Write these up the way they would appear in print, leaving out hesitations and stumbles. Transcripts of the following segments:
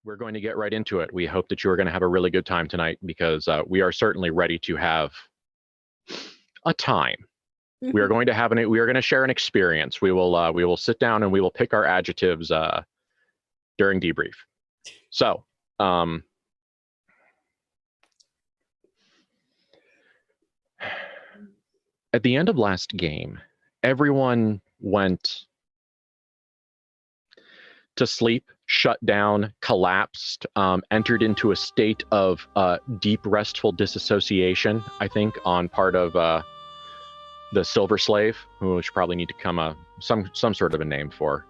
we're going to get right into it. We hope that you are going to have a really good time tonight because we are certainly ready to have a time. We are going to have we are going to share an experience. We will sit down and we will pick our adjectives during debrief. So, at the end of last game, everyone went to sleep, shut down, collapsed, entered into a state of deep restful disassociation, I think, on part of the Silver Slave, which probably need to come some sort of a name for.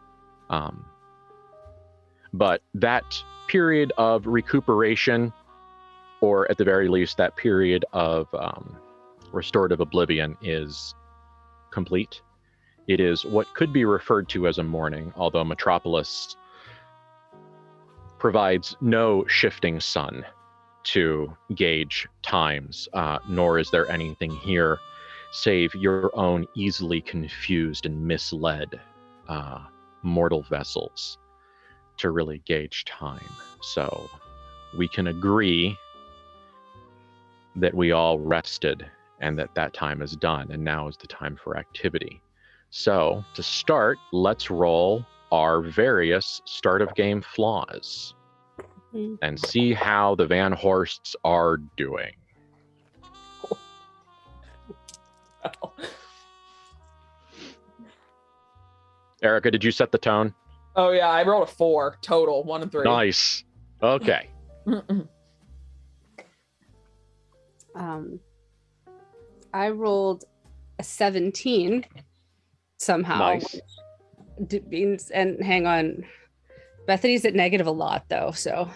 But that period of recuperation, or at the very least, that period of restorative oblivion is complete. It is what could be referred to as a morning, although Metropolis provides no shifting sun to gauge times, nor is there anything here save your own easily confused and misled mortal vessels to really gauge time. So we can agree that we all rested and that time is done, and now is the time for activity. So to start, let's roll our various start of game flaws and see how the Van Horsts are doing. Erica, did you set the tone? Oh yeah, I rolled a 4 total, 1 and 3. Nice. Okay. I rolled a 17 somehow. Nice. Means, and hang on, Bethany's at negative a lot though, so.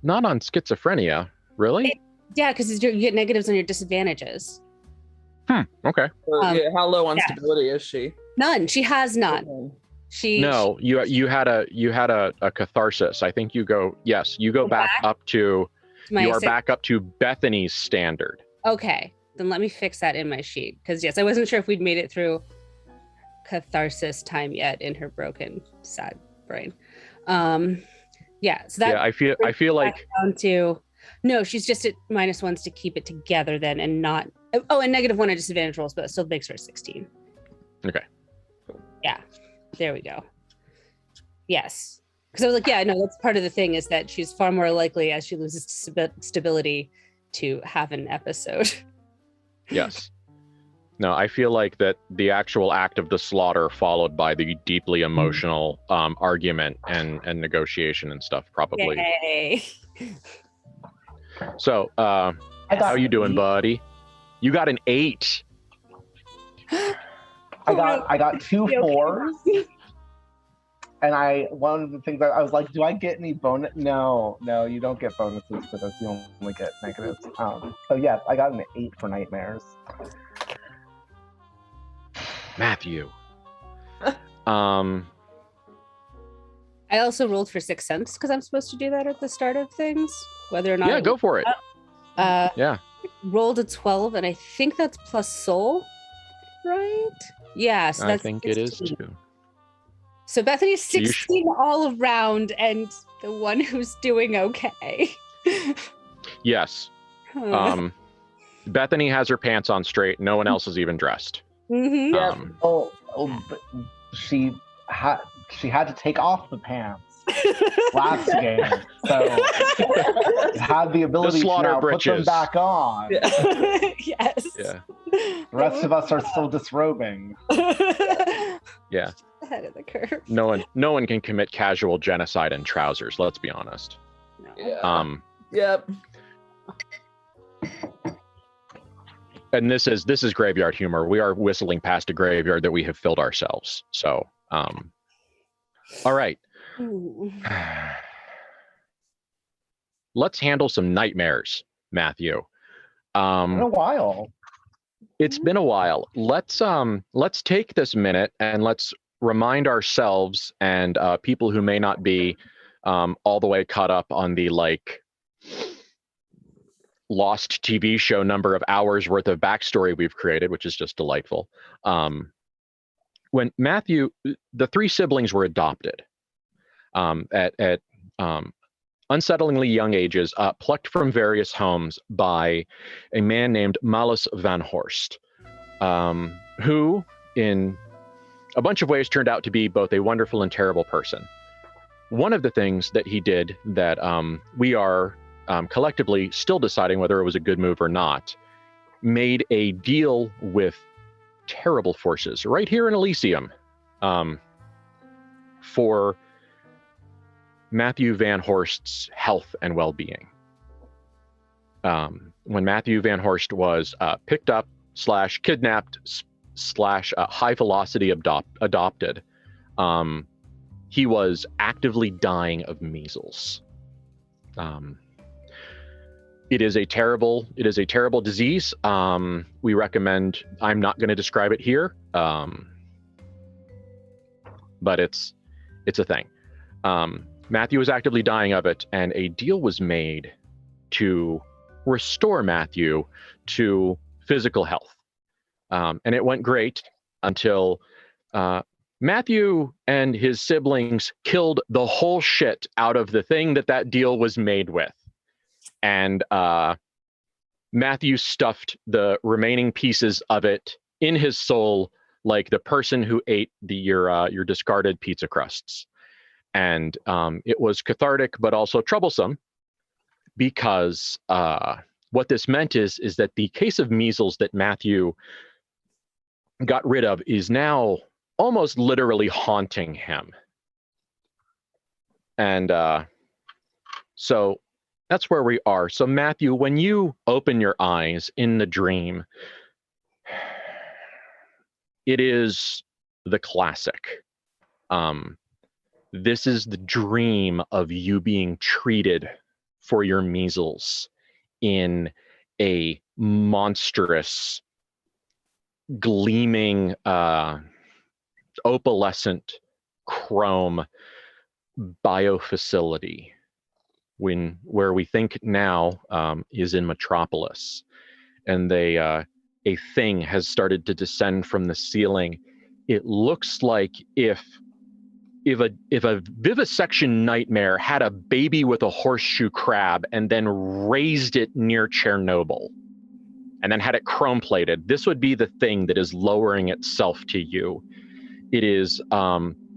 Not on schizophrenia, really? Yeah, because you get negatives on your disadvantages. Okay. Yeah, how low on stability is she? None. She has none. You had a catharsis. I think you go back up to back up to Bethany's standard. Okay, then let me fix that in my sheet, because yes, I wasn't sure if we'd made it through catharsis time yet in her broken, sad brain. So that I feel like down to no, she's just at -1s to keep it together then, and not and -1 on disadvantage rolls, but it still makes her 16. Okay. Yeah, there we go. Yes, because I was like, that's part of the thing, is that she's far more likely, as she loses stability, to have an episode. Yes. No, I feel like that the actual act of the slaughter followed by the deeply emotional argument and negotiation and stuff probably. Yay. So, how you doing, buddy? You got an 8. I got 2 4s. And one of the things I was like, do I get any bonus? No, you don't get bonuses for this. You only get negatives. So yes, I got an 8 for nightmares. Matthew. I also rolled for Sixth Sense because I'm supposed to do that at the start of things, whether or not. Yeah, go for it. Yeah. Rolled a 12, and I think that's plus soul, right? Yeah, so that's I think 16. it is too. So Bethany's 16 all around, and the one who's doing okay. Yes. Bethany has her pants on straight. No one else is even dressed. Mm-hmm. But she had to take off the pants last game, so had the ability to now put them back on. Yes. Yeah. The rest of us are still disrobing. Yeah. Ahead of the curve. No one can commit casual genocide in trousers. Let's be honest. No. Yeah. Yep. And this is graveyard humor. We are whistling past a graveyard that we have filled ourselves. So, all right. Ooh. Let's handle some nightmares, Matthew. In a while. It's been a while. Let's take this minute and let's remind ourselves and people who may not be all the way caught up on the Lost TV show number of hours worth of backstory we've created, which is just delightful. When Matthew, the 3 siblings were adopted. at unsettlingly young ages, plucked from various homes by a man named Malus van Horst, who in a bunch of ways turned out to be both a wonderful and terrible person. One of the things that he did that we are collectively still deciding whether it was a good move or not, made a deal with terrible forces right here in Elysium for Matthew Van Horst's health and well-being. When Matthew Van Horst was picked up / kidnapped / high velocity adopted, he was actively dying of measles. It is a terrible disease. We recommend, I'm not going to describe it here, but it's a thing. Matthew was actively dying of it, and a deal was made to restore Matthew to physical health. And it went great until Matthew and his siblings killed the whole shit out of the thing that deal was made with. And Matthew stuffed the remaining pieces of it in his soul, like the person who ate your discarded pizza crusts. And it was cathartic, but also troublesome, because what this meant is that the case of measles that Matthew got rid of is now almost literally haunting him. And so that's where we are. So Matthew, when you open your eyes in the dream, it is the classic. This is the dream of you being treated for your measles in a monstrous, gleaming, opalescent chrome biofacility, where we think now is in Metropolis. And a thing has started to descend from the ceiling. It looks like if a vivisection nightmare had a baby with a horseshoe crab and then raised it near Chernobyl and then had it chrome plated, this would be the thing that is lowering itself to you. It is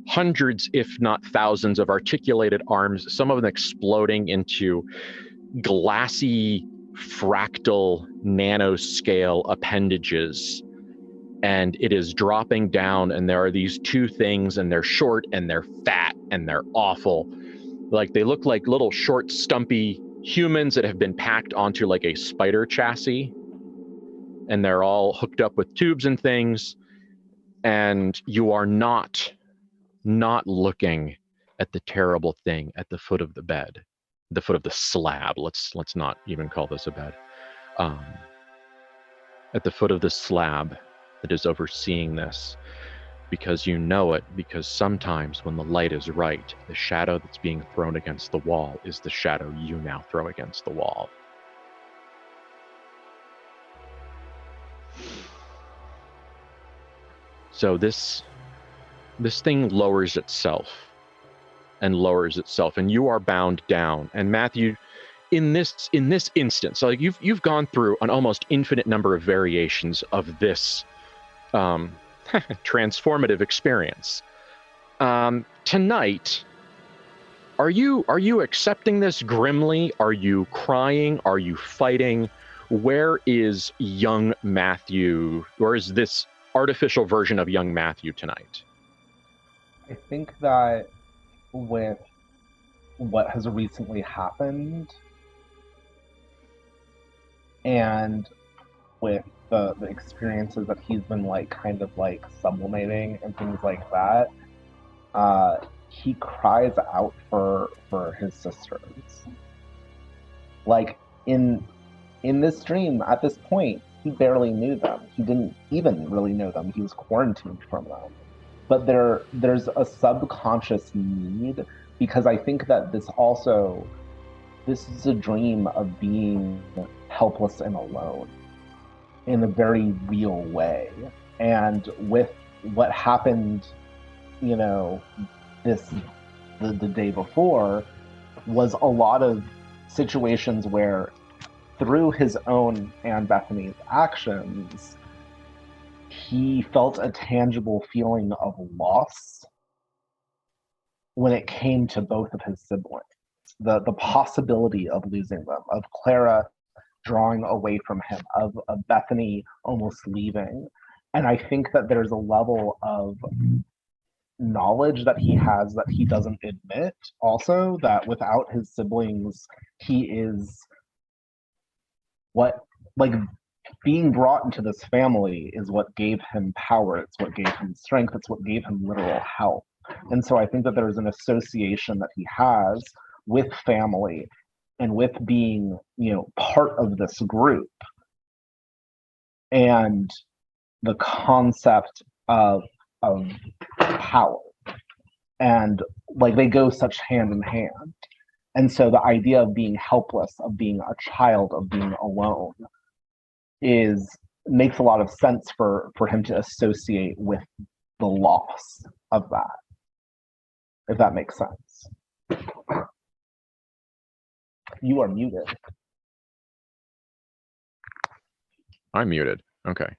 hundreds, if not thousands, of articulated arms, some of them exploding into glassy, fractal, nanoscale appendages. And it is dropping down, and there are these two things, and they're short, and they're fat, and they're awful. Like, they look like little short, stumpy humans that have been packed onto like a spider chassis. And they're all hooked up with tubes and things. And you are not looking at the terrible thing at the foot of the bed, the foot of the slab. Let's not even call this a bed. At the foot of the slab that is overseeing this, because you know it, because sometimes when the light is right, the shadow that's being thrown against the wall is the shadow you now throw against the wall. So this thing lowers itself, and you are bound down. And Matthew, in this instance, like you've gone through an almost infinite number of variations of this transformative experience. Tonight, are you accepting this grimly? Are you crying? Are you fighting? Where is young Matthew? Where is this artificial version of young Matthew tonight? I think that with what has recently happened, and with the experiences that he's been kind of sublimating and things like that, he cries out for his sisters. Like in this dream, at this point, he barely knew them. He didn't even really know them. He was quarantined from them. But there's a subconscious need, because I think that this is a dream of being helpless and alone in a very real way. And with what happened, this the day before was a lot of situations where, through his own and Bethany's actions, he felt a tangible feeling of loss when it came to both of his siblings. The possibility of losing them, of Clara drawing away from him, of Bethany almost leaving. And I think that there's a level of knowledge that he has that he doesn't admit also, that without his siblings, he is what, like, being brought into this family is what gave him power. It's what gave him strength. It's what gave him literal health. And so I think that there's an association that he has with family and with being, part of this group. And the concept of power. And like they go such hand in hand. And so the idea of being helpless, of being a child, of being alone makes a lot of sense for him to associate with the loss of that, if that makes sense. You are muted. I'm muted. Okay.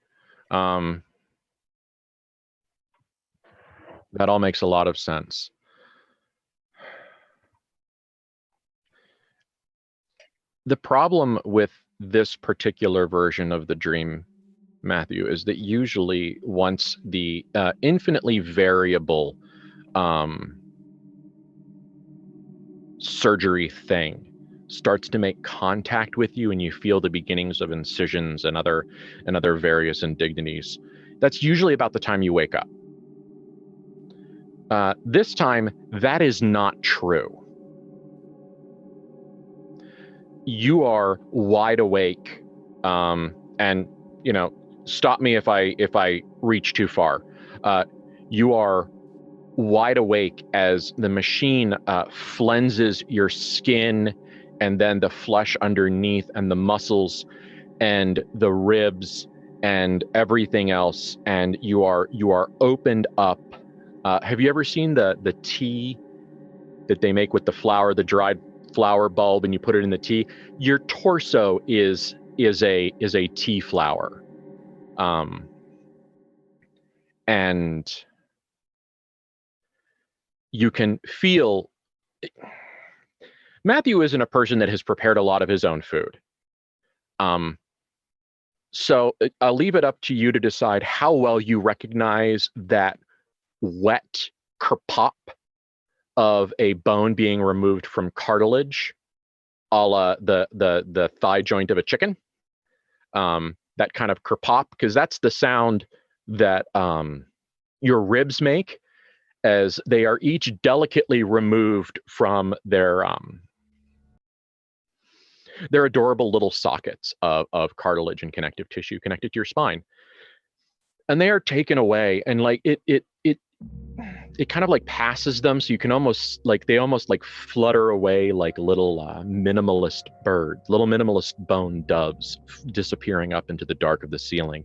That all makes a lot of sense. The problem with this particular version of the dream, Matthew, is that usually once the infinitely variable surgery thing starts to make contact with you and you feel the beginnings of incisions and other various indignities, that's usually about the time you wake up. This time, that is not true. You are wide awake, and stop me if I reach too far. You are wide awake as the machine flenses your skin, and then the flesh underneath, and the muscles, and the ribs, and everything else, and you are opened up. Have you ever seen the tea that they make with the flour, the dried flower bulb, and you put it in the tea? Your torso is a tea flower, and you can feel. Matthew isn't a person that has prepared a lot of his own food, so I'll leave it up to you to decide how well you recognize that wet kerpop of a bone being removed from cartilage, a la the thigh joint of a chicken. That kind of kerpop, because that's the sound that your ribs make as they are each delicately removed from their adorable little sockets of cartilage and connective tissue connected to your spine. And they are taken away, and like it kind of like passes them, so you can almost they flutter away like little minimalist birds, little minimalist bone doves disappearing up into the dark of the ceiling.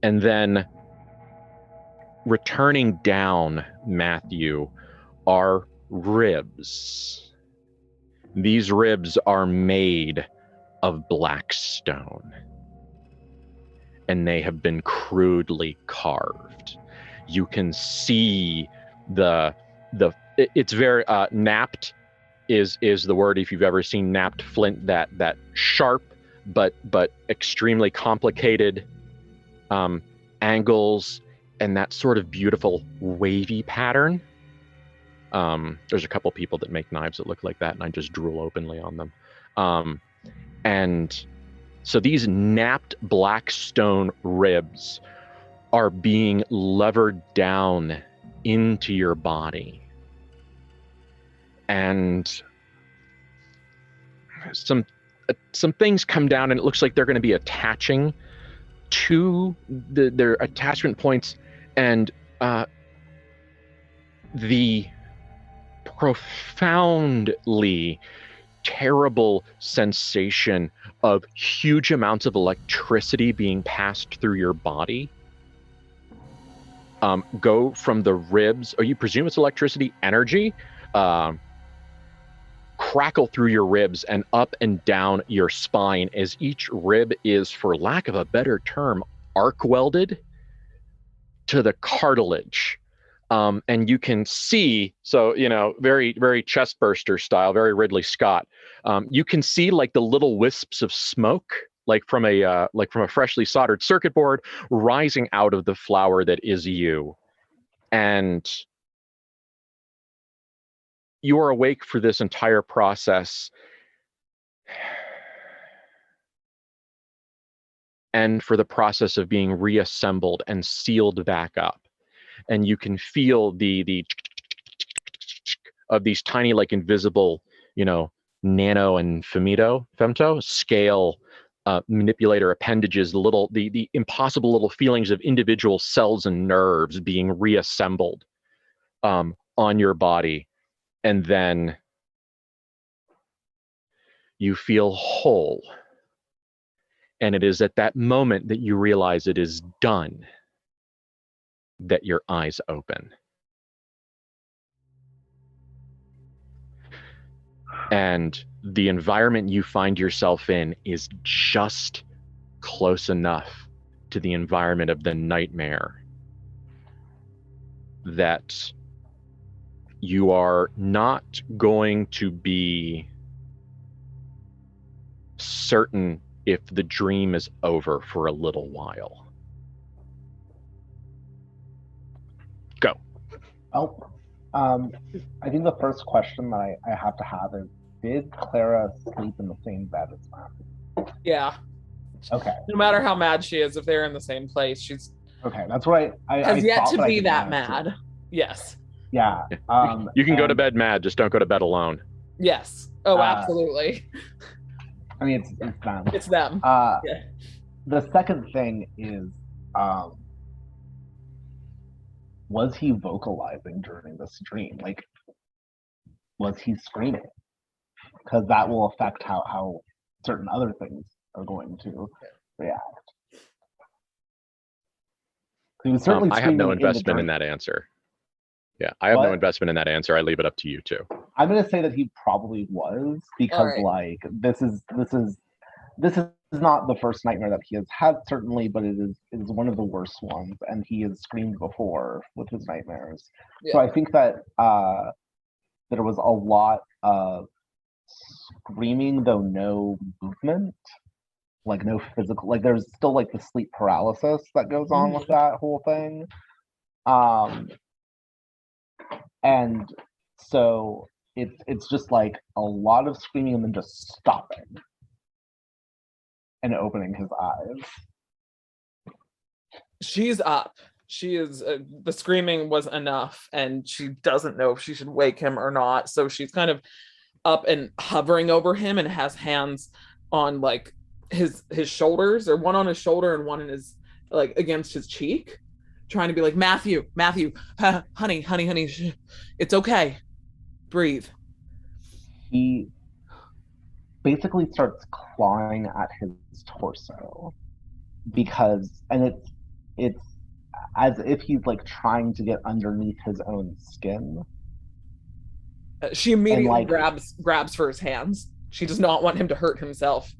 And then returning down, Matthew, are ribs. These ribs are made of black stone, and they have been crudely carved. You can see it's very napped is the word, if you've ever seen napped flint, that sharp but extremely complicated angles, and that sort of beautiful wavy pattern. There's a couple people that make knives that look like that, and I just drool openly on them. And so these napped black stone ribs are being levered down into your body. And some things come down, and it looks like they're going to be attaching to their attachment points, and the profoundly terrible sensation of huge amounts of electricity being passed through your body go from the ribs, or you presume it's electricity energy, crackle through your ribs and up and down your spine, as each rib is, for lack of a better term, arc welded to the cartilage. And you can see, so, very, very chest burster style, very Ridley Scott. You can see like the little wisps of smoke, like from a freshly soldered circuit board, rising out of the flower that is you. And you are awake for this entire process. And for the process of being reassembled and sealed back up. And you can feel the of these tiny, like invisible, nano and femto scale manipulator appendages, the impossible little feelings of individual cells and nerves being reassembled on your body. And then you feel whole. And it is at that moment that you realize it is done, that your eyes open. And the environment you find yourself in is just close enough to the environment of the nightmare that you are not going to be certain if the dream is over for a little while. Go. Oh, I think the first question that I have to have is, did Clara sleep in the same bed as Matt? Yeah. Okay. No matter how mad she is, if they're in the same place, she's okay. That's what I has yet to be that mad. mad. Yes. Yeah. You can go to bed mad, just don't go to bed alone. Yes. Oh, absolutely. I mean, it's them. It's them. Yeah. The second thing is, was he vocalizing during this dream? Like, was he screaming? Because that will affect how certain other things are going to react. He was certainly I have no investment in that answer. Yeah, I have no investment in that answer. I leave it up to you two. I'm going to say that he probably was, because like this is not the first nightmare that he has had, certainly, but it is one of the worst ones, and he has screamed before with his nightmares. Yeah. So I think that there was a lot of screaming, though no movement, like no physical, like there's still like the sleep paralysis that goes on with that whole thing. And so it's just like a lot of screaming and then just stopping and opening his eyes. She's up. She is, the screaming was enough, and she doesn't know if she should wake him or not. So she's kind of up and hovering over him and has hands on like his shoulders, or one on his shoulder and one in his, like, against his cheek, trying to be like, Matthew, honey, it's okay. Breathe. He basically starts clawing at his torso, and it's as if he's like trying to get underneath his own skin. She immediately grabs for his hands. She does not want him to hurt himself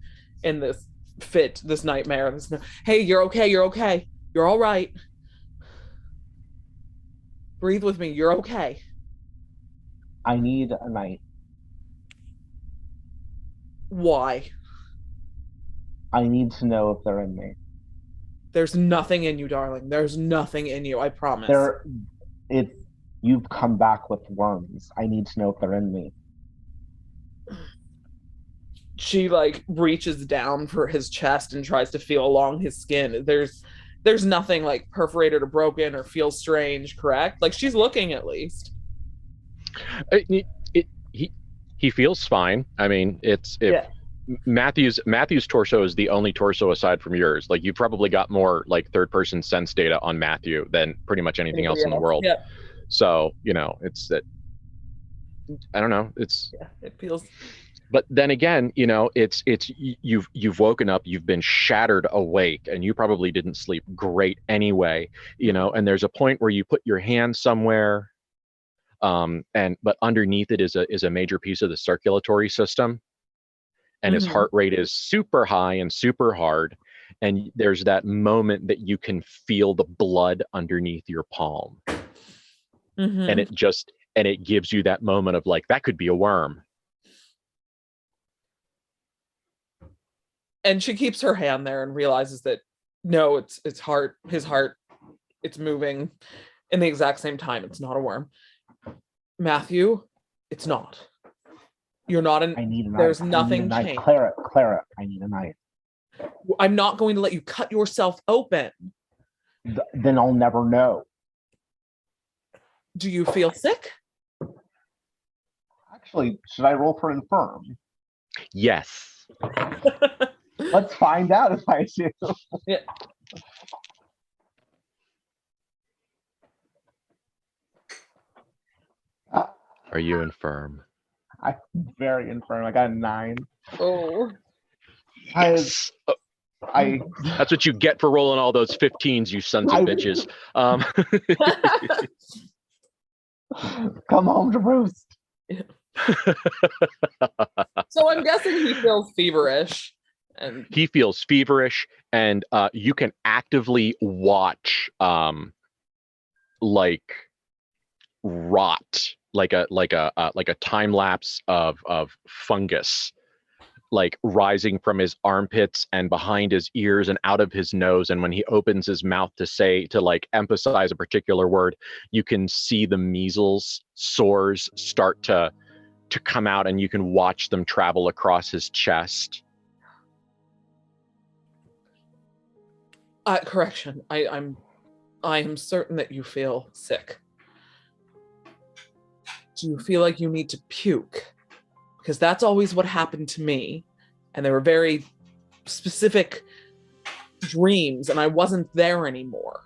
in this fit, this nightmare. Hey, you're okay. You're all right. Breathe with me. You're okay. I need a night. Why? I need to know if they're in me. There's nothing in you, darling. There's nothing in you. I promise. You've come back with worms. I need to know if they're in me. She like reaches down for his chest and tries to feel along his skin. There's nothing like perforated or broken or feels strange, correct? Like, she's looking at least. He feels fine. I mean, Matthew's torso is the only torso aside from yours. Like, you've probably got more like third-person sense data on Matthew than pretty much anything else in the world. Yeah. So, it's that. I don't know. It feels. But then again, it's you've woken up, you've been shattered awake, and you probably didn't sleep great anyway. And there's a point where you put your hand somewhere, But underneath it is a major piece of the circulatory system, and his heart rate is super high and super hard, and there's that moment that you can feel the blood underneath your palm, and it gives you that moment of like, that could be a worm. And she keeps her hand there and realizes that no, it's his heart, it's moving in the exact same time. It's not a worm. Matthew, it's not. You're not an. I need a knife. There's nothing changed. Clara, I need a knife. I'm not going to let you cut yourself open. Then I'll never know. Do you feel sick? Actually, should I roll for infirm? Yes. Let's find out if I do. Yeah. Are you infirm? I'm very infirm. I got a 9. Oh. Yes. That's what you get for rolling all those 15s, you sons of bitches. Come home to roost. So I'm guessing he feels feverish. And he feels feverish, and you can actively watch like rot, like a time lapse of fungus, like rising from his armpits and behind his ears and out of his nose. And when he opens his mouth to like emphasize a particular word, you can see the measles sores start to come out, and you can watch them travel across his chest. Correction. I am certain that you feel sick. Do you feel like you need to puke? Because that's always what happened to me. And there were very specific dreams, and I wasn't there anymore.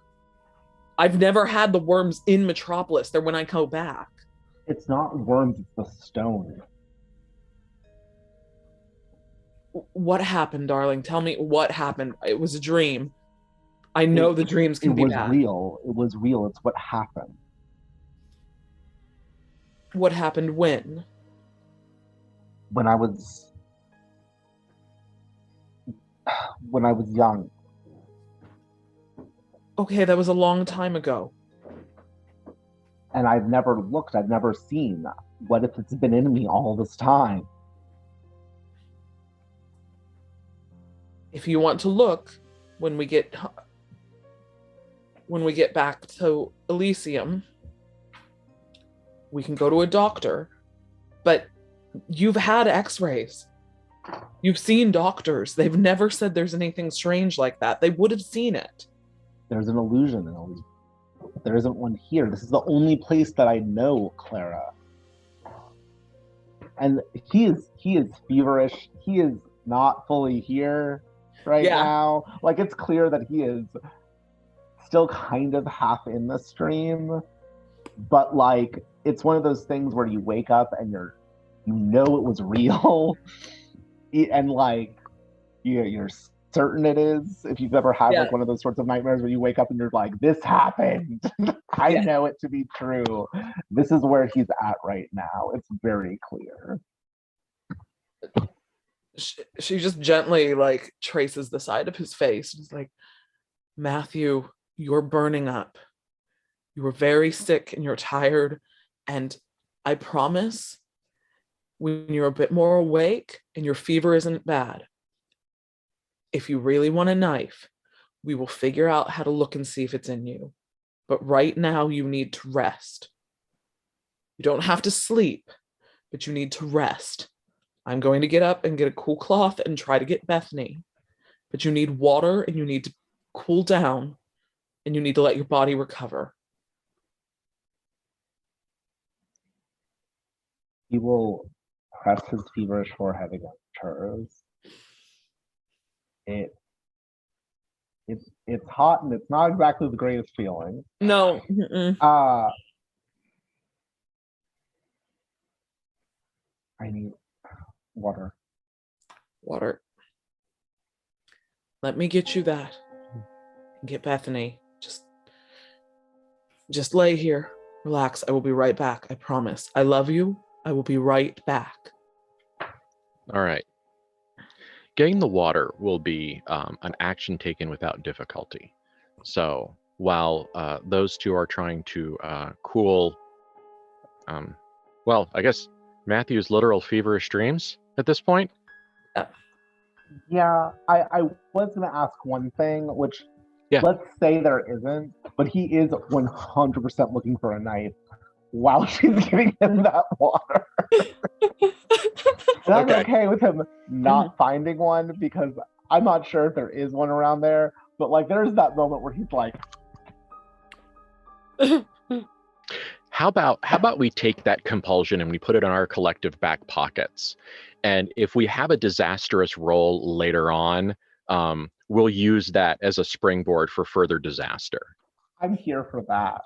I've never had the worms in Metropolis. They're when I go back. It's not worms, it's the stone. What happened, darling? Tell me what happened. It was a dream. I know the dreams can be bad. It was real. It's what happened. What happened when? When I was young. Okay, that was a long time ago. And I've never looked, I've never seen. What if it's been in me all this time? If you want to look, when we get back to Elysium, we can go to a doctor. But you've had x-rays. You've seen doctors. They've never said there's anything strange like that. They would have seen it. There's an illusion in all these. There isn't one here. This is the only place that I know, Clara. And he is feverish. He is not fully here right now. Like, it's clear that he is still kind of half in the stream, but like, it's one of those things where you wake up and you know it was real, and like you're certain it is. If you've ever had like one of those sorts of nightmares where you wake up and you're like, this happened. I know it to be true. This is where he's at right now. It's very clear. She just gently like traces the side of his face. It's like, Matthew, you're burning up. You were very sick and you're tired. And I promise, when you're a bit more awake and your fever isn't bad, if you really want a knife, we will figure out how to look and see if it's in you. But right now, you need to rest. You don't have to sleep, but you need to rest. I'm going to get up and get a cool cloth and try to get Bethany. But you need water and you need to cool down and you need to let your body recover. He will press his feverish forehead against hers. It's hot and it's not exactly the greatest feeling. No. I need water. Water. Let me get you that. Get Bethany. Just lay here Relax. I will be right back. I promise. I love you. I will be right back. All right. Getting the water will be an action taken without difficulty. So while those two are trying to cool, well, I guess Matthew's literal feverish dreams at this point. Yeah, I was going to ask one thing, which let's say there isn't, but he is 100% looking for a knife while she's giving him that water. And I'm okay with him not finding one because I'm not sure if there is one around there, but like there's that moment where he's like, How about we take that compulsion and we put it in our collective back pockets? And if we have a disastrous roll later on, we'll use that as a springboard for further disaster. I'm here for that.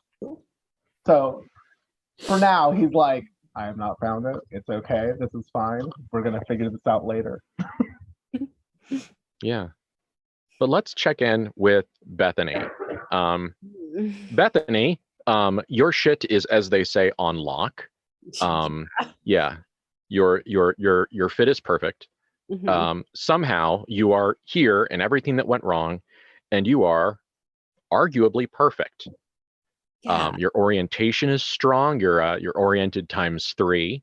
So for now, he's like, I have not found it. It's okay. This is fine. We're going to figure this out later. Yeah. But let's check in with Bethany. Bethany, your shit is, as they say, on lock. Yeah. Your fit is perfect. Somehow you are here and everything that went wrong, and you are arguably perfect. Yeah. Your orientation is strong. You're oriented times 3.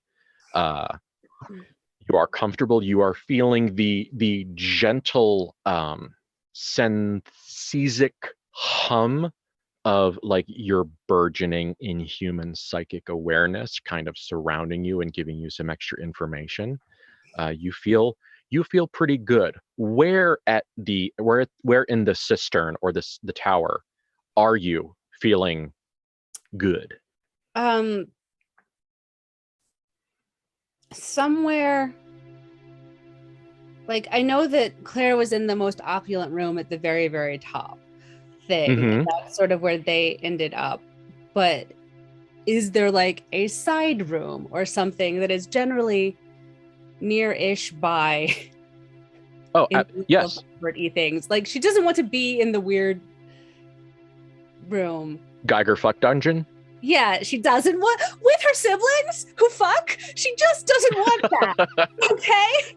You are comfortable. You are feeling the gentle synthesic hum of like your burgeoning inhuman psychic awareness kind of surrounding you and giving you some extra information. You feel pretty good. Where in the cistern or the tower are you feeling good? Somewhere, like, I know that Claire was in the most opulent room at the very, very top thing. And that's sort of where they ended up. But is there like a side room or something that is generally near-ish by yes, things? Like, she doesn't want to be in the weird room. Geiger fuck dungeon? Yeah, she doesn't want with her siblings who fuck. She just doesn't want that. Okay?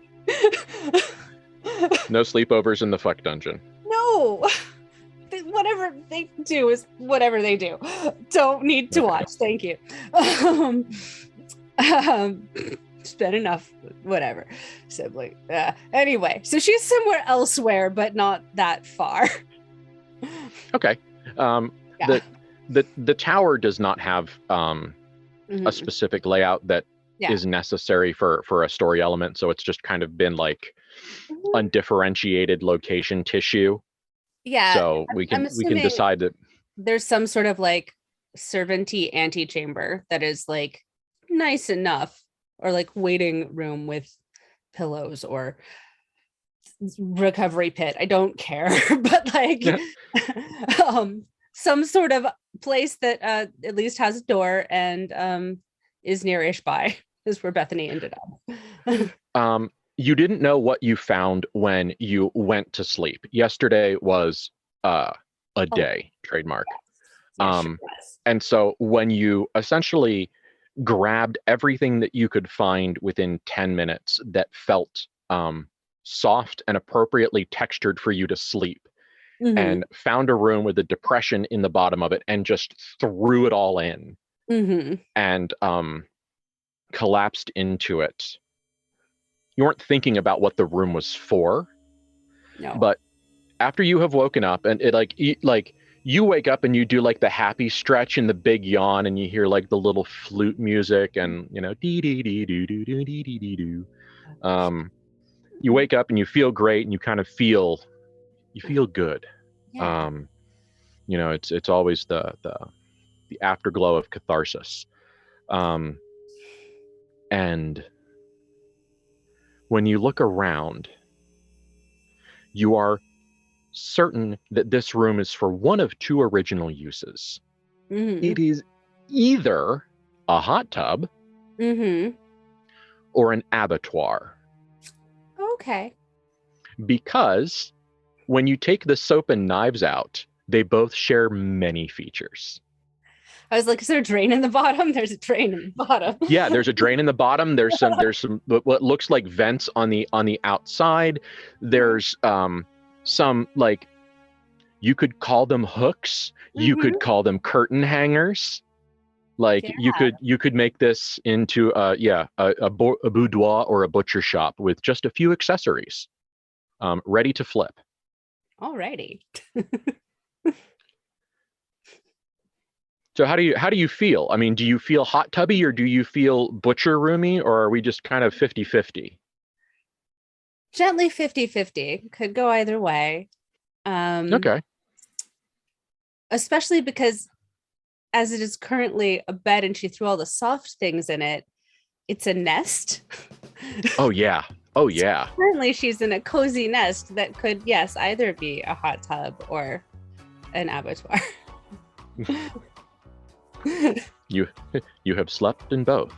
No sleepovers in the fuck dungeon. No. Whatever they do is whatever they do. Don't need to watch. Thank you. Spent enough, whatever. Sibling. Anyway, so she's somewhere elsewhere, but not that far. Okay. The tower does not have a specific layout that is necessary for a story element, so it's just kind of been like undifferentiated location tissue. Yeah. So we can decide that there's some sort of like servanty antechamber that is like nice enough, or like waiting room with pillows or recovery pit. I don't care, but like some sort of place that at least has a door and is near-ish by is where Bethany ended up. You didn't know what you found when you went to sleep. Yesterday was a day, trademark. Yes, sure. And so when you essentially grabbed everything that you could find within 10 minutes that felt soft and appropriately textured for you to sleep, and found a room with a depression in the bottom of it and just threw it all in and collapsed into it. You weren't thinking about what the room was for. No. But after you have woken up and it you wake up and you do like the happy stretch and the big yawn and you hear like the little flute music and dee dee dee doo doo doo dee dee dee doo. You wake up and you feel great and you kind of feel good. Yeah. It's always the afterglow of catharsis. And when you look around, you are certain that this room is for one of 2 original uses. It is either a hot tub or an abattoir. Okay. Because when you take the soap and knives out, they both share many features. I was like, is there a drain in the bottom? There's a drain in the bottom. Yeah, there's a drain in the bottom. There's some what looks like vents on the outside. There's some, like, you could call them hooks. You could call them curtain hangers. Like, you could make this into a boudoir or a butcher shop with just a few accessories, ready to flip. Alrighty. So how do you feel? I mean, do you feel hot tubby or do you feel butcher roomy, or are we just kind of 50-50? Gently 50-50. Could go either way. Okay. Especially because as it is currently a bed and she threw all the soft things in it, it's a nest. Oh yeah. Oh yeah. So currently she's in a cozy nest that could, yes, either be a hot tub or an abattoir. You have slept in both.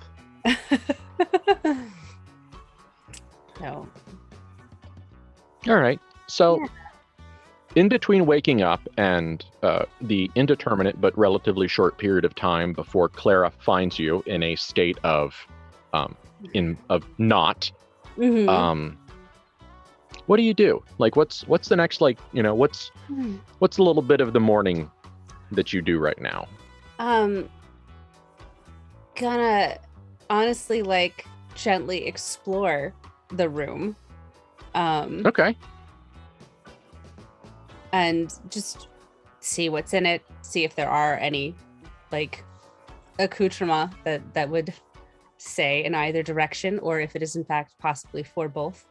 No. All right. So in between waking up and the indeterminate but relatively short period of time before Clara finds you in a state of not, what do you do? Like, what's the next, like, what's a little bit of the morning that you do right now? Gonna honestly, like, gently explore the room. Okay. And just see what's in it, see if there are any, like, accoutrement that would say in either direction, or if it is in fact possibly for both.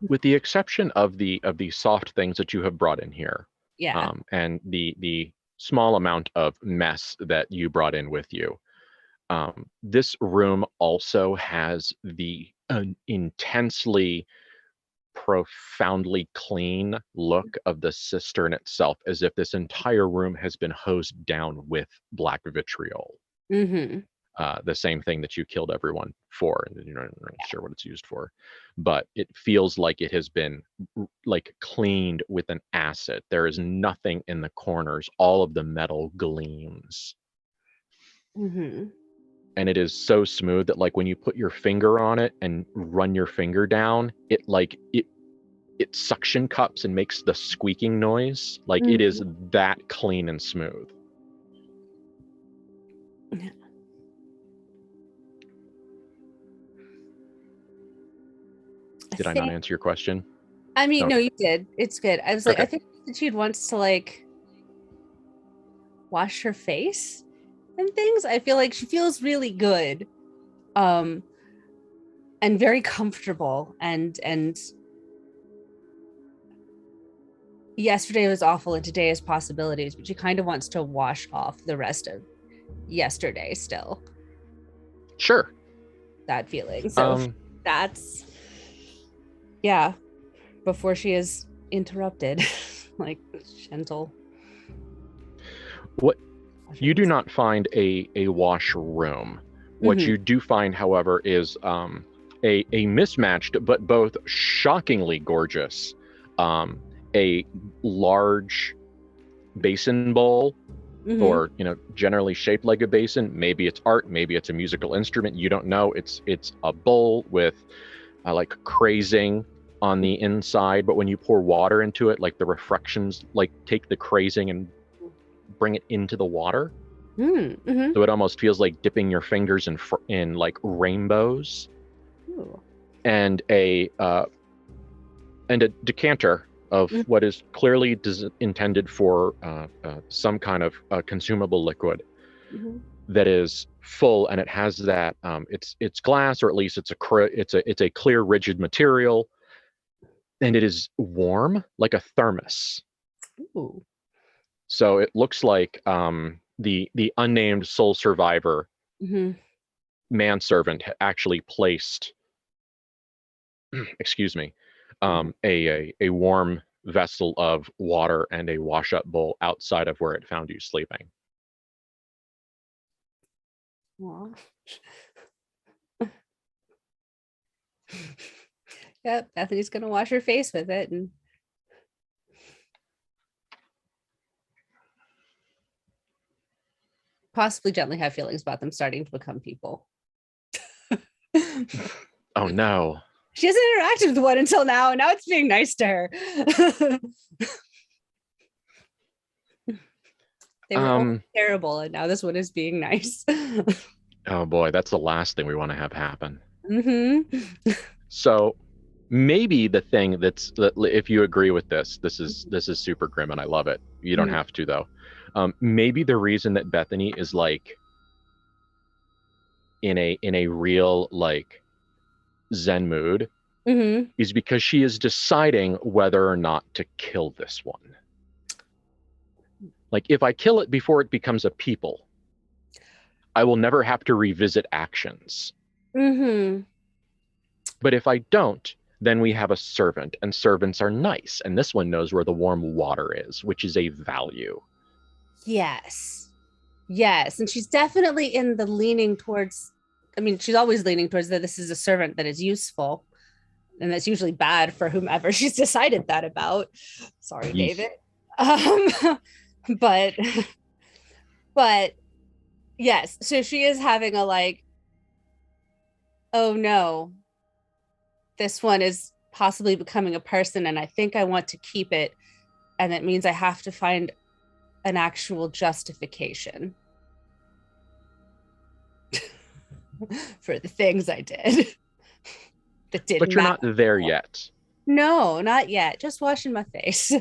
With the exception of the soft things that you have brought in here, and the small amount of mess that you brought in with you, this room also has the intensely, profoundly clean look of the cistern itself, as if this entire room has been hosed down with black vitriol. The same thing that you killed everyone for, and you're not sure what it's used for, but it feels like it has been, like, cleaned with an acid. There is nothing in the corners. All of the metal gleams. And it is so smooth that, like, when you put your finger on it and run your finger down, it suction cups and makes the squeaking noise. Like, it is that clean and smooth. Did I not answer your question? I mean, Okay. no, you did. It's good. I was like, I think that she wants to, like, wash her face and things. I feel like she feels really good, and very comfortable, and yesterday was awful and today is possibilities, but she kind of wants to wash off the rest of yesterday still. Sure. That feeling. So that's, before she is interrupted. Like, gentle. What you do not find a washroom. What you do find, however, is a mismatched but both shockingly gorgeous, a large basin bowl, or generally shaped like a basin. Maybe it's art, maybe it's a musical instrument. You don't know. It's a bowl with like crazing on the inside, but when you pour water into it, like, the refractions, like, take the crazing and bring it into the water. So it almost feels like dipping your fingers in like rainbows. Ooh. And a decanter of what is clearly intended for some kind of consumable liquid that is full, and it has that it's glass, or at least it's a clear, rigid material, and it is warm like a thermos. Ooh. So it looks like the unnamed sole survivor manservant actually placed excuse me, a warm vessel of water and a wash-up bowl outside of where it found you sleeping. Yep, Bethany's gonna wash her face with it, and possibly gently have feelings about them starting to become people. Oh no. She hasn't interacted with one until now, and now it's being nice to her. They were all terrible, and now this one is being nice. Oh boy, that's the last thing we want to have happen. Mm-hmm. So maybe the thing that if you agree with this is super grim and I love it. You don't have to though. Maybe the reason that Bethany is like in a real like Zen mood is because she is deciding whether or not to kill this one. Like if I kill it before it becomes a people, I will never have to revisit actions. But if I don't, then we have a servant, and servants are nice. And this one knows where the warm water is, which is a value. Yes. And she's definitely in the leaning towards, I mean, she's always leaning towards that this is a servant that is useful. And that's usually bad for whomever she's decided that about. Sorry, David. But yes, so she is having a like, oh no, this one is possibly becoming a person and I think I want to keep it. And that means I have to find an actual justification for the things I did. That didn't But you're matter. not there yet. No, not yet. Just washing my face.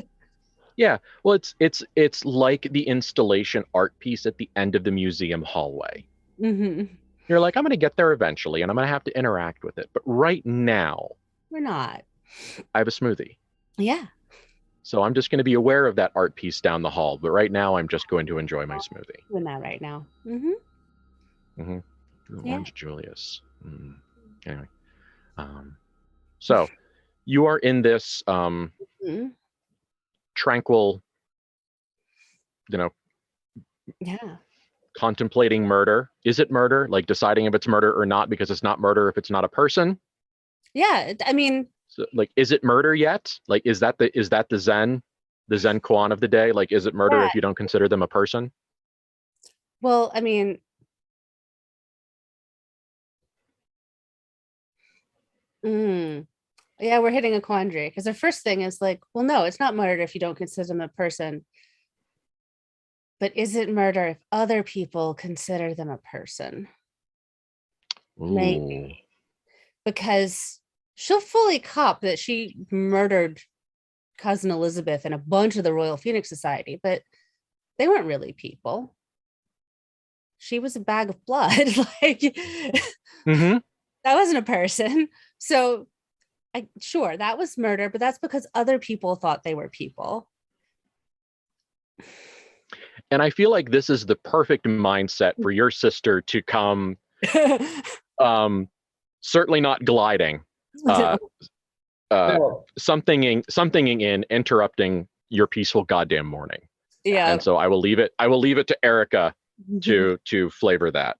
Yeah, well, it's like the installation art piece at the end of the museum hallway. You're like, I'm going to get there eventually, and I'm going to have to interact with it. But right now, we're not. I have a smoothie. Yeah. So I'm just going to be aware of that art piece down the hall. But right now, I'm just going to enjoy my smoothie. Doing that right now. Orange Julius. Anyway, so you are in this tranquil, contemplating murder. Is it murder? Like deciding if it's murder or not, because it's not murder if it's not a person. Yeah, I mean, so, like, is it murder yet? Like, is that the Zen koan of the day? Like, is it murder if you don't consider them a person? Well, I mean, yeah, we're hitting a quandary because the first thing is like, well, no, it's not murder if you don't consider them a person. But is it murder if other people consider them a person? Maybe. Because she'll fully cop that she murdered cousin Elizabeth and a bunch of the Royal Phoenix Society, but they weren't really people. She was a bag of blood. Like, that wasn't a person. So sure, that was murder, but that's because other people thought they were people. And I feel like this is the perfect mindset for your sister to come, certainly not gliding, something in interrupting your peaceful goddamn morning. Yeah. And so I will leave it to Erica to flavor that.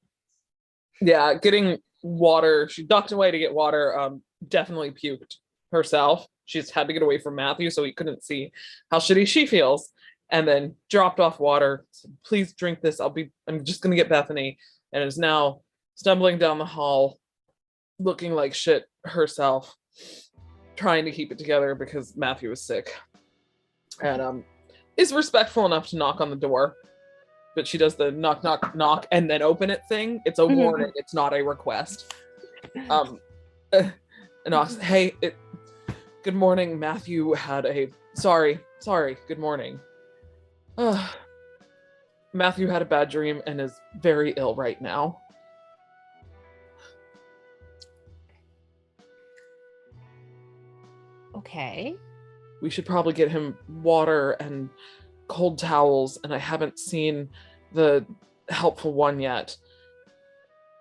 Yeah, getting water. She ducked away to get water. Definitely puked herself. She's had to get away from Matthew so he couldn't see how shitty she feels. And then dropped off water. Said, please drink this. I'm just gonna get Bethany. And is now stumbling down the hall, looking like shit herself, trying to keep it together because Matthew is sick. And is respectful enough to knock on the door. But she does the knock, knock, knock, and then open it thing. It's a warning. It's not a request. And knocks. Hey, good morning. Matthew had a sorry. Good morning. Matthew had a bad dream and is very ill right now. Okay. We should probably get him water and cold towels, and I haven't seen the helpful one yet.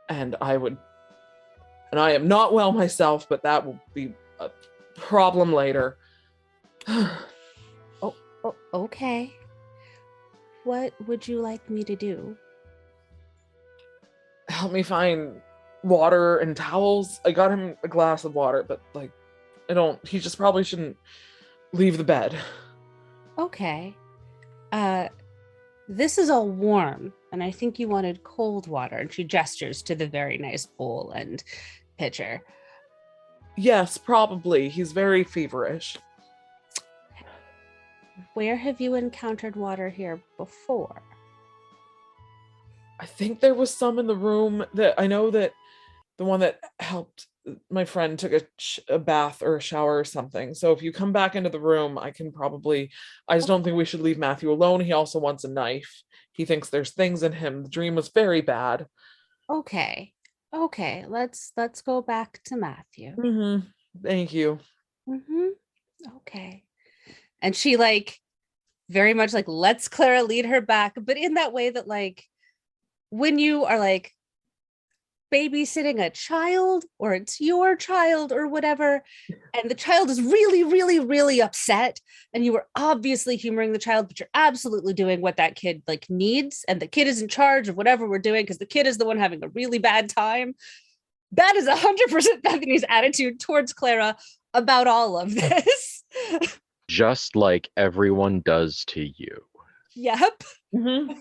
And I am not well myself, but that will be a problem later. Okay. What would you like me to do? Help me find water and towels. I got him a glass of water, but like, he just probably shouldn't leave the bed. Okay. This is all warm. And I think you wanted cold water. And she gestures to the very nice bowl and pitcher. Yes, probably. He's very feverish. Where have you encountered water here before? I think there was some in the room that I know that the one that helped my friend took a bath or a shower or something. So if you come back into the room, I just don't think we should leave Matthew alone. He also wants a knife. He thinks there's things in him. The dream was very bad. Okay. Let's go back to Matthew. Mm-hmm. Thank you. Mm-hmm. Okay. And she like very much like lets Clara lead her back, but in that way that like when you are like babysitting a child or it's your child or whatever, and the child is really, really, really upset, and you are obviously humoring the child, but you're absolutely doing what that kid like needs, and the kid is in charge of whatever we're doing because the kid is the one having a really bad time. That is 100% Bethany's attitude towards Clara about all of this. Just like everyone does to you. Yep. Mm-hmm.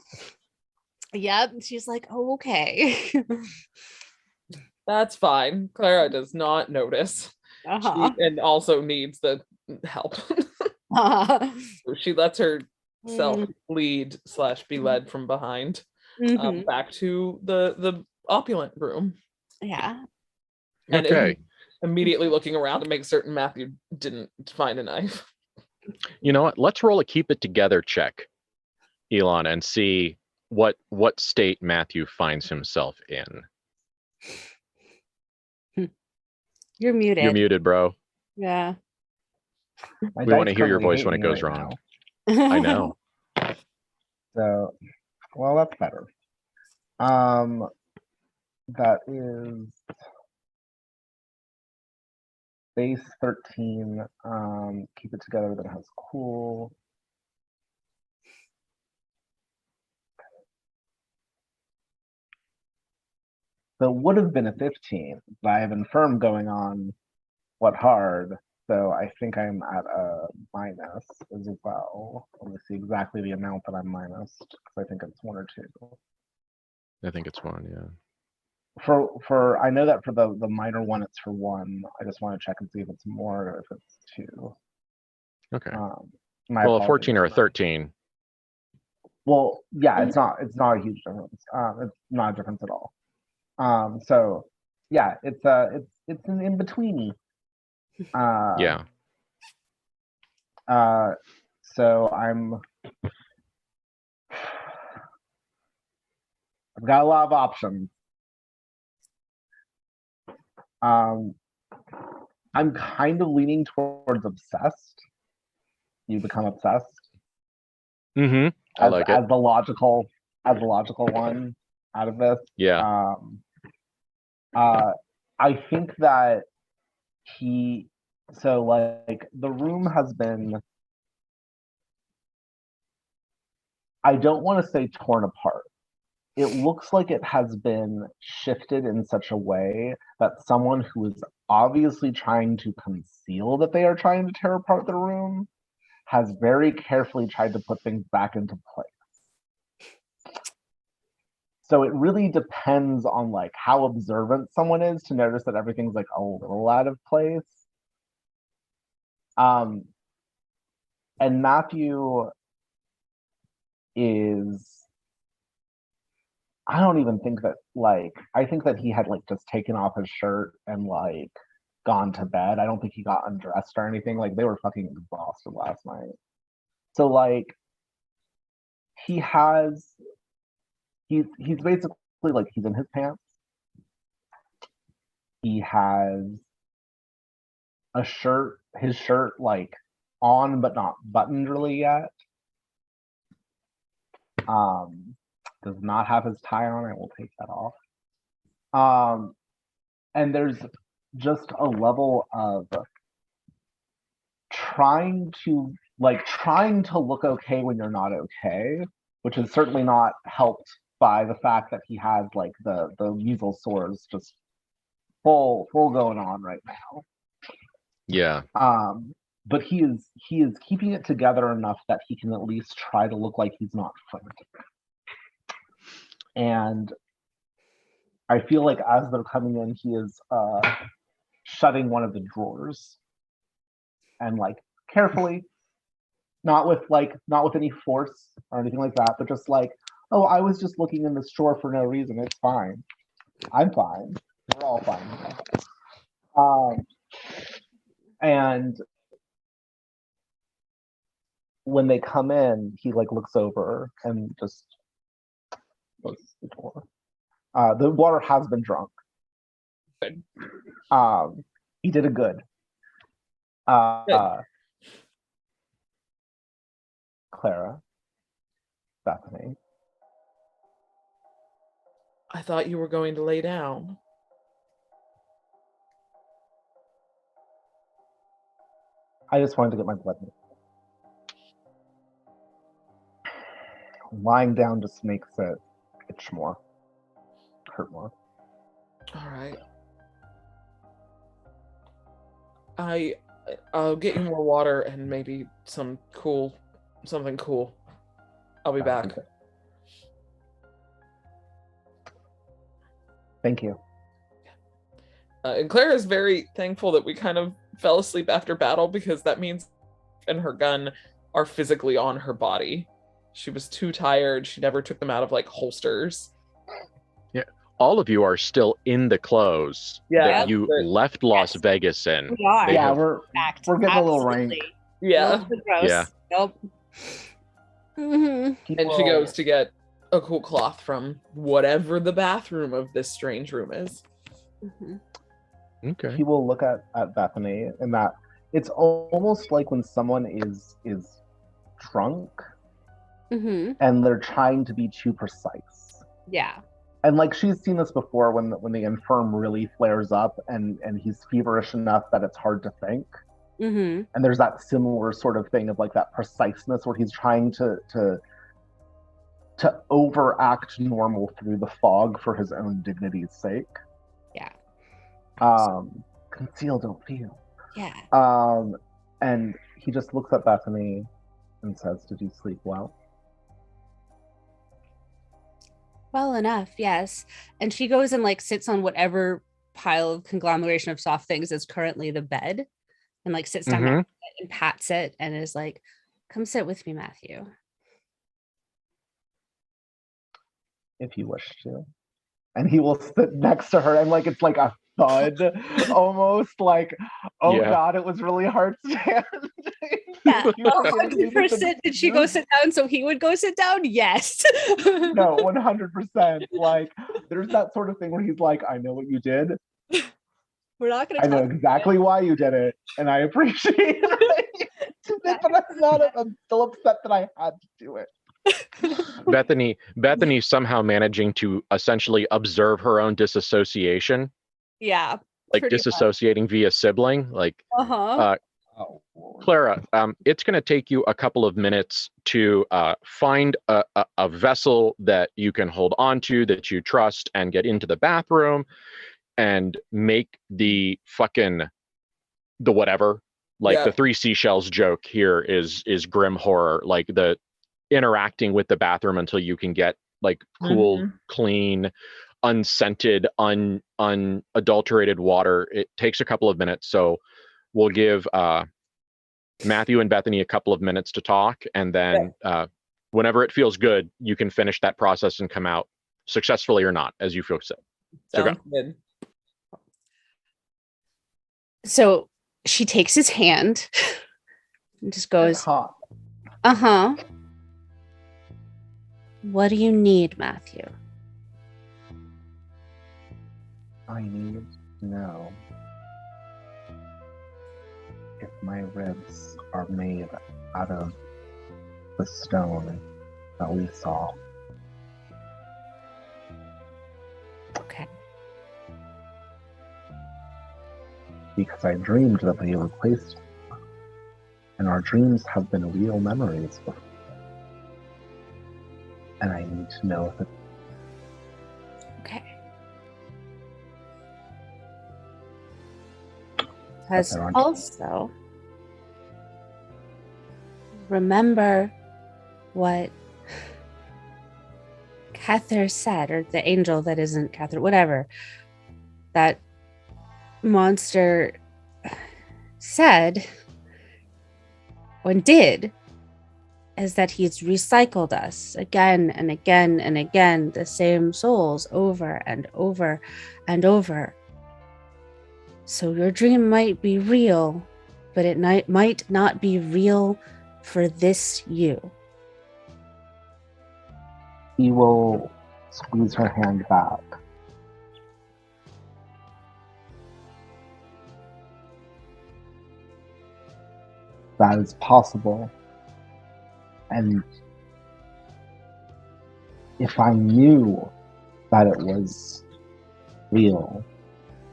Yep. She's like, oh, okay. That's fine. Clara does not notice. Uh-huh. And also needs the help. She lets herself lead / be led from behind back to the opulent room. Yeah. And Okay. immediately looking around to make certain Matthew didn't find a knife. You know what? Let's roll a keep it together check, Elon, and see what state Matthew finds himself in. You're muted. You're muted, bro. Yeah. We want to hear your voice when it goes wrong. I know. So, well, that's better. That is base 13. Keep it together. That has cool. So it would have been a 15, but I have infirm going on. What hard? So I think I'm at a minus as well. Let me see exactly the amount that I'm minus because I think it's 1 or 2. I think it's 1, yeah. For I know that for the minor one it's for 1. I just want to check and see if it's more or if it's 2. Okay. Well, a 14 or a 13. Well, yeah, it's not a huge difference. It's not a difference at all. So yeah, it's an in-betweeny. Yeah. So I've got a lot of options. I'm kind of leaning towards obsessed. You become obsessed. Mm-hmm. I like it. As the logical one out of this. Yeah. I think that so like the room has been, I don't want to say torn apart. It looks like it has been shifted in such a way that someone who is obviously trying to conceal that they are trying to tear apart the room has very carefully tried to put things back into place. So it really depends on like how observant someone is to notice that everything's like a little out of place. And Matthew is, I don't even think that like, I think that he had like just taken off his shirt and like gone to bed. I don't think he got undressed or anything. Like they were fucking exhausted last night. So like he's basically like he's in his pants. He has his shirt like on but not buttoned really yet. Does not have his tie on. I will take that off. And there's just a level of trying to look okay when you're not okay, which is certainly not helped by the fact that he has like the measles sores just full going on right now. Yeah. But he is keeping it together enough that he can at least try to look like he's not frantic. And I feel like as they're coming in, he is shutting one of the drawers, and like carefully, not with any force or anything like that, but just like, oh, I was just looking in this drawer for no reason. It's fine. I'm fine. We're all fine. And when they come in, he like looks over and just closes the door. The water has been drunk. Good. He did a good. Clara, Bethany. I thought you were going to lay down. I just wanted to get my blood moving. Lying down just makes it itch more, hurt more. All right. I'll get you more water and maybe something cool. I'll be back. Okay. Thank you. And Clara is very thankful that we kind of fell asleep after battle, because that means and her gun are physically on her body. She was too tired. She never took them out of like holsters. Yeah, all of you are still in the clothes that you left Las Vegas in. We are. Yeah, we're getting a little rank. Yeah. Gross. Yeah. Nope. Mm-hmm. And she goes to get a cool cloth from whatever the bathroom of this strange room is. Mm-hmm. Okay. He will look at Bethany, and that it's almost like when someone is drunk Mm-hmm. and they're trying to be too precise. Yeah. And like she's seen this before when the infirm really flares up and he's feverish enough that it's hard to think. Mm-hmm. And there's that similar sort of thing of like that preciseness where he's trying to overact normal through the fog for his own dignity's sake. Yeah. Conceal, don't feel. Yeah. And he just looks at Bethany and says, "Did you sleep well?" Well enough, yes. And she goes and like sits on whatever pile of conglomeration of soft things is currently the bed, and like sits down next to it and pats it and is like, "Come sit with me, Matthew." If you wish to. And he will sit next to her, and like it's like a thud, almost like, oh Yeah. God, it was really hard standing. Yeah, You really 100%. Did she go sit down so he would go sit down? Yes. No, 100%. Like, there's that sort of thing where he's like, I know what you did. We're not going to I know exactly why you did it, and I appreciate it. But I'm still upset that I had to do it. Bethany somehow managing to essentially observe her own disassociation. Yeah. Like disassociating via sibling. Like Clara, it's going to take you a couple of minutes to find a vessel that you can hold on to, that you trust, and get into the bathroom and make the whatever. Like the 3 seashells joke here is grim horror. Like the interacting with the bathroom until you can get like cool, clean, unscented, unadulterated water. It takes a couple of minutes. So we'll give Matthew and Bethany a couple of minutes to talk, and then whenever it feels good, you can finish that process and come out successfully or not, as you feel fit. Sounds good. So she takes his hand and just goes, uh-huh. What do you need, Matthew? I need to know if my ribs are made out of the stone that we saw. Okay. Because I dreamed that they replaced me, and our dreams have been real memories before. And I need to know if it. Okay. Because also, remember what Cather said, or the angel that isn't Cather, whatever, that monster said and did is that he's recycled us again and again and again, the same souls over and over and over. So your dream might be real, but it might not be real for this you. He will squeeze her hand back. That is possible. And if I knew that it was real,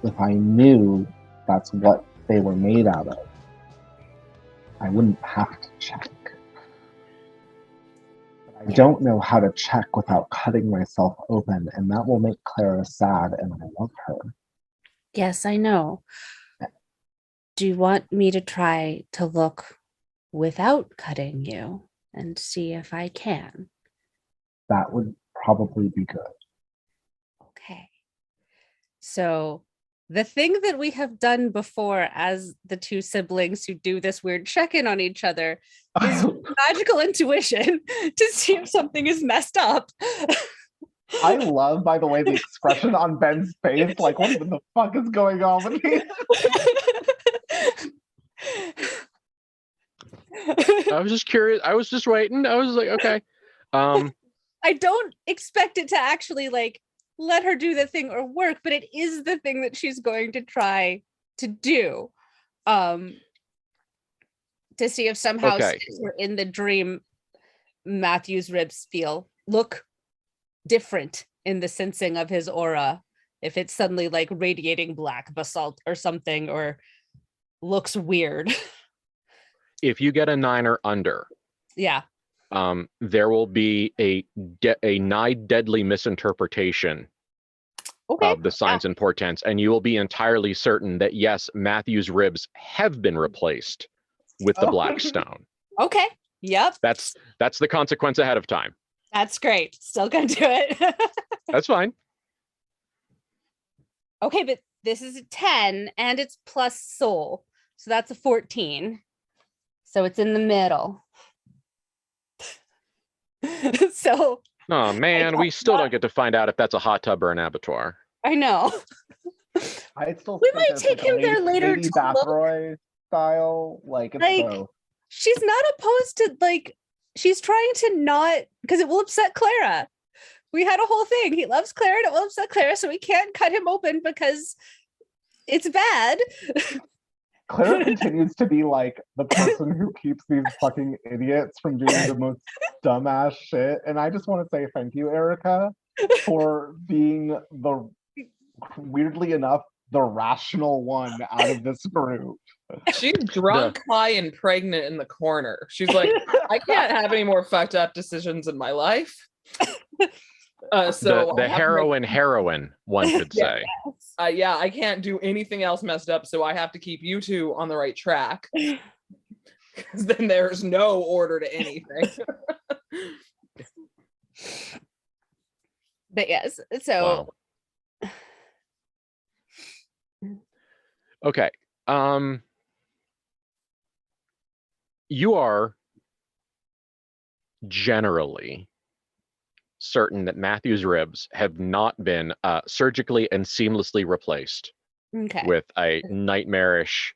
if I knew that's what they were made out of, I wouldn't have to check. But I don't know how to check without cutting myself open, and that will make Clara sad, and I love her. Yes, I know. Do you want me to try to look without cutting you and see if I can? That would probably be good. Okay. So the thing that we have done before as the two siblings who do this weird check-in on each other is magical intuition to see if something is messed up. I love, by the way, the expression on Ben's face, like, what even the fuck is going on with me? I was just curious. I was just waiting. I was like, okay. I don't expect it to actually like let her do the thing or work, but it is the thing that she's going to try to do. To see if somehow since we're in the dream, Matthew's ribs look different in the sensing of his aura. If it's suddenly like radiating black basalt or something, or looks weird. If you get a 9 or under, yeah, there will be a nigh deadly misinterpretation of the signs and portents, and you will be entirely certain that yes, Matthew's ribs have been replaced with the black stone. Okay. Yep. That's the consequence ahead of time. That's great. Still gonna do it. That's fine. Okay, but this is a 10 and it's plus soul. So that's a 14. So it's in the middle. So oh man, we still don't get to find out if that's a hot tub or an abattoir. I know. I still we might take him there later Lady to Bathroy style, like it's both. She's not opposed to like she's trying to not because it will upset Clara. We had a whole thing. He loves Clara and it will upset Clara, so we can't cut him open because it's bad. Clara continues to be like the person who keeps these fucking idiots from doing the most dumbass shit. And I just want to say thank you, Erica, for being weirdly enough, the rational one out of this group. She's drunk, high, and pregnant in the corner. She's like, I can't have any more fucked up decisions in my life. So the heroine, one could say. Yeah, I can't do anything else messed up, so I have to keep you two on the right track. Because then there's no order to anything. But yes, so wow. Okay. You are generally certain that Matthew's ribs have not been surgically and seamlessly replaced with a nightmarish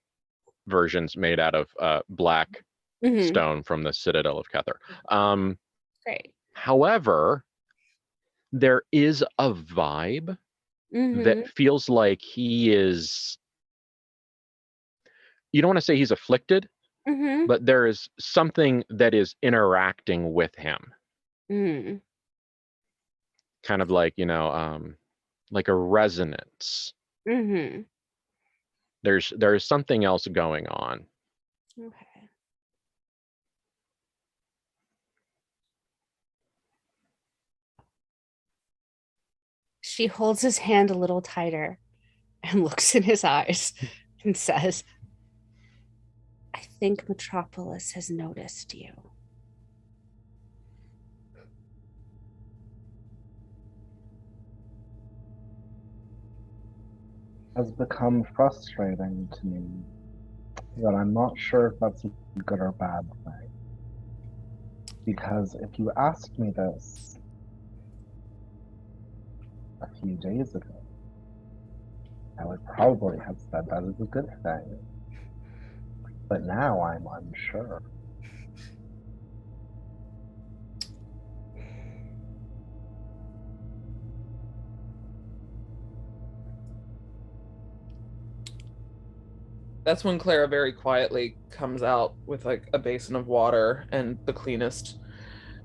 versions made out of black stone from the Citadel of Kether. Great. However, there is a vibe that feels like he is, you don't want to say he's afflicted, but there is something that is interacting with him. Kind of like, like a resonance. There's something else going on. Okay. She holds his hand a little tighter and looks in his eyes and says, I think Metropolis has noticed you. has become frustrating to me that I'm not sure if that's a good or bad thing. Because if you asked me this a few days ago, I would probably have said that is a good thing. But now I'm unsure. That's when Clara very quietly comes out with like a basin of water and the cleanest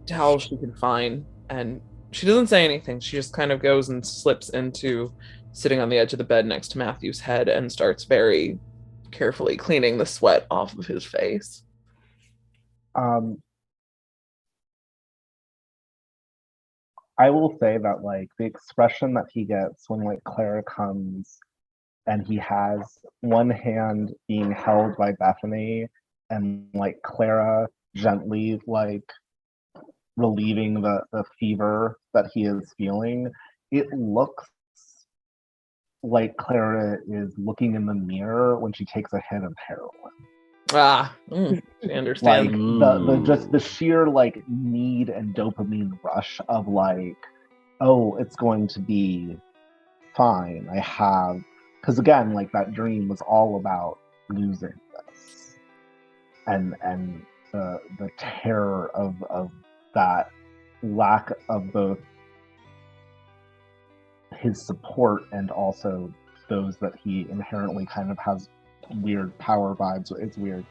towel she can find. And she doesn't say anything. She just kind of goes and slips into sitting on the edge of the bed next to Matthew's head and starts very carefully cleaning the sweat off of his face. I will say that like the expression that he gets when like Clara comes and he has one hand being held by Bethany and like Clara gently like relieving the fever that he is feeling, it looks like Clara is looking in the mirror when she takes a hit of heroin. I understand. Like the just the sheer like need and dopamine rush of like, oh, it's going to be fine. I have, because again, like that dream was all about losing this, and the terror of that lack of both his support and also those that he inherently kind of has weird power vibes. It's weird.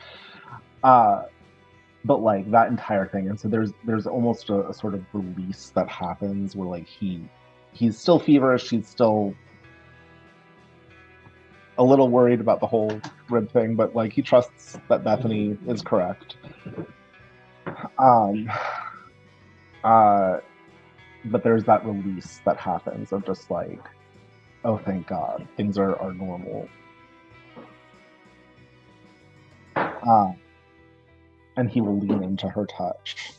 But like that entire thing, and so there's almost a sort of release that happens where like he's still feverish, he's still a little worried about the whole rib thing, but like he trusts that Bethany is correct. But there's that release that happens of just like, oh, thank God, things are normal. And he will lean into her touch.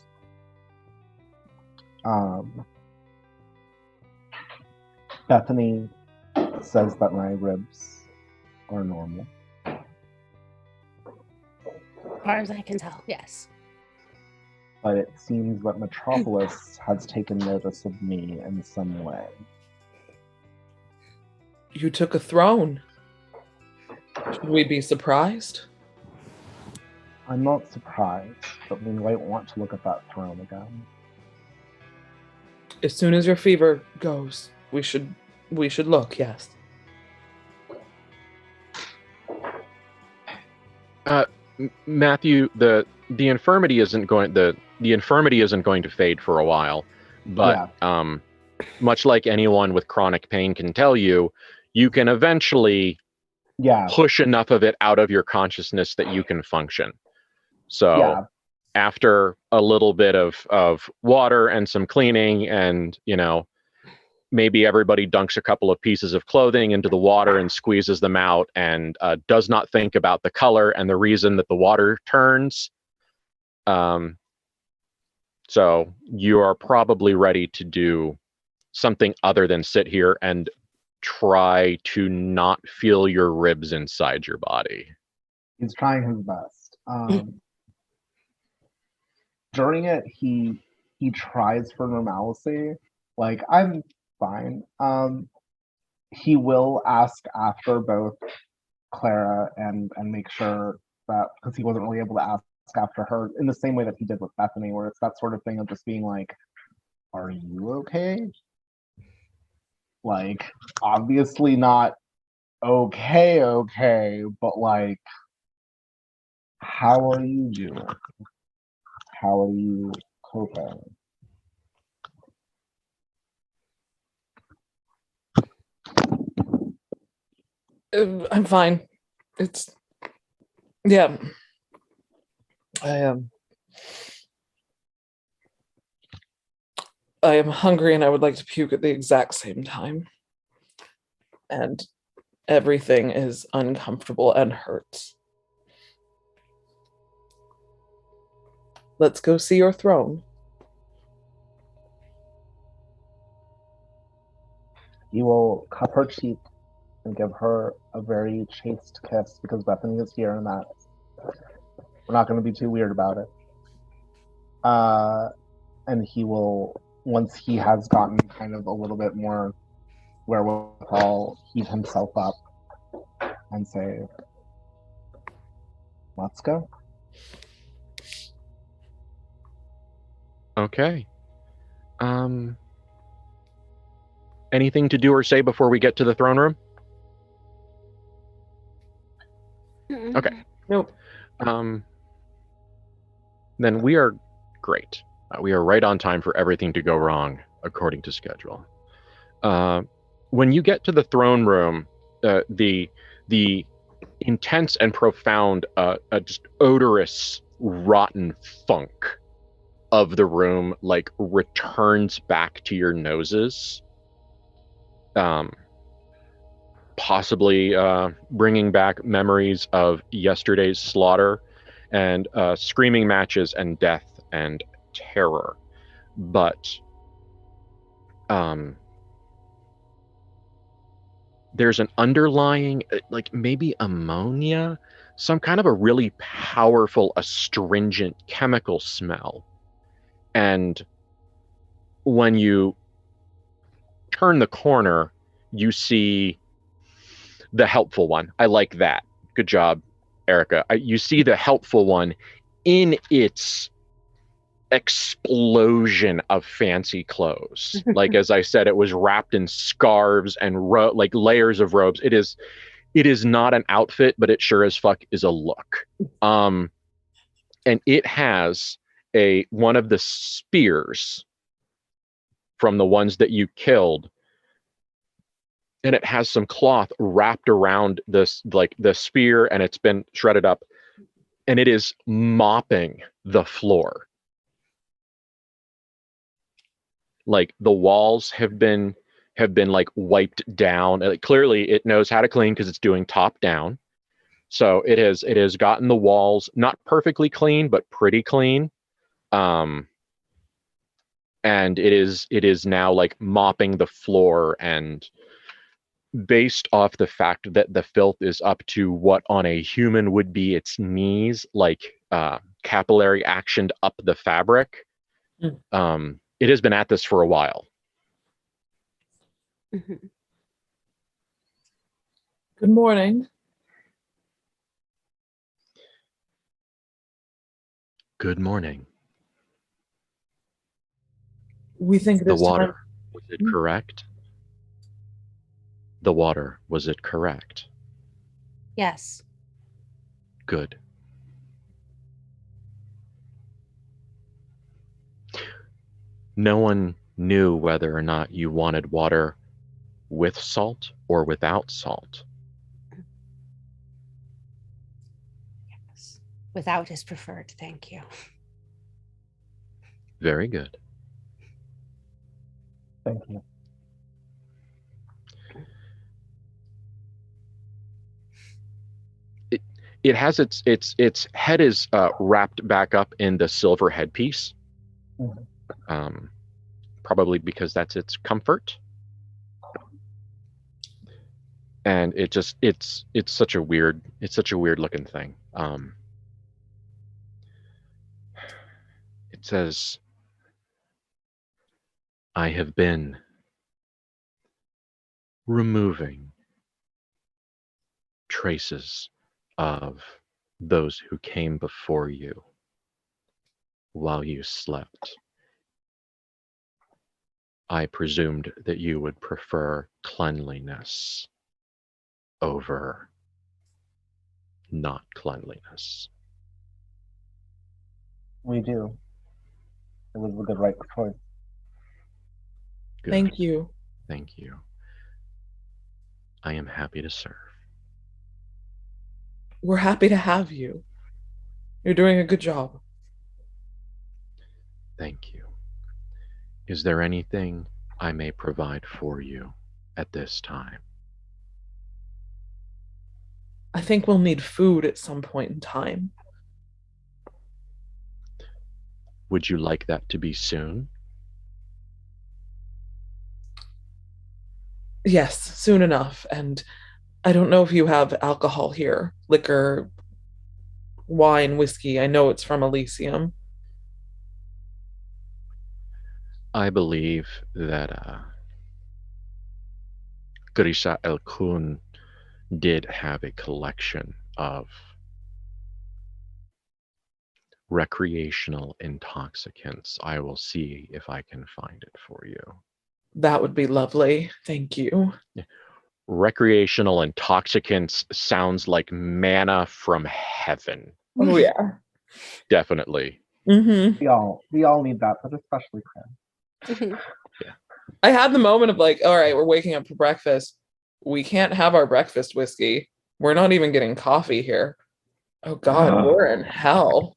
Bethany says that my ribs are normal. As far as I can tell, yes. But it seems that Metropolis has taken notice of me in some way. You took a throne. Should we be surprised? I'm not surprised, but we might want to look at that throne again. As soon as your fever goes, we should look, yes. Matthew, the infirmity isn't going the infirmity isn't going to fade for a while, but much like anyone with chronic pain can tell you, you can eventually push enough of it out of your consciousness that you can function. So after a little bit of water and some cleaning and, maybe everybody dunks a couple of pieces of clothing into the water and squeezes them out and does not think about the color and the reason that the water turns. So you are probably ready to do something other than sit here and try to not feel your ribs inside your body. He's trying his best. During it, he tries for normalcy. Like, I'm fine. He will ask after both Clara and make sure that, because he wasn't really able to ask after her in the same way that he did with Bethany, where it's that sort of thing of just being like, are you okay? Like, obviously not okay, but like, how are you doing? How are you coping? I'm fine. I am hungry and I would like to puke at the exact same time. And everything is uncomfortable and hurts. Let's go see your throne. You will cup her cheek and give her a very chaste kiss because Bethany is here and that we're not going to be too weird about it. And he will, once he has gotten kind of a little bit more wherewithal, heave himself up and say, let's go. Okay. Anything to do or say before we get to the throne room? Okay. Nope. Then we are great. We are right on time for everything to go wrong according to schedule. When you get to the throne room, the intense and profound, just odorous, rotten funk of the room like returns back to your noses, possibly bringing back memories of yesterday's slaughter and screaming matches and death and terror. But there's an underlying, like maybe ammonia, some kind of a really powerful astringent chemical smell. And when you turn the corner, you see the helpful one. I like that. Good job, Erica. You see the helpful one in its explosion of fancy clothes. Like, as I said, it was wrapped in scarves and like layers of robes. It is not an outfit, but it sure as fuck is a look. And it has one of the spears from the ones that you killed, and it has some cloth wrapped around this, like the spear, and it's been shredded up, and it is mopping the floor. Like the walls have been like wiped down. Clearly it knows how to clean because it's doing top down. So it has gotten the walls not perfectly clean, but pretty clean. And it is now like mopping the floor, and based off the fact that the filth is up to what on a human would be its knees, like capillary actioned up the fabric. It has been at this for a while. Mm-hmm. Good morning. Good morning. We think The this water, time... was it correct? The water, was it correct? Yes. Good. No one knew whether or not you wanted water with salt or without salt. Yes. Without is preferred, thank you. Very good. Thank you. It has its head is wrapped back up in the silver headpiece. Mm-hmm. Probably because that's its comfort. And it's such a weird looking thing. It says, I have been removing traces of those who came before you while you slept. I presumed that you would prefer cleanliness over not cleanliness. We do. It was a good right choice. Good. Thank you. Thank you. I am happy to serve. We're happy to have you. You're doing a good job. Thank you. Is there anything I may provide for you at this time? I think we'll need food at some point in time. Would you like that to be soon? Yes, soon enough. And I don't know if you have alcohol here, liquor, wine, whiskey. I know it's from Elysium. I believe that Grisha El Kun did have a collection of recreational intoxicants. I will see if I can find it for you. That would be lovely. Thank you. Recreational intoxicants sounds like manna from heaven. Oh yeah. Definitely. Mm-hmm. We all need that, but especially Claire. I had the moment of like, all right, we're waking up for breakfast. We can't have our breakfast whiskey. We're not even getting coffee here. Oh God, we're in hell.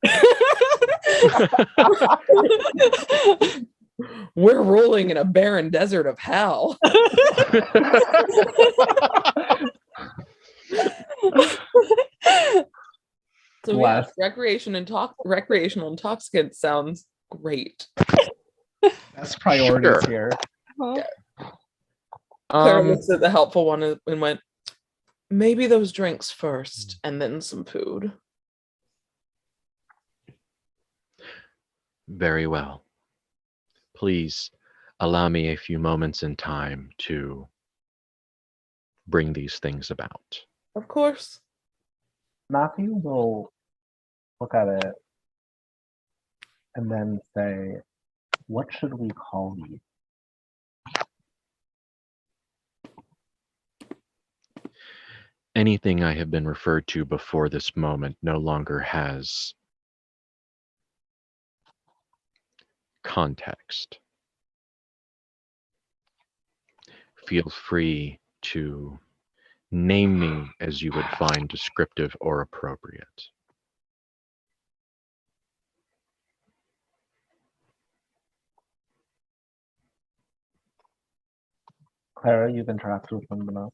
We're rolling in a barren desert of hell. So yeah, recreational intoxicant sounds great. Best priorities Sure. here. Clara looked at the helpful one and went, maybe those drinks first and then some food. Very well. Please allow me a few moments in time to bring these things about. Of course. Matthew will look at it and then say, what should we call these? Anything I have been referred to before this moment no longer has context. Feel free to name me as you would find descriptive or appropriate. Clara, you've interacted with them enough.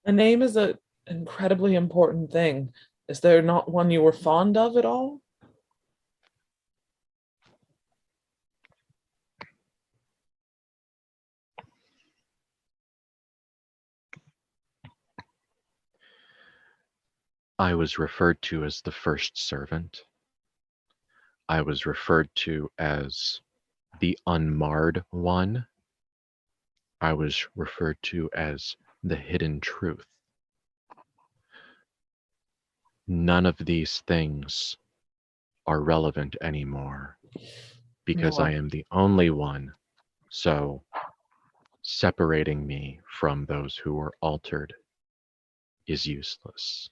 A name is an incredibly important thing. Is there not one you were fond of at all? I was referred to as the first servant. I was referred to as the unmarred one. I was referred to as the hidden truth. None of these things are relevant anymore because I am the only one. So separating me from those who were altered is useless.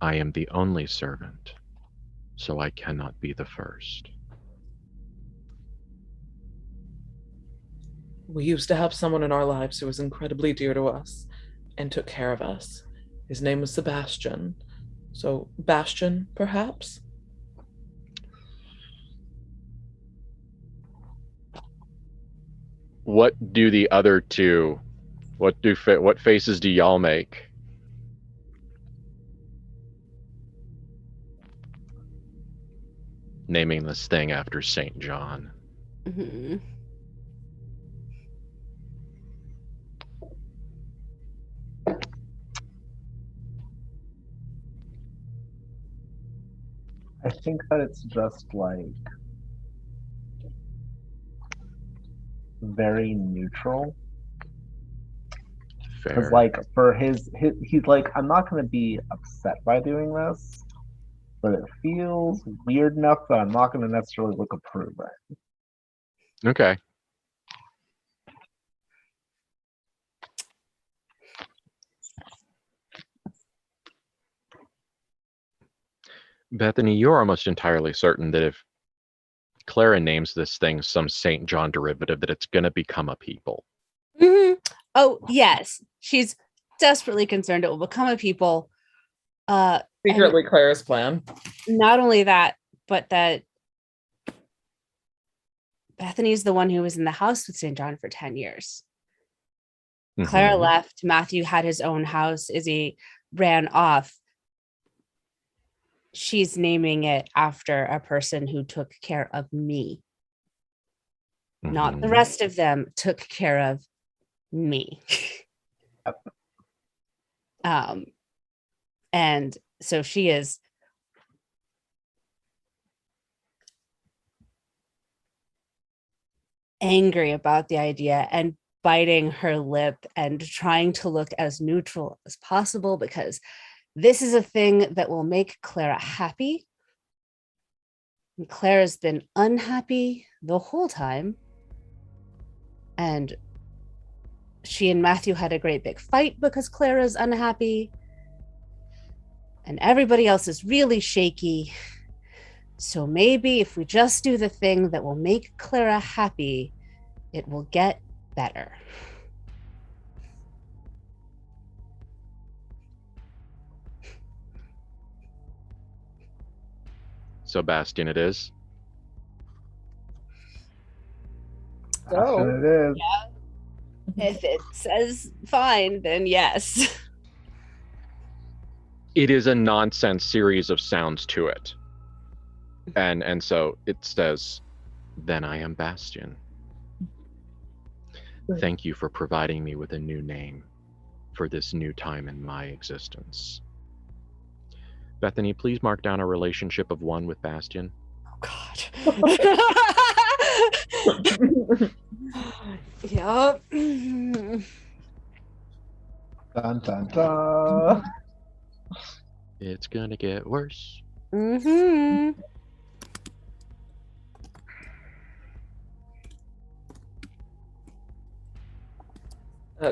I am the only servant, so I cannot be the first. We used to have someone in our lives who was incredibly dear to us and took care of us. His name was Sebastian. So, Bastion, perhaps? What do the other two? What faces do y'all make? Naming this thing after Saint John. Mm-hmm. I think that it's just like very neutral. Because Fair. like for his he's like, I'm not gonna be upset by doing this, but it feels weird enough that I'm not gonna necessarily look approving. Okay. Bethany, you're almost entirely certain that if Clara names this thing some Saint John derivative, that it's going to become a people. Mm-hmm. Oh, yes. She's desperately concerned it will become a people. Secretly Claire's plan. Not only that, but that Bethany's the one who was in the house with St. John for 10 years. Mm-hmm. Clara left. Matthew had his own house. Izzy ran off. She's naming it after a person who took care of me. Mm-hmm. Not the rest of them took care of me. And so she is angry about the idea and biting her lip and trying to look as neutral as possible, because this is a thing that will make Clara happy. And Clara's been unhappy the whole time. And she and Matthew had a great big fight because Clara's unhappy. And everybody else is really shaky. So maybe if we just do the thing that will make Clara happy, it will get better. So Bastion it is. So It is. If it says fine, then yes. It is a nonsense series of sounds to it. And so it says, then I am Bastion. Thank you for providing me with a new name for this new time in my existence. Bethany, please mark down a relationship of 1 with Bastion. Oh God. Yup. Dun, dun, dun. It's gonna get worse. Mm-hmm.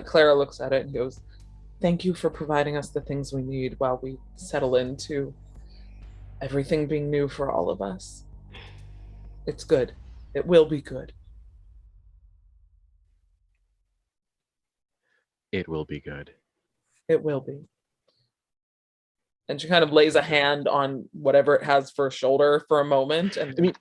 Clara looks at it and goes, "Thank you for providing us the things we need while we settle into everything being new for all of us. It's good. It will be good." It will be good. It will be. And she kind of lays a hand on whatever it has for a shoulder for a moment. And I mean,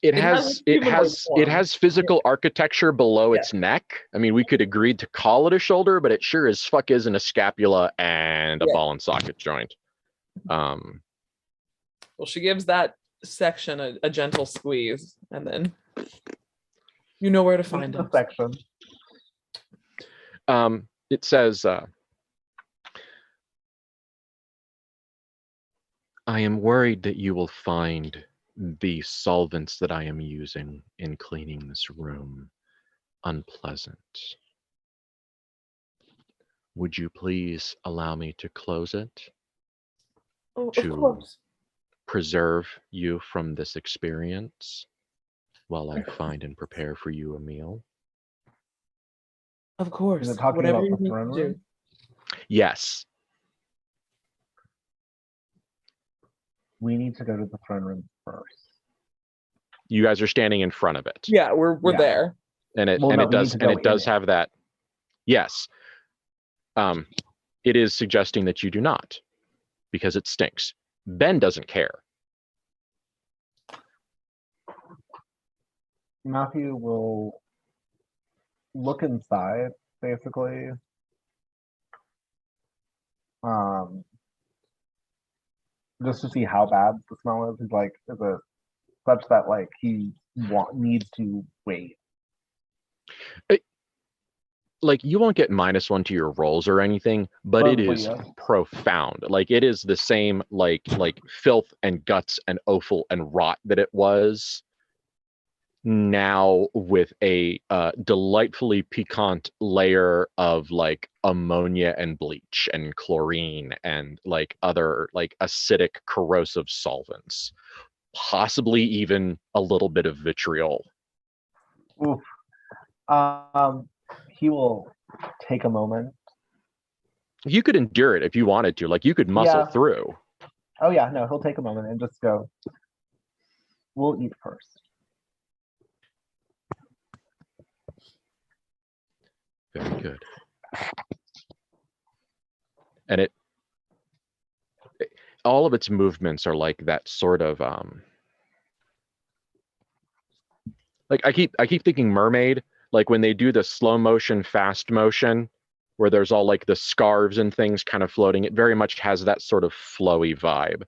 it has physical architecture below its neck. I mean, we could agree to call it a shoulder, but it sure as fuck isn't a scapula and a ball and socket joint. Well, she gives that section a gentle squeeze, and then you know where to find it. Section. It says, I am worried that you will find the solvents that I am using in cleaning this room unpleasant. Would you please allow me to close it Oh, of to course. preserve you from this experience while I find and prepare for you a meal? Of course. Is it talking Whatever about you the need throne to room? do. Yes. We need to go to the throne room first. You guys are standing in front of it. Yeah, we're Yeah. there. And it Well, and no, it we need does to and go it does in it. have that. Yes. It is suggesting that you do not, because it stinks. Ben doesn't care. Matthew will look inside, basically. Just to see how bad the smell is. He's like, is it such that like he needs to wait? Like, you won't get -1 to your rolls or anything, but it is profound. Like, it is the same like filth and guts and offal and rot that it was, now with a delightfully piquant layer of like ammonia and bleach and chlorine and like other like acidic corrosive solvents, possibly even a little bit of vitriol. Oof. He will take a moment. You could endure it if you wanted to. Like, you could muscle through. Oh yeah, no, he'll take a moment and just go, we'll eat first. Very good. And all of its movements are like that sort of like I keep thinking mermaid, like when they do the slow motion, fast motion, where there's all like the scarves and things kind of floating. It very much has that sort of flowy vibe.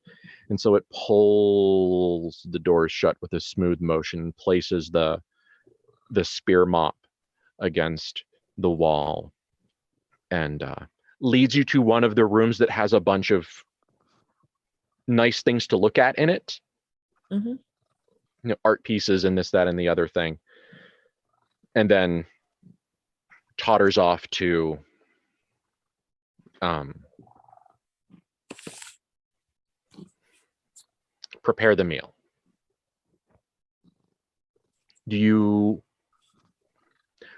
And so it pulls the doors shut with a smooth motion, places the spear mop against the wall and leads you to one of the rooms that has a bunch of nice things to look at in it. Mm-hmm. Art pieces and this, that, and the other thing. And then totters off to prepare the meal.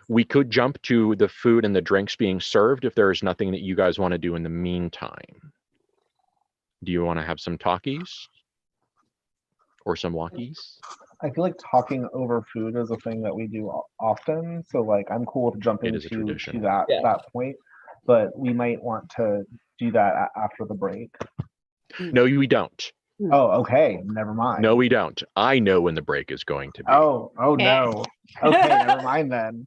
We could jump to the food and the drinks being served if there is nothing that you guys want to do in the meantime. Do you want to have some talkies or some walkies? I feel like talking over food is a thing that we do often. So like I'm cool with jumping It is a tradition. to that point, but we might want to do that after the break. No, we don't. Oh, okay. Never mind. No, we don't. I know when the break is going to be. Oh no. Okay, never mind then.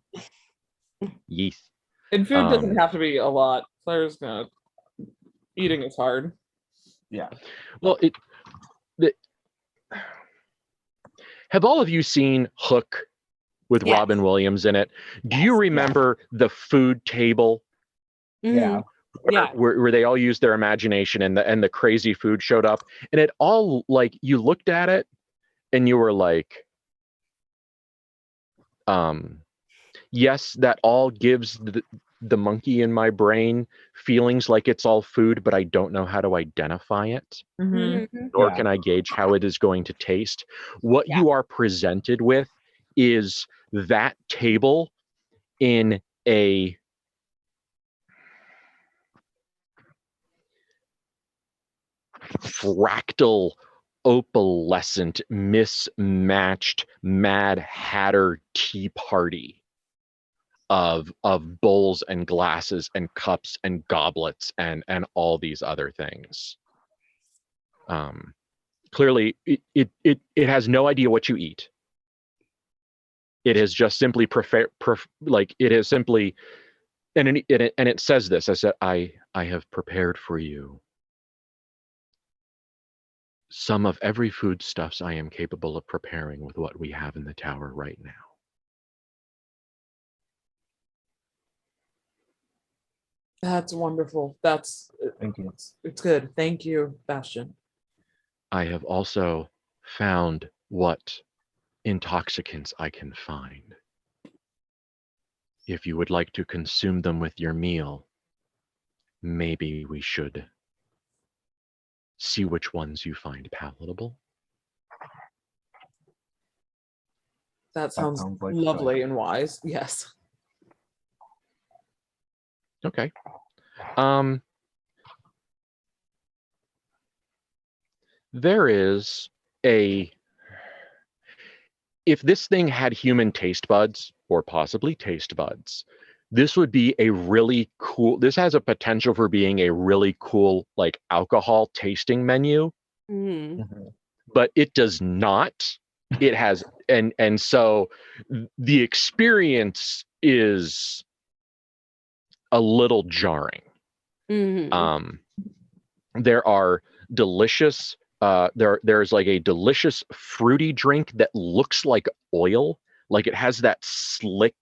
Yes. And food doesn't have to be a lot. Claire's gonna eating is hard. Yeah. Well, have all of you seen Hook with Yes. Robin Williams in it? Do you remember the food table? Yeah. Yeah. Where they all used their imagination and the crazy food showed up, and it all, like, you looked at it and you were like, yes, that all gives the monkey in my brain feelings like it's all food, but I don't know how to identify it, Mm-hmm. nor Yeah. can I gauge how it is going to taste. What you are presented with is that table in a fractal, opalescent, mismatched Mad Hatter tea party of bowls and glasses and cups and goblets and all these other things. Clearly it has no idea what you eat. It has just simply it has simply, and it says this. I said, I have prepared for you some of every foodstuffs I am capable of preparing with what we have in the tower right now. That's wonderful. Thank you. It's good. Thank you, Bastion. I have also found what intoxicants I can find. If you would like to consume them with your meal, maybe we should see which ones you find palatable. That sounds like lovely and wise. Yes. Okay. There is if this thing had human taste buds, or possibly taste buds, this would be a really cool, this has a potential for being a really cool, like, alcohol tasting menu, but it does not. It has, and so the experience is a little jarring. There are delicious, there's like a delicious fruity drink that looks like oil, like it has that slick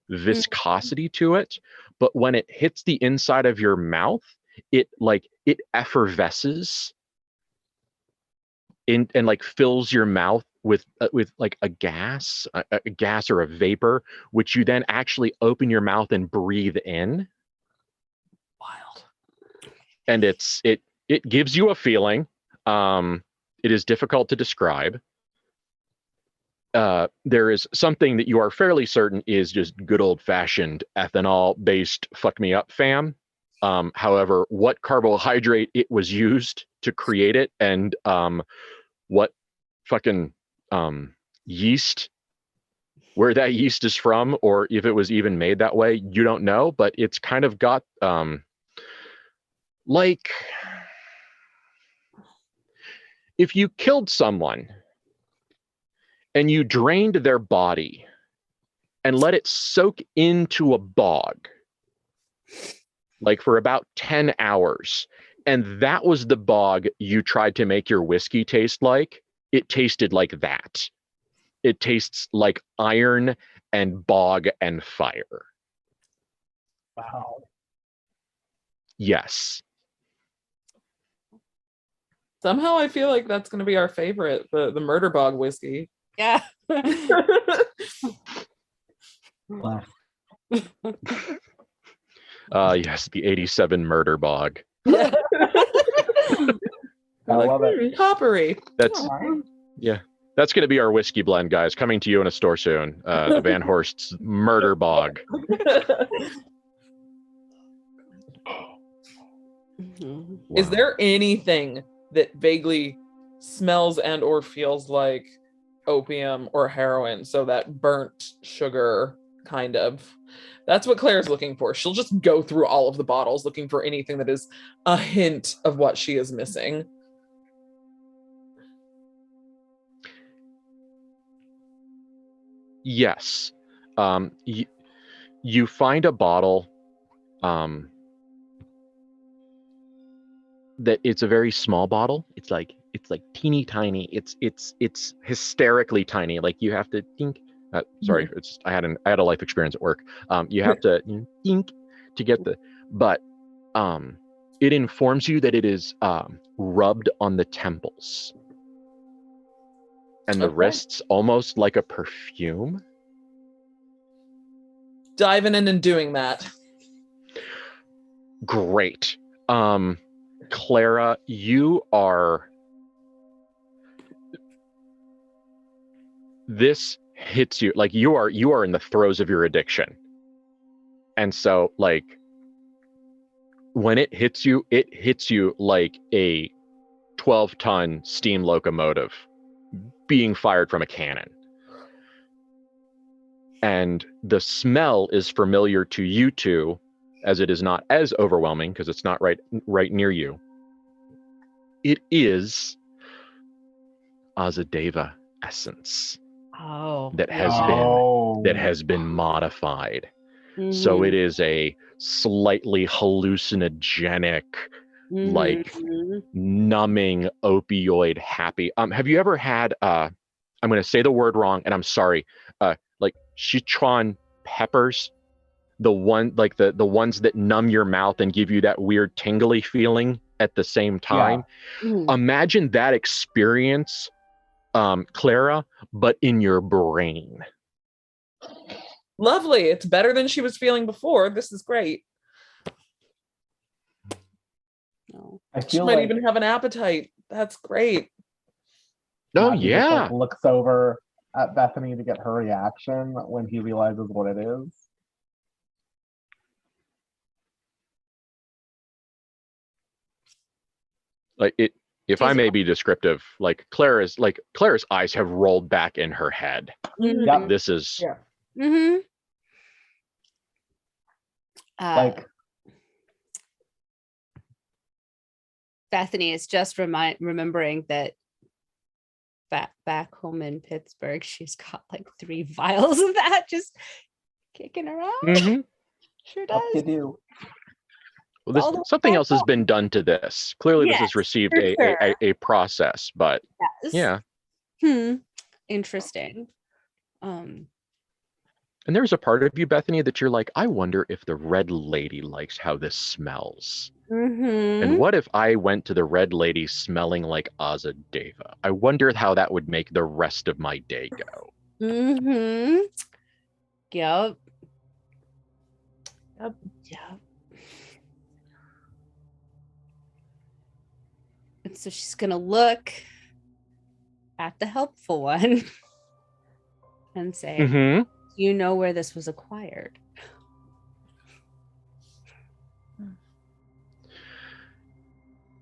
viscosity to it, but when it hits the inside of your mouth, it effervesces and like fills your mouth with like a gas or a vapor, which you then actually open your mouth and breathe in. Wild. And it gives you a feeling. It is difficult to describe. There is something that you are fairly certain is just good old-fashioned ethanol-based fuck me up fam. However, what carbohydrate it was used to create it, and what fucking yeast, where that yeast is from, or if it was even made that way, you don't know. But it's kind of got like, if you killed someone and you drained their body and let it soak into a bog, like for about 10 hours, and that was the bog you tried to make your whiskey taste like, it tasted like that. It tastes like iron and bog and fire. Wow. Yes. Somehow I feel like that's going to be our favorite, the murder bog whiskey. Yeah. Wow. Yes, the 87 murder bog. I Like, love it. coppery. That's All right. yeah. That's going to be our whiskey blend, guys. Coming to you in a store soon. The Van Horst's murder bog. Is Wow. there anything that vaguely smells and or feels like opium or heroin? So that burnt sugar kind of. That's what Claire's looking for. She'll just go through all of the bottles looking for anything that is a hint of what she is missing. Yes. You find a bottle that it's a very small bottle. It's like teeny tiny. It's hysterically tiny. Like you have to think. Sorry, it's I had a life experience at work. You have to think to get but it informs you that it is rubbed on the temples and the Okay. wrists, almost like a perfume. Diving in and doing that. Great. Clara, this hits you like you are in the throes of your addiction. And so like when it hits you like a 12-ton steam locomotive being fired from a cannon. And the smell is familiar to you two, as it is not as overwhelming because it's not right near you. It is Azadeva essence that has been modified. So it is a slightly hallucinogenic, like numbing opioid happy. Have you ever had I'm going to say the word wrong and I'm sorry. Like citron peppers, the ones that numb your mouth and give you that weird tingly feeling at the same time. Yeah. Imagine that experience, Clara, but in your brain. Lovely. It's better than she was feeling before. This is great. No. I She feel might like even have an appetite. That's great. Oh Matthew yeah. just, like, looks over at Bethany to get her reaction when he realizes what it is. Like it. If I may be descriptive, like Clara's eyes have rolled back in her head. Yep. This is Yeah. Mm-hmm. Like Bethany is just remembering that back home in Pittsburgh, she's got like 3 vials of that just kicking around. Mhm. Sure Yep, you does. do. Well, something else has been done to this. Clearly, this has received a process, but Yes. yeah. Interesting. And there's a part of you, Bethany, that you're like, I wonder if the Red Lady likes how this smells. And what if I went to the Red Lady smelling like Azadeva? I wonder how that would make the rest of my day go. Yep. And so she's gonna look at the helpful one and say, Mm-hmm. you know where this was acquired?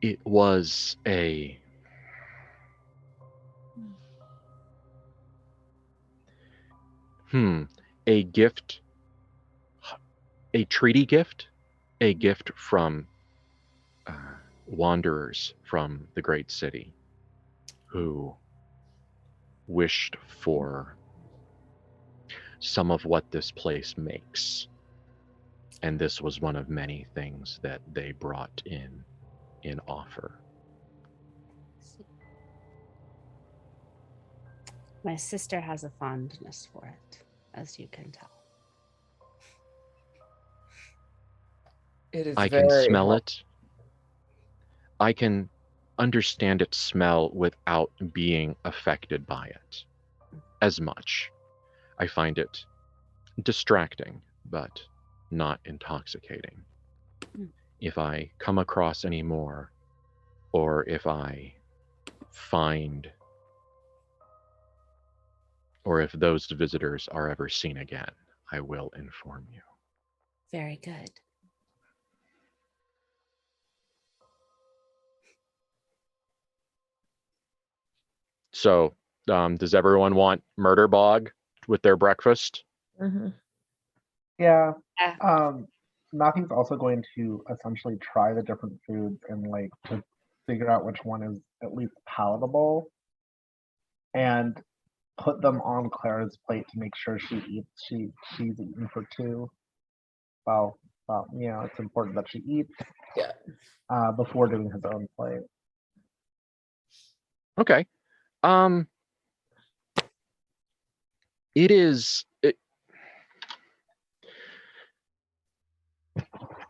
It was a gift, a treaty gift, a gift from wanderers from the great city who wished for some of what this place makes. And this was one of many things that they brought in offer. My sister has a fondness for it, as you can tell. It is I can very smell helpful. it. I can understand its smell without being affected by it as much. I find it distracting, but not intoxicating. If I come across any more, or if I find, or if those visitors are ever seen again, I will inform you. Very good. So, does everyone want murder bog with their breakfast? Mm-hmm. Yeah. Yeah. Matthew's also going to essentially try the different foods and like to figure out which one is at least palatable, and put them on Clara's plate to make sure she's eaten for two. Well, it's important that she eats. Yeah. Before doing his own plate. Okay.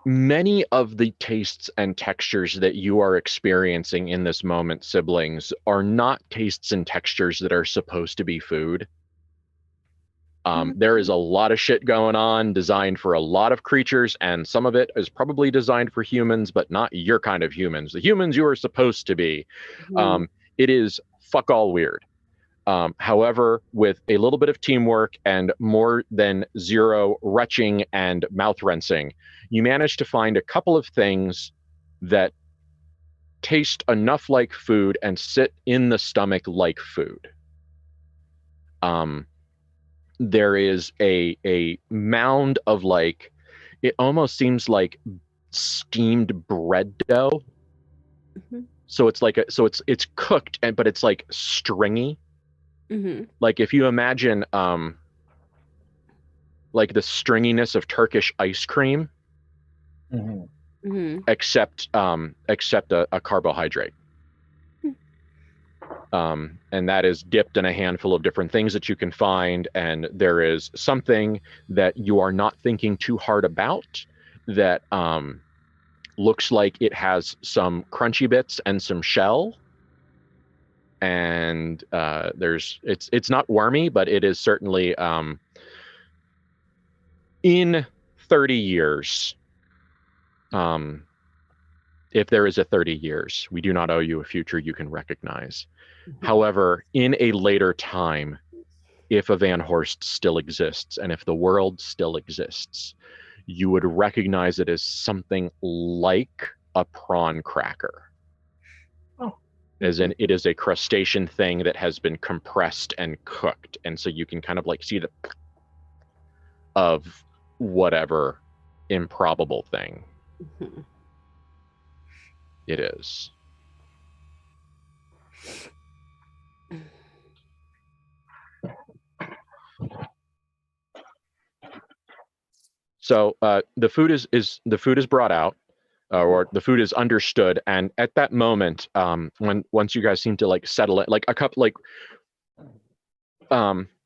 Many of the tastes and textures that you are experiencing in this moment, siblings, are not tastes and textures that are supposed to be food. There is a lot of shit going on designed for a lot of creatures, and some of it is probably designed for humans, but not your kind of humans. The humans you are supposed to be. It is fuck all weird. However, with a little bit of teamwork and more than zero retching and mouth rinsing, you manage to find a couple of things that taste enough like food and sit in the stomach like food. There is a mound of like, it almost seems like steamed bread dough. So it's like it's cooked, but it's like stringy. Like if you imagine like the stringiness of Turkish ice cream, except a carbohydrate. And that is dipped in a handful of different things that you can find, and there is something that you are not thinking too hard about that looks like it has some crunchy bits and some shell, and it's not wormy, but it is certainly in 30 years, if there is a 30 years, we do not owe you a future you can recognize. However, in a later time, if a Van Horst still exists and if the world still exists, you would recognize it as something like a prawn cracker. As in, it is a crustacean thing that has been compressed and cooked. And so you can kind of like see the of whatever improbable thing it is. So the food is brought out, or the food is understood, and at that moment, once you guys seem to like settle it, like a couple, like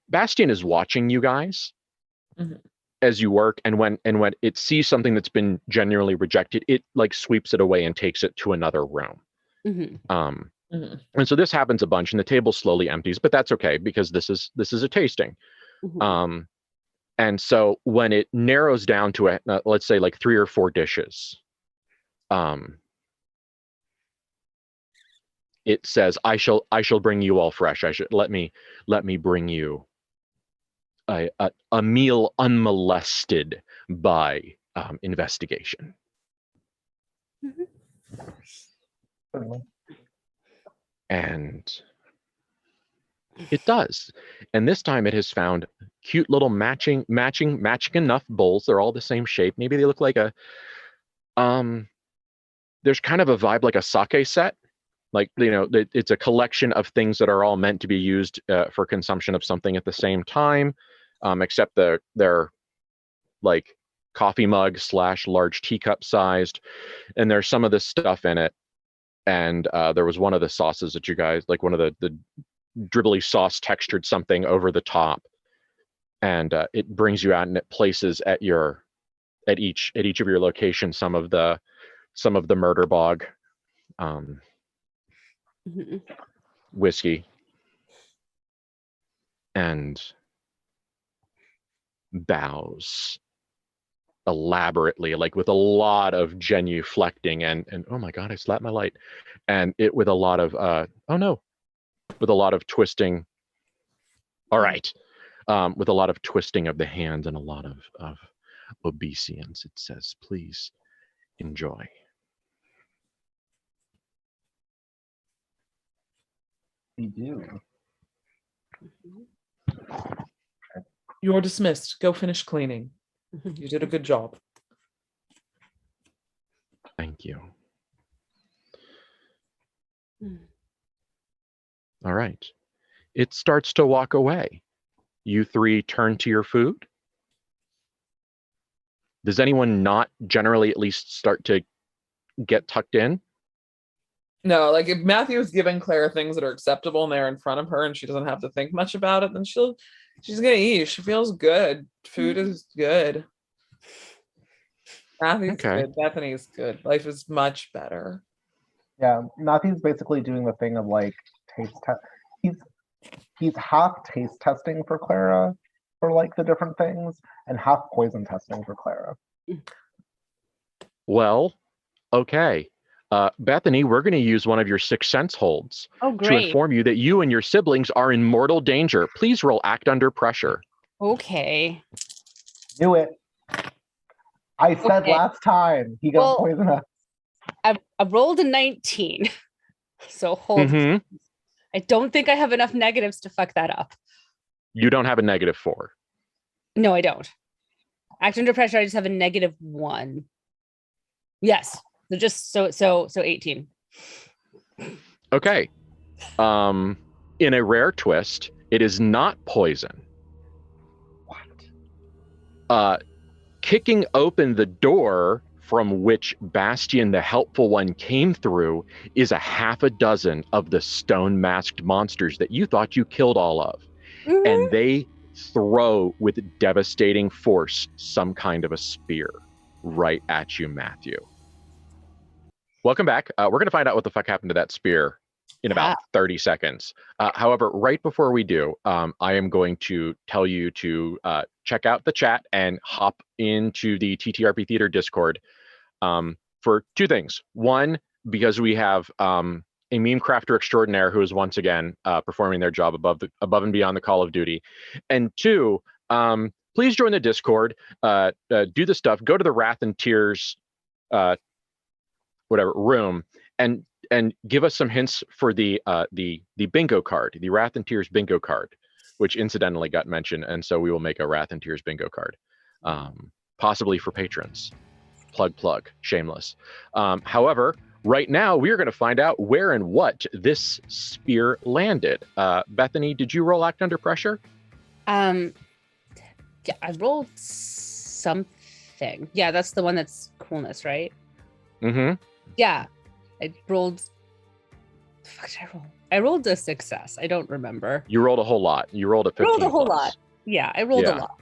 Bastian is watching you guys as you work, and when it sees something that's been genuinely rejected, it like sweeps it away and takes it to another room. And so this happens a bunch, and the table slowly empties, but that's okay because this is a tasting. And so when it narrows down to let's say like 3 or 4 dishes, it says, I shall bring you all fresh. Let me bring you a meal unmolested by investigation. And it does. And this time it has found cute little matching enough bowls. They're all the same shape. Maybe they look like a there's kind of a vibe like a sake set. Like, you know, it's a collection of things that are all meant to be used for consumption of something at the same time, except they're like coffee mug / large teacup sized, and there's some of this stuff in it. And there was one of the sauces that you guys like, one of the dribbly sauce textured something over the top, and it brings you out and it places at your at each of your locations some of the murder bog whiskey, and bows elaborately, like with a lot of genuflecting and oh my god, I slapped my light, and it with a lot of oh no, with a lot of twisting. All right, with a lot of twisting of the hands and a lot of obeisance. It says, "Please enjoy." We do. You're dismissed. Go finish cleaning. You did a good job. Thank you. All right. It starts to walk away. You three turn to your food. Does anyone not generally at least start to get tucked in? No, like if Matthew's giving Clara things that are acceptable and they're in front of her and she doesn't have to think much about it, then she's gonna eat. She feels good. Food is good. Matthew's good. Bethany's good. Life is much better. Yeah, Matthew's basically doing the thing of like taste test. He's half taste testing for Clara for like the different things, and half poison testing for Clara. Well, okay. Bethany, we're going to use one of your sixth sense holds to inform you that you and your siblings are in mortal danger. Please roll act under pressure. Okay. Do it. I said last time he got poisonous. I rolled a 19. So hold. I don't think I have enough negatives to fuck that up. You don't have a -4. No, I don't. Act under pressure, I just have a -1. Yes. So just so 18. Okay. In a rare twist, it is not poison. What? Kicking open the door from which Bastian, the helpful one, came through is a half a dozen of the stone-masked monsters that you thought you killed all of. And they throw with devastating force some kind of a spear right at you, Matthew. Welcome back. We're going to find out what the fuck happened to that spear in about 30 seconds. However, right before we do, I am going to tell you to check out the chat and hop into the TTRP Theater Discord for two things. One, because we have a meme crafter extraordinaire who is once again performing their job above and beyond the call of duty. And two, please join the Discord, do the stuff, go to the Wrath and Tears room, and give us some hints for the bingo card, the Wrath and Tears bingo card, which incidentally got mentioned, and so we will make a Wrath and Tears bingo card, possibly for patrons. Plug, shameless. However, right now we are going to find out where and what this spear landed. Bethany, did you roll act under pressure? Yeah, I rolled something. Yeah, that's the one that's coolness, right? Yeah, I rolled. The fuck did I roll? I rolled a success. I don't remember. You rolled a whole lot. You rolled a 15. Rolled a whole lot. Yeah, I rolled a lot.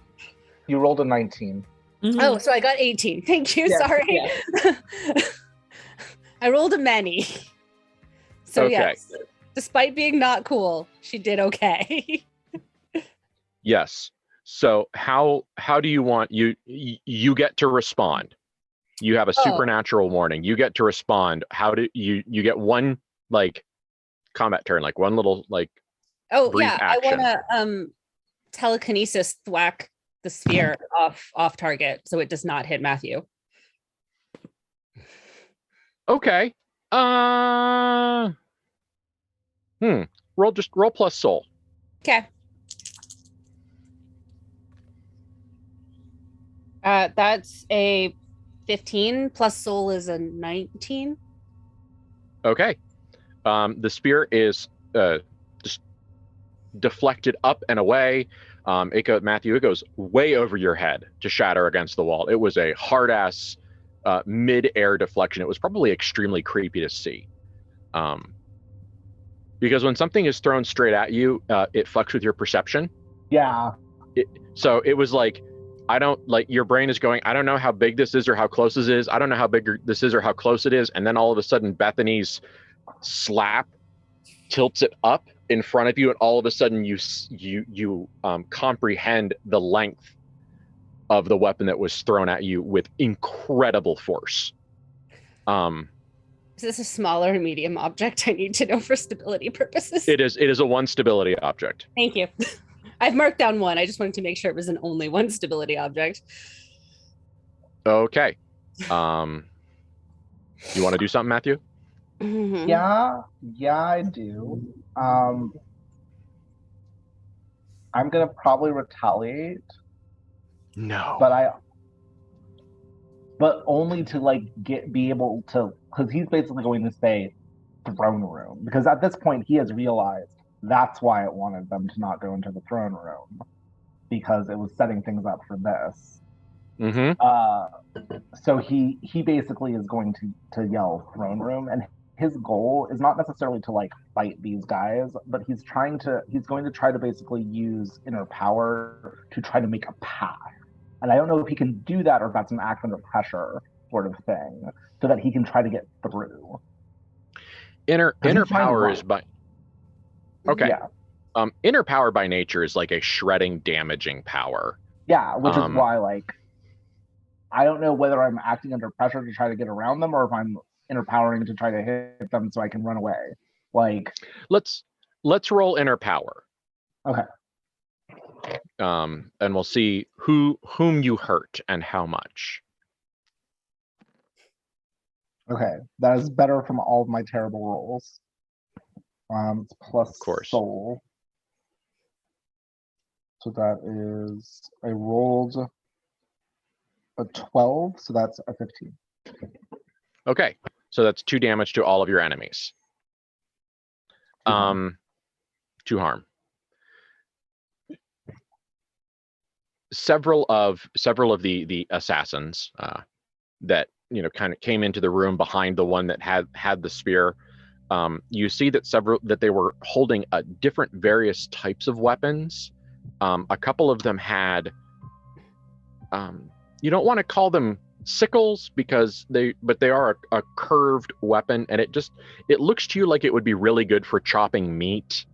You rolled a 19. Oh, so I got 18. Thank you. Yes, sorry. Yes. I rolled a many. So yes, despite being not cool, she did okay. Yes. So how do you want you get to respond? You have a supernatural warning. You get to respond. How do you get one like combat turn, like one little like brief action. I want to telekinesis thwack the sphere off target so it does not hit Matthew. Okay. Roll plus soul. Okay. That's a 15 plus soul is a 19. Okay. The spear is just deflected up and away. Matthew, it goes way over your head to shatter against the wall. It was a hard-ass mid-air deflection. It was probably extremely creepy to see. Because when something is thrown straight at you, it fucks with your perception. Yeah. So it was like I don't like your brain is going, I don't know how big this is or how close this is. I don't know how big this is or how close it is. And then all of a sudden Bethany's slap tilts it up in front of you, and all of a sudden you comprehend the length of the weapon that was thrown at you with incredible force. Is this a smaller or medium object? I need to know for stability purposes. It is a 1 stability object. Thank you. I've marked down 1. I just wanted to make sure it was an only 1 stability object. Okay. You want to do something, Matthew? Mm-hmm. Yeah, I do. I'm gonna probably retaliate. No. But only to like be able to, because he's basically going to say throne room, because at this point he has realized that's why it wanted them to not go into the throne room, because it was setting things up for this. So he basically is going to yell throne room, and his goal is not necessarily to like fight these guys, but he's going to try to basically use inner power to try to make a path. And I don't know if he can do that or if that's an act under pressure sort of thing, so that he can try to get through. Inner power is by okay. Yeah. Inner power by nature is like a shredding, damaging power. Yeah, which is why like I don't know whether I'm acting under pressure to try to get around them or if I'm inner powering to try to hit them so I can run away. Like let's roll inner power. Okay. And we'll see whom you hurt and how much. Okay, that is better from all of my terrible rolls. It's plus of course. soul. So that is, I rolled a 12, so that's a 15. Okay, so that's 2 damage to all of your enemies. 2 harm. Several of the assassins that kind of came into the room behind the one that had the spear. You see that they were holding different various types of weapons. A couple of them had you don't want to call them sickles because they are a curved weapon, and it looks to you like it would be really good for chopping meat.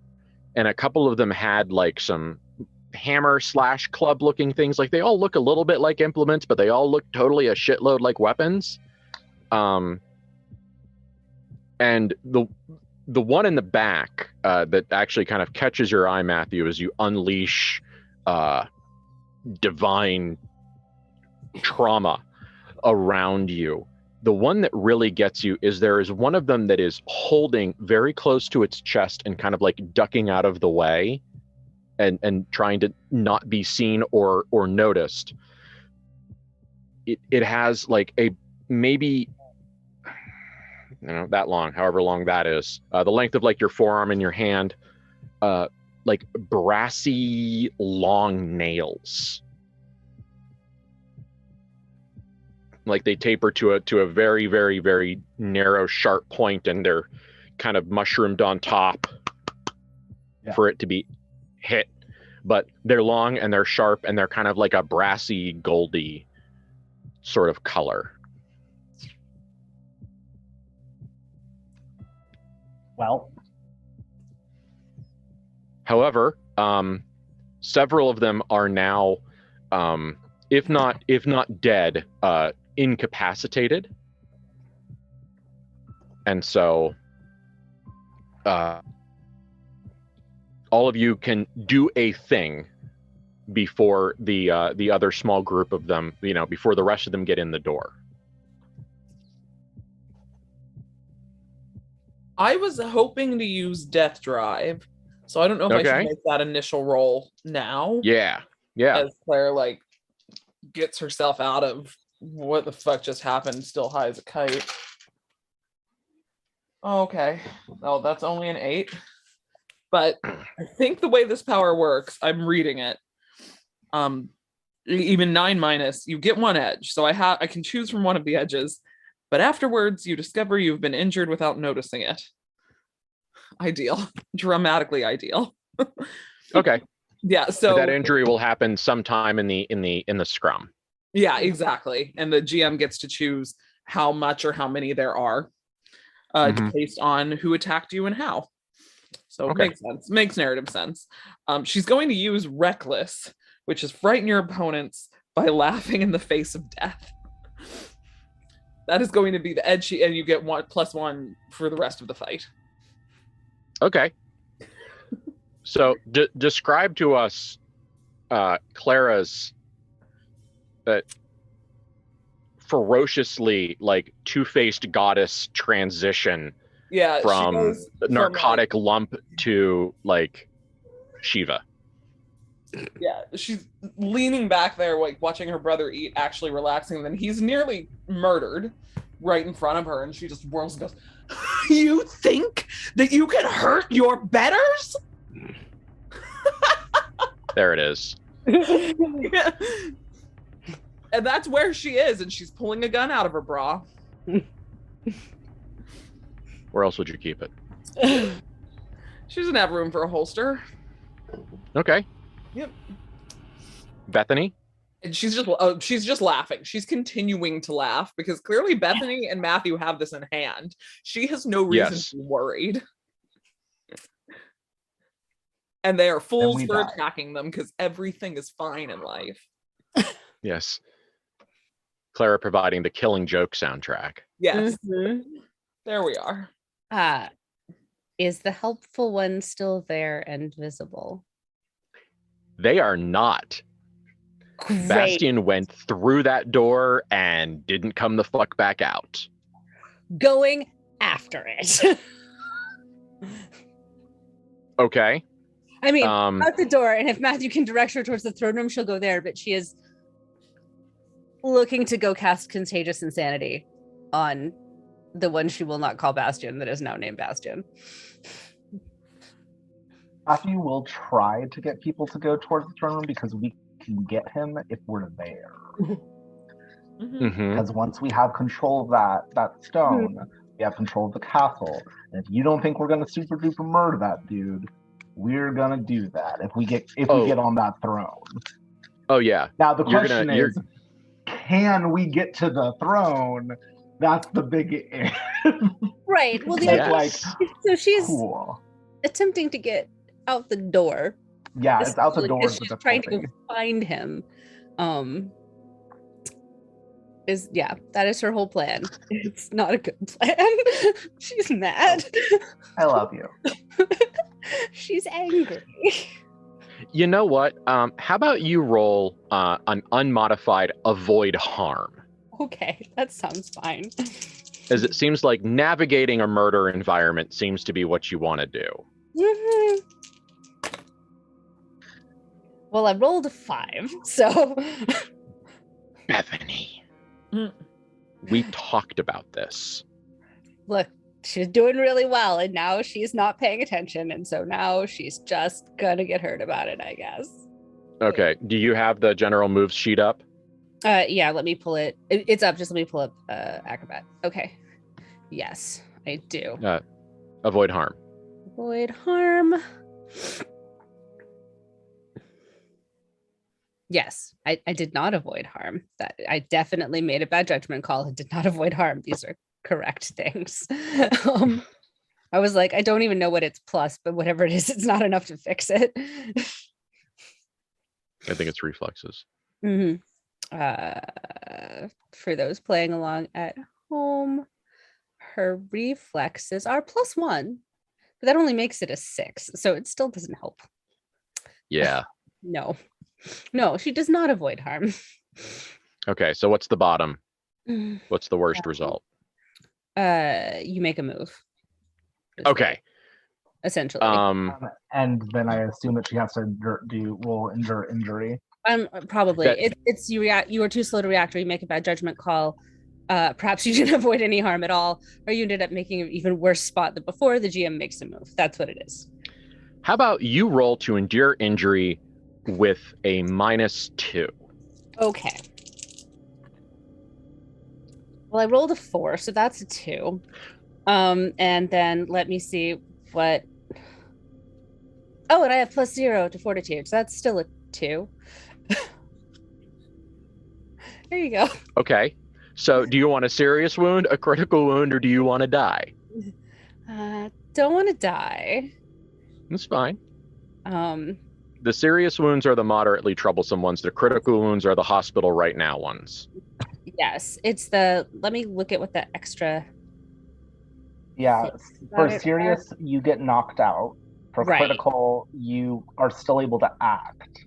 And a couple of them had like some hammer / club looking things. Like they all look a little bit like implements, but they all look totally a shitload like weapons. And the one in the back that actually kind of catches your eye, Matthew, as you unleash divine trauma around you. The one that really gets you is there is one of them that is holding very close to its chest and kind of like ducking out of the way and trying to not be seen or noticed. It has like a maybe that long, however long that is, the length of like your forearm and your hand, like brassy long nails. Like they taper to a very, very, very narrow, sharp point, and they're kind of mushroomed on top for it to be hit. But they're long and they're sharp and they're kind of like a brassy, goldy sort of color. Well, however, several of them are now, if not dead, incapacitated, and so all of you can do a thing before the other small group of them, before the rest of them get in the door. I was hoping to use Death Drive, so I don't know if I should make that initial roll now. Yeah. As Claire like gets herself out of what the fuck just happened, still high as a kite. Okay. Oh, that's only an 8. But I think the way this power works, I'm reading it. Even 9-, you get 1 edge. So I can choose from one of the edges. But afterwards, you discover you've been injured without noticing it. Ideal. Dramatically ideal. Okay. Yeah, so that injury will happen sometime in the scrum. Yeah, exactly. And the GM gets to choose how much or how many there are, based on who attacked you and how. So it makes sense. Makes narrative sense. She's going to use reckless, which is frighten your opponents by laughing in the face of death. That is going to be the edge, and you get +1 for the rest of the fight. Okay. So describe to us Clara's ferociously like two-faced goddess transition from narcotic lump to like Shiva. Yeah, she's leaning back there, like watching her brother eat, actually relaxing. Then he's nearly murdered right in front of her, and she just whirls and goes, "You think that you can hurt your betters?" There it is. Yeah. And that's where she is, and she's pulling a gun out of her bra. Where else would you keep it? She doesn't have room for a holster. Okay. Yep. Bethany? And she's just laughing. She's continuing to laugh because clearly Bethany and Matthew have this in hand. She has no reason to be worried. And they are fools for attacking them because everything is fine in life. Yes. Clara providing the Killing Joke soundtrack. Yes. Mm-hmm. There we are. Is the helpful one still there and visible? They are not. Great. Bastian went through that door and didn't come the fuck back out. Going after it. Okay. I mean, out the door, and if Matthew can direct her towards the throne room, she'll go there, but she is looking to go cast Contagious Insanity on the one she will not call Bastian that is now named Bastian. Matthew will try to get people to go towards the throne room because we can get him if we're there. Because once we have control of that stone, we have control of the castle. And if you don't think we're gonna super duper murder that dude, we're gonna do that if we get on that throne. Oh yeah. Now the question is, can we get to the throne? That's the big right. Well, so she's attempting to get out the door. Yeah, it's out the door. She's trying to find him. That is her whole plan. It's not a good plan. She's mad. I love you. She's angry. You know what? How about you roll an unmodified avoid harm? Okay, that sounds fine. As it seems like navigating a murder environment seems to be what you want to do. Mm-hmm. Well, I rolled a 5, so... Bethany. We talked about this. Look, she's doing really well, and now she's not paying attention, and so now she's just gonna get hurt about it, I guess. Okay, do you have the general moves sheet up? Yeah, let me pull it. It's up, just let me pull up Acrobat. Okay. Yes, I do. Avoid harm. Avoid harm. Yes, I did not avoid harm. That I definitely made a bad judgment call and did not avoid harm. These are correct things. I was like, I don't even know what it's plus, but whatever it is, it's not enough to fix it. I think it's reflexes. Mm-hmm. For those playing along at home, her reflexes are +1, but that only makes it a 6, so it still doesn't help. Yeah. No, she does not avoid harm. Okay, so what's the bottom? What's the worst result? You make a move. Okay. Essentially. And then I assume that she has to roll endure injury. Probably. It's you react. You were too slow to react, or you make a bad judgment call. Perhaps you didn't avoid any harm at all, or you ended up making an even worse spot than before. The GM makes a move. That's what it is. How about you roll to endure injury with a -2? Okay. Well, I rolled a 4, so that's a 2. And then let me see what Oh, and I have +0 to fortitude, so that's still a 2. There you go. Okay. So do you want a serious wound, a critical wound, or do you want to die? Don't want to die. That's fine. Um, The serious wounds are the moderately troublesome ones. The critical wounds are the hospital right now ones. yes, it's the. Let me look at what the extra. Yeah, for About it serious, you get knocked out. For Right. critical, you are still able to act.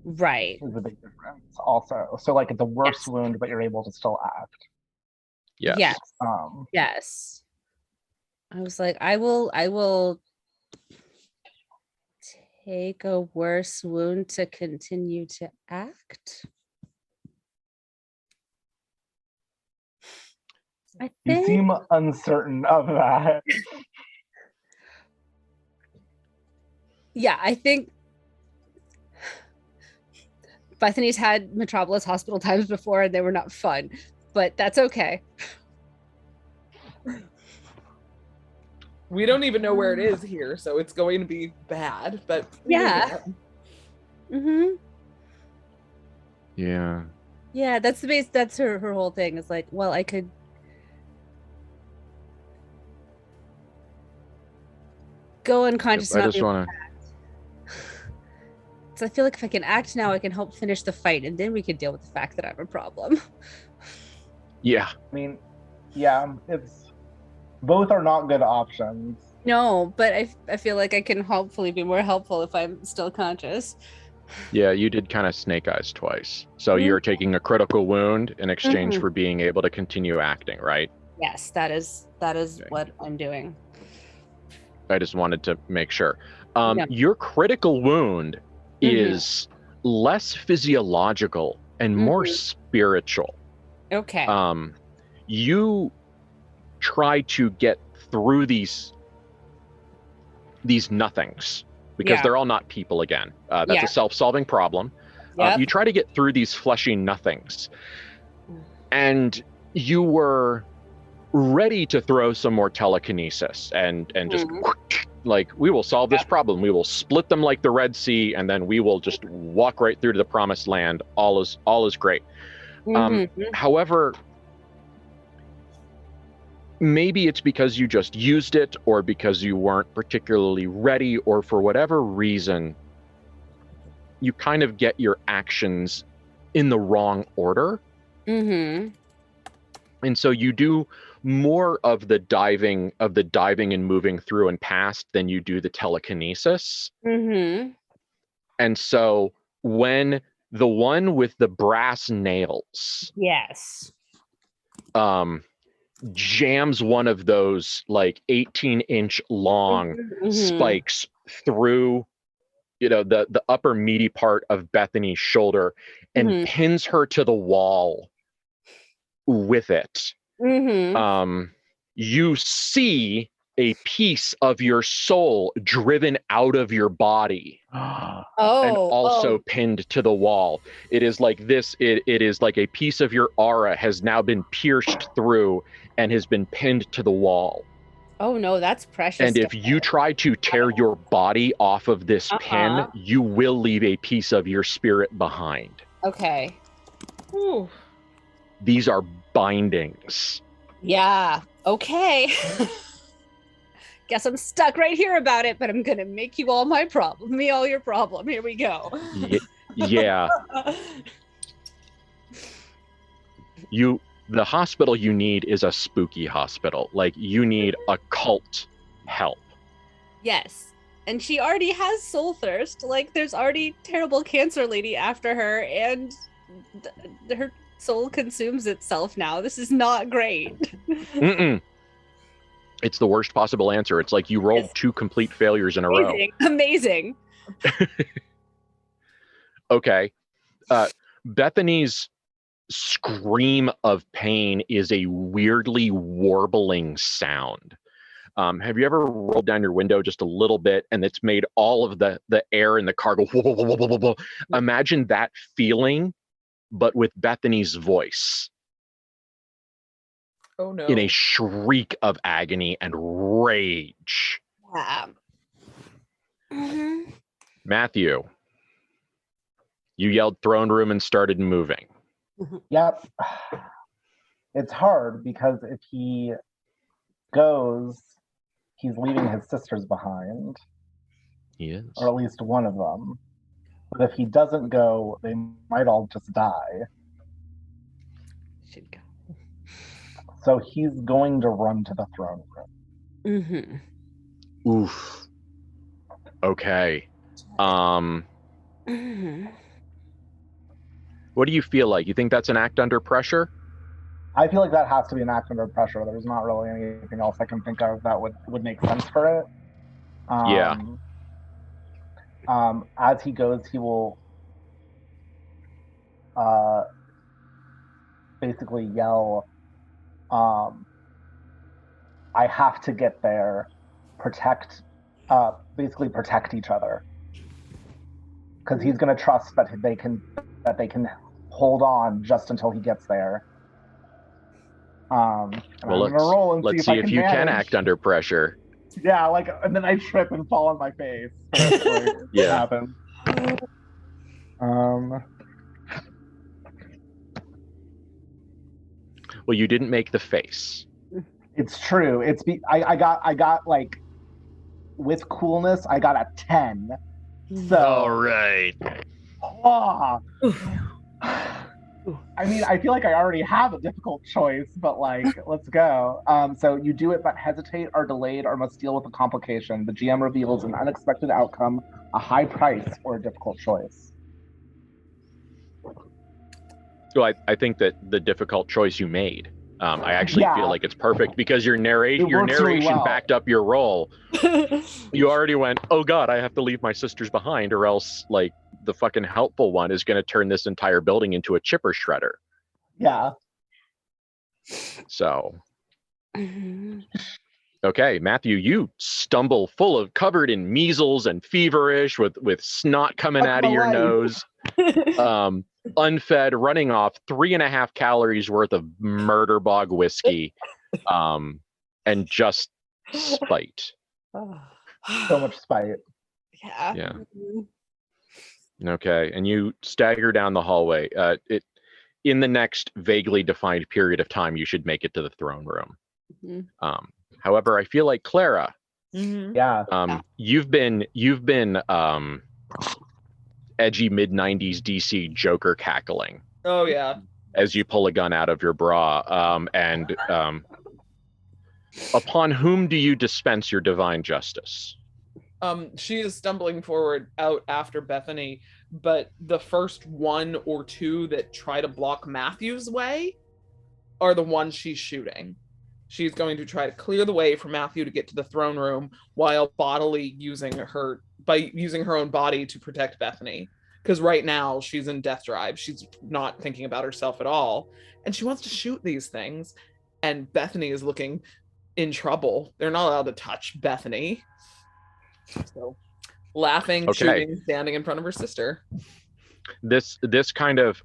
Right. Is a big difference also. So like it's a worse Yes. wound, but you're able to still act. Yes. Yes. Um, Yes. I was like, I will take a worse wound to continue to act. I you think. seem uncertain of that. Yeah, I think Bethany's had Metropolis hospital times before and they were not fun, but that's okay. We don't even know where it is here, so it's going to be bad, but Yeah. Mm-hmm. Yeah. Yeah, that's the base. That's her whole thing. Is like, well, I could go unconscious. I just want to. So I feel like if I can act now, I can help finish the fight, and then we can deal with the fact that I have a problem. Yeah. I mean, yeah, it's both are not good options. No, but I feel like I can hopefully be more helpful if I'm still conscious. Yeah, you did kind of snake eyes twice. So you're taking a critical wound in exchange for being able to continue acting, right? Yes, that is Okay. what I'm doing. I just wanted to make sure. Yeah. Your critical wound is less physiological and more spiritual. Okay. You try to get through these nothings because they're all not people again. That's a self-solving problem. Yep. You try to get through these fleshy nothings, and you were ready to throw some more telekinesis and just like, we will solve this problem. We will split them like the Red Sea, and then we will just walk right through to the promised land. All is great. However, maybe it's because you just used it, or because you weren't particularly ready, or for whatever reason, you kind of get your actions in the wrong order. And so you do more of the diving and moving through and past than you do the telekinesis. And so when the one with the brass nails jams one of those like 18-inch long spikes through the upper meaty part of Bethany's shoulder and pins her to the wall with it, you see a piece of your soul driven out of your body and also pinned to the wall. It is like this. It is like a piece of your aura has now been pierced through and has been pinned to the wall. Oh no, that's precious. And if you try to tear your body off of this pin, you will leave a piece of your spirit behind. Okay. Ooh. These are bindings. Yeah. Okay. Guess I'm stuck right here about it, but I'm gonna make you all my problem. Me all your problem. Here we go. Yeah. The hospital you need is a spooky hospital. Like, you need occult help. Yes. And she already has soul thirst. Like, there's already terrible cancer lady after her, and her soul consumes itself now. This is not great. It's the worst possible answer. It's like you rolled 2 complete failures in a row. Amazing. Okay. Bethany's scream of pain is a weirdly warbling sound. Have you ever rolled down your window just a little bit and it's made all of the air in the car go whoa, whoa, whoa, whoa, whoa, whoa. Imagine that feeling, but with Bethany's voice. Oh no. In a shriek of agony and rage. Yeah. Matthew, you yelled throne room and started moving. Yep. It's hard because if he goes, he's leaving his sisters behind. He is. Or at least one of them. But if he doesn't go, they might all just die. Should go. So he's going to run to the throne room. Mm-hmm. Oof. Okay. Mm-hmm. What do you feel like? You think that's an act under pressure? I feel like that has to be an act under pressure. There's not really anything else I can think of that would make sense for it. Yeah. As he goes, he will basically yell, I have to get there, basically protect each other. Because he's going to trust that they can hold on just until he gets there. Well, let's see if you can act under pressure. Yeah, and then I trip and fall on my face. Yeah. Happens. Well, you didn't make the face. It's true. I got like, with coolness, I got a 10. So. All right. I mean, I feel like I already have a difficult choice, but let's go. So you do it, but hesitate, are delayed, or must deal with a complication. The GM reveals an unexpected outcome, a high price, or a difficult choice. So I think that the difficult choice you made, I actually feel like it's perfect because your narration really well. backed up your role. You already went, oh God, I have to leave my sisters behind, or else the fucking helpful one is going to turn this entire building into a chipper shredder. Yeah. So, okay, Matthew, you stumble covered in measles and feverish with snot coming out of your nose. Unfed, running off 3.5 calories worth of murder bog whiskey, and just spite. So much spite. Yeah. Okay, and you stagger down the hallway. In the next vaguely defined period of time, you should make it to the throne room. Mm-hmm. However, I feel like Clara, Mm-hmm. you've been edgy mid-90s DC Joker cackling. Oh yeah. As you pull a gun out of your bra, and upon whom do you dispense your divine justice? She is stumbling forward out after Bethany, but the first one or two that try to block Matthew's way are the ones she's shooting. She's going to try to clear the way for Matthew to get to the throne room while bodily using her own body to protect Bethany. Because right now she's in death drive. She's not thinking about herself at all. And she wants to shoot these things. And Bethany is looking in trouble. They're not allowed to touch Bethany. So laughing, shooting, standing in front of her sister. This kind of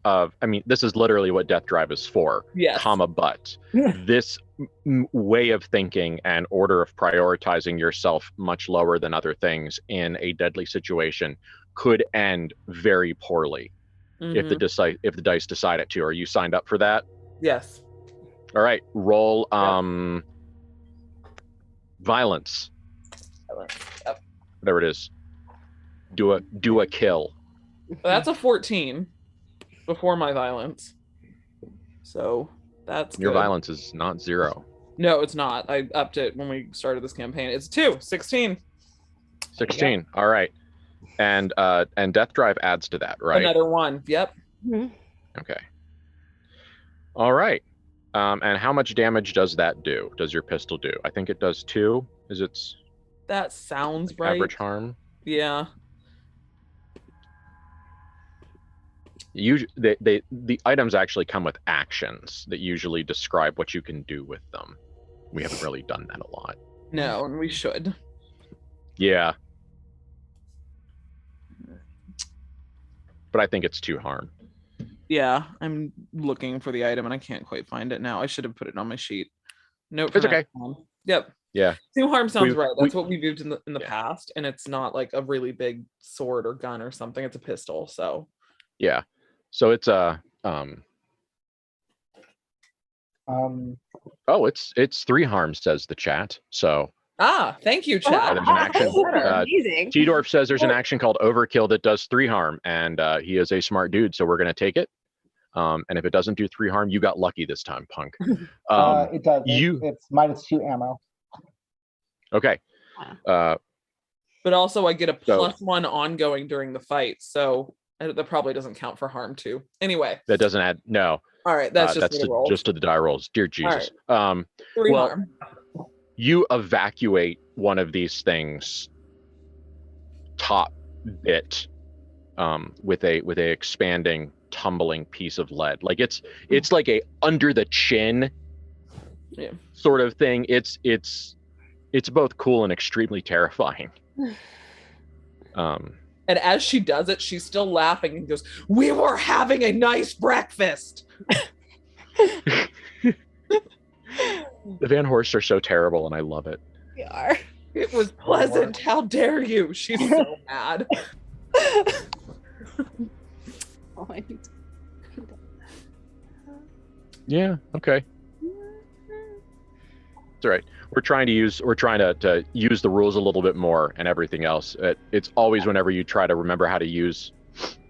this is literally what death drive is for. Yes. But this way of thinking and order of prioritizing yourself much lower than other things in a deadly situation could end very poorly if the dice decide it to. Are you signed up for that? Yes. All right, roll violence. Yep. There it is. Do a kill. That's a 14 before my violence. So that's your good. Violence is not 0. No, it's not. I upped it when we started this campaign. It's 16. 16. All right. And death drive adds to that, right? Another 1. Yep. Okay. All right. And how much damage does that do? Does your pistol do? I think it does 2. That sounds right. Average harm. Yeah. The items actually come with actions that usually describe what you can do with them. We haven't really done that a lot. No, and we should. Yeah. But I think it's 2 harm. Yeah, I'm looking for the item and I can't quite find it now. I should have put it on my sheet. Nope. It's okay. Yep. Yeah. 2 harm sounds We- right. That's we- what we've used in the Yeah. past, and it's not like a really big sword or gun or something. It's a pistol. So Yeah. So it's a oh, it's 3 harm, says the chat. So thank you, chat. there's an action. Amazing. T-Dorf says there's an action called Overkill that does 3 harm, and he is a smart dude, so we're gonna take it. And if it doesn't do 3 harm, you got lucky this time, punk. It does. you It's -2 ammo. okay? But also, I get a So- +1 ongoing during the fight, so that probably doesn't count for harm too. Anyway, That doesn't add no. all right, that's just That's what it rolls. just to the die rolls. Dear Jesus. 3 well, harm. You evacuate one of these things top bit with a expanding, tumbling piece of lead. Like it's like a under the chin sort of thing. It's both cool and extremely terrifying. And as she does it, she's still laughing and goes, "We were having a nice breakfast." The Van Horsts are so terrible, and I love it. We are. It was pleasant. How dare you? She's so mad. Oh, I need to- Yeah. Okay. It's all right. We're trying to use the rules a little bit more and everything else. It's always whenever you try to remember how to use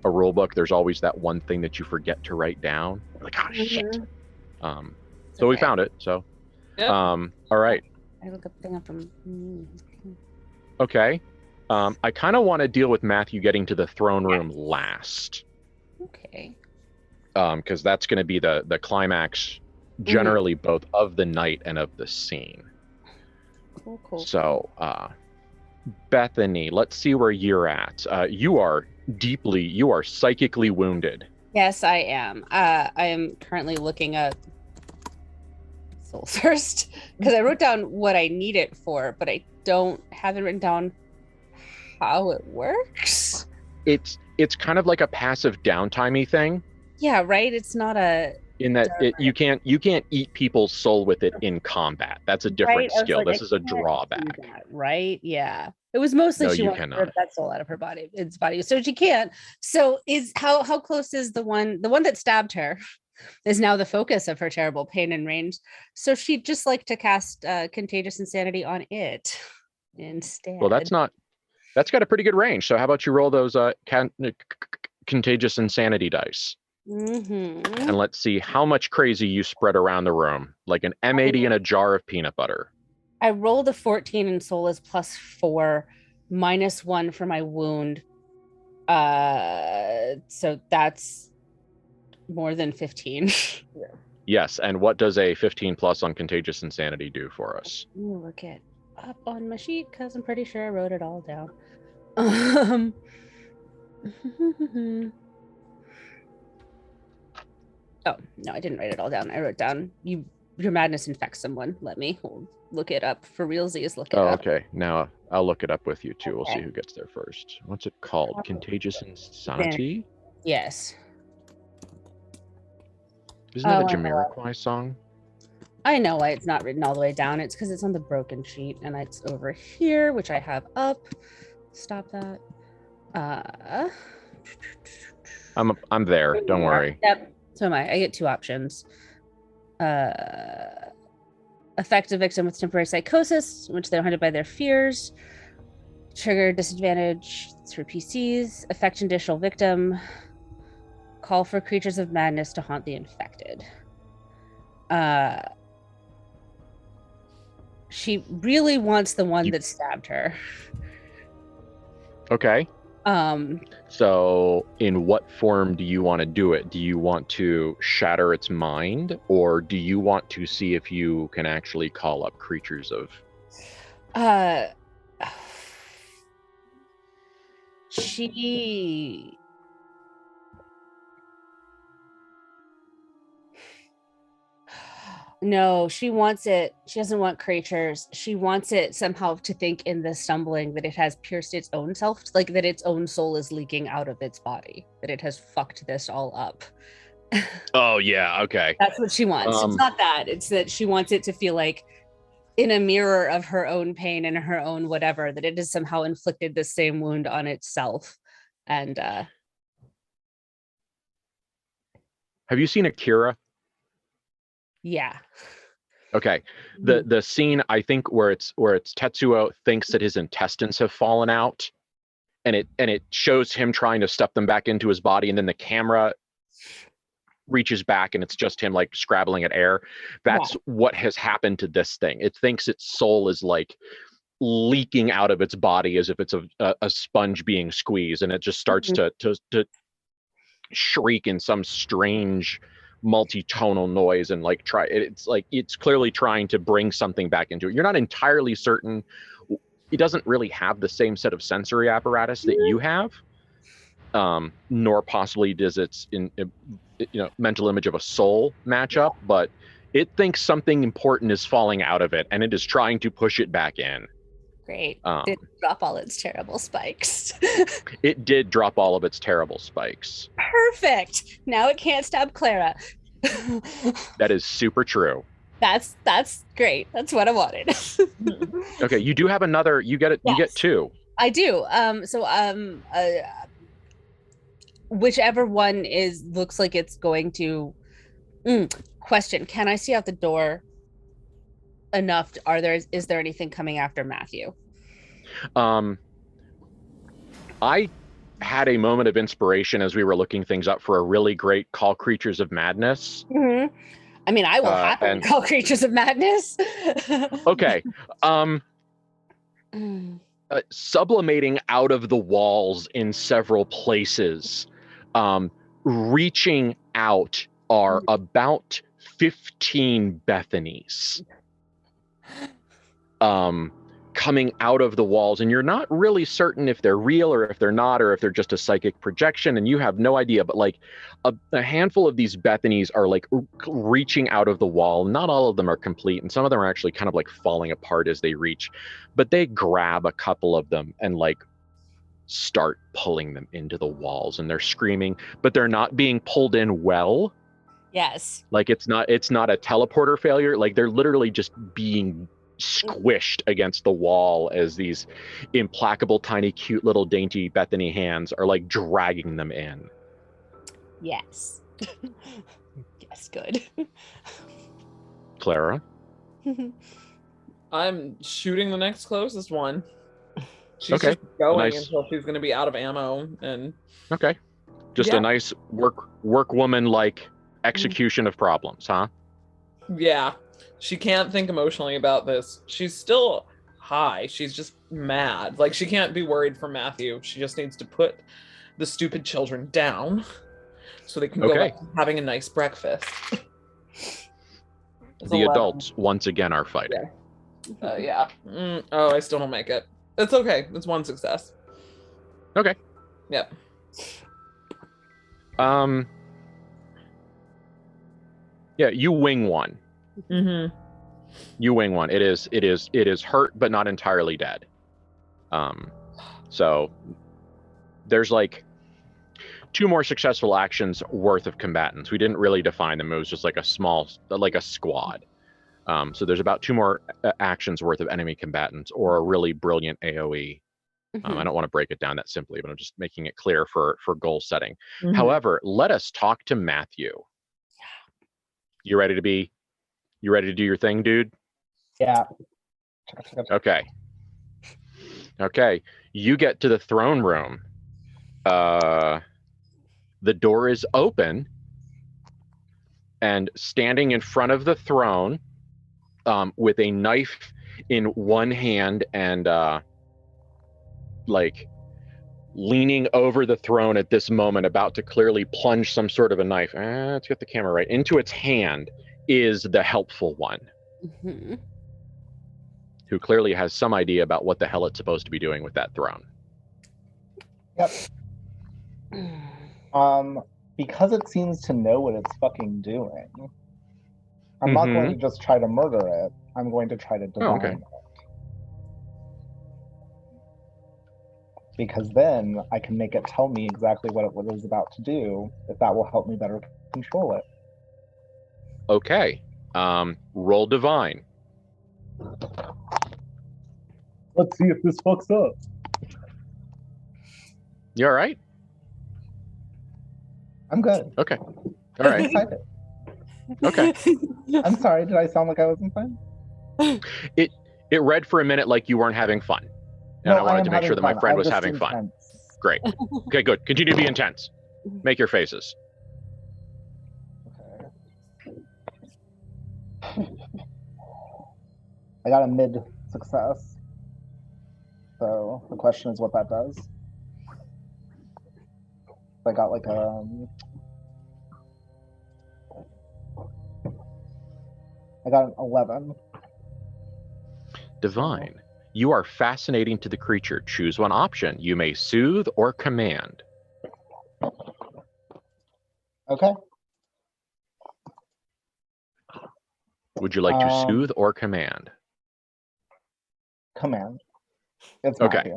a rule book, there's always that one thing that you forget to write down. You're like, oh shit. So we found it. So, Yep. all right. I look up thing up from. Okay. I kind of want to deal with Matthew getting to the throne room last. Okay. Because that's going to be the climax, generally both of the night and of the scene. Cool. So, Bethany, let's see where you're at. You are psychically wounded. Yes, I am. I am currently looking at Soul Thirst because I wrote down what I need it for, but I haven't written down how it works. It's kind of like a passive downtimey thing. Yeah, right. It's not a. In that you can't eat people's soul with it in combat. That's a different skill. This is a drawback. Right? Yeah. It was mostly No, she you wants to cannot. rip that soul out of her body, its body, so she can't. So is how close is the one that stabbed her? Is now the focus of her terrible pain and range. So she'd just like to cast Contagious Insanity on it instead. Well, that's got a pretty good range. So how about you roll those Contagious Insanity dice? Mm-hmm. And let's see how much crazy you spread around the room, like an M80 in a jar of peanut butter. I rolled a 14 and soul is +4, -1 for my wound. So that's more than 15. Yes, and what does a 15 plus on Contagious Insanity do for us? Let me look it up on my sheet because I'm pretty sure I wrote it all down. Oh, no, I didn't write it all down. I wrote down your madness infects someone. Let me look it up for realsies. Look it up. Okay. Now I'll look it up with you too. We'll see Okay. who gets there first. What's it called? Contagious Insanity? Yes. Isn't that a Oh, I know. Jamiroquai song? I know why it's not written all the way down. It's because it's on the broken sheet and it's over here, which I have up. Stop that. I'm there. Don't worry. Yep. So am I. I get 2 options. Affect a victim with temporary psychosis, in which they're haunted by their fears. Trigger disadvantage for PCs. Affect additional victim. Call for creatures of madness to haunt the infected. She really wants the one that stabbed her. Okay. So in what form do you want to do it? Do you want to shatter its mind, or do you want to see if you can actually call up creatures of... She No, she wants it. She doesn't want creatures. She wants it somehow to think in the stumbling that it has pierced its own self, like that its own soul is leaking out of its body, that it has fucked this all up. Oh, yeah. Okay. That's what she wants. It's not that. It's that she wants it to feel like in a mirror of her own pain and her own whatever, that it has somehow inflicted the same wound on itself. And have you seen Akira? yeah. Okay. The scene, I think, where it's Tetsuo thinks that his intestines have fallen out, and it shows him trying to stuff them back into his body, and then the camera reaches back and it's just him like scrabbling at air. That's what has happened to this thing. It thinks its soul is like leaking out of its body as if it's a sponge being squeezed, and it just starts to shriek in some strange multi-tonal noise and like it's clearly trying to bring something back into it. You're not entirely certain. It doesn't really have the same set of sensory apparatus that you have, nor possibly does its mental image of a soul match up, but it thinks something important is falling out of it and it is trying to push it back in. Great. Did it drop all its terrible spikes? It did drop all of its terrible spikes. Perfect. Now it can't stab Clara. That is super true. That's great. That's what I wanted. Okay, you do have another. You get it. Yes. You get two. I do. Whichever one looks like it's going to. Question: can I see out the door enough? Is there anything coming after Matthew? I had a moment of inspiration as we were looking things up for a really great Call Creatures of Madness. Mm-hmm. I mean, I will happily call Creatures of Madness. Okay. Sublimating out of the walls in several places, reaching out are about 15 Bethanies. Coming out of the walls, and you're not really certain if they're real or if they're not, or if they're just a psychic projection, and you have no idea, but like a handful of these Bethanies are like reaching out of the wall. Not all of them are complete, and some of them are actually kind of like falling apart as they reach, but they grab a couple of them and like start pulling them into the walls, and they're screaming, but they're not being pulled in well. Yes. Like it's not a teleporter failure. Like they're literally just being squished against the wall as these implacable, tiny, cute little dainty Bethany hands are like dragging them in. Yes. Yes, good. Clara? I'm shooting the next closest one. She's okay. just going until she's going to be out of ammo. And okay. Just a nice workwoman like execution of problems, huh? Yeah. She can't think emotionally about this. She's still high. She's just mad. Like, she can't be worried for Matthew. She just needs to put the stupid children down so they can go back to having a nice breakfast. The adults, once again, are fighting. Yeah. Oh, I still don't make it. It's okay. It's one success. Okay. Yep. Yeah, you wing one. Mm-hmm. You wing one. It is hurt but not entirely dead. So there's like 2 more successful actions worth of combatants. We didn't really define them. It was just like a squad. So there's about 2 more actions worth of enemy combatants or a really brilliant AoE. I don't want to break it down that simply, but I'm just making it clear for goal setting. Mm-hmm. However, let us talk to Matthew. You ready to do your thing, dude? Yeah. Okay. You get to the throne room. The door is open, and standing in front of the throne, with a knife in one hand and like leaning over the throne at this moment, about to clearly plunge some sort of a knife. Let's get the camera right into its hand. Is the helpful one, who clearly has some idea about what the hell it's supposed to be doing with that throne. Yep. Because it seems to know what it's fucking doing, I'm not going to just try to murder it. I'm going to try to divine it. Because then I can make it tell me exactly what it is about to do, if that will help me better control it. Okay. Roll divine. Let's see if this fucks up. You all right? I'm good. Okay. All I'm right. excited. Okay. I'm sorry, did I sound like I wasn't fun? It read for a minute like you weren't having fun. And No, I wanted am to make sure having that my fun. friend I'm was just having fun. intense. Great. Okay, good. Continue to be intense. Make your faces. Okay. I got a mid success. So the question is what that does. I got like I got an 11. Divine. You are fascinating to the creature. Choose one option. You may soothe or command. Okay. Would you like to soothe or command? Command. It's Okay.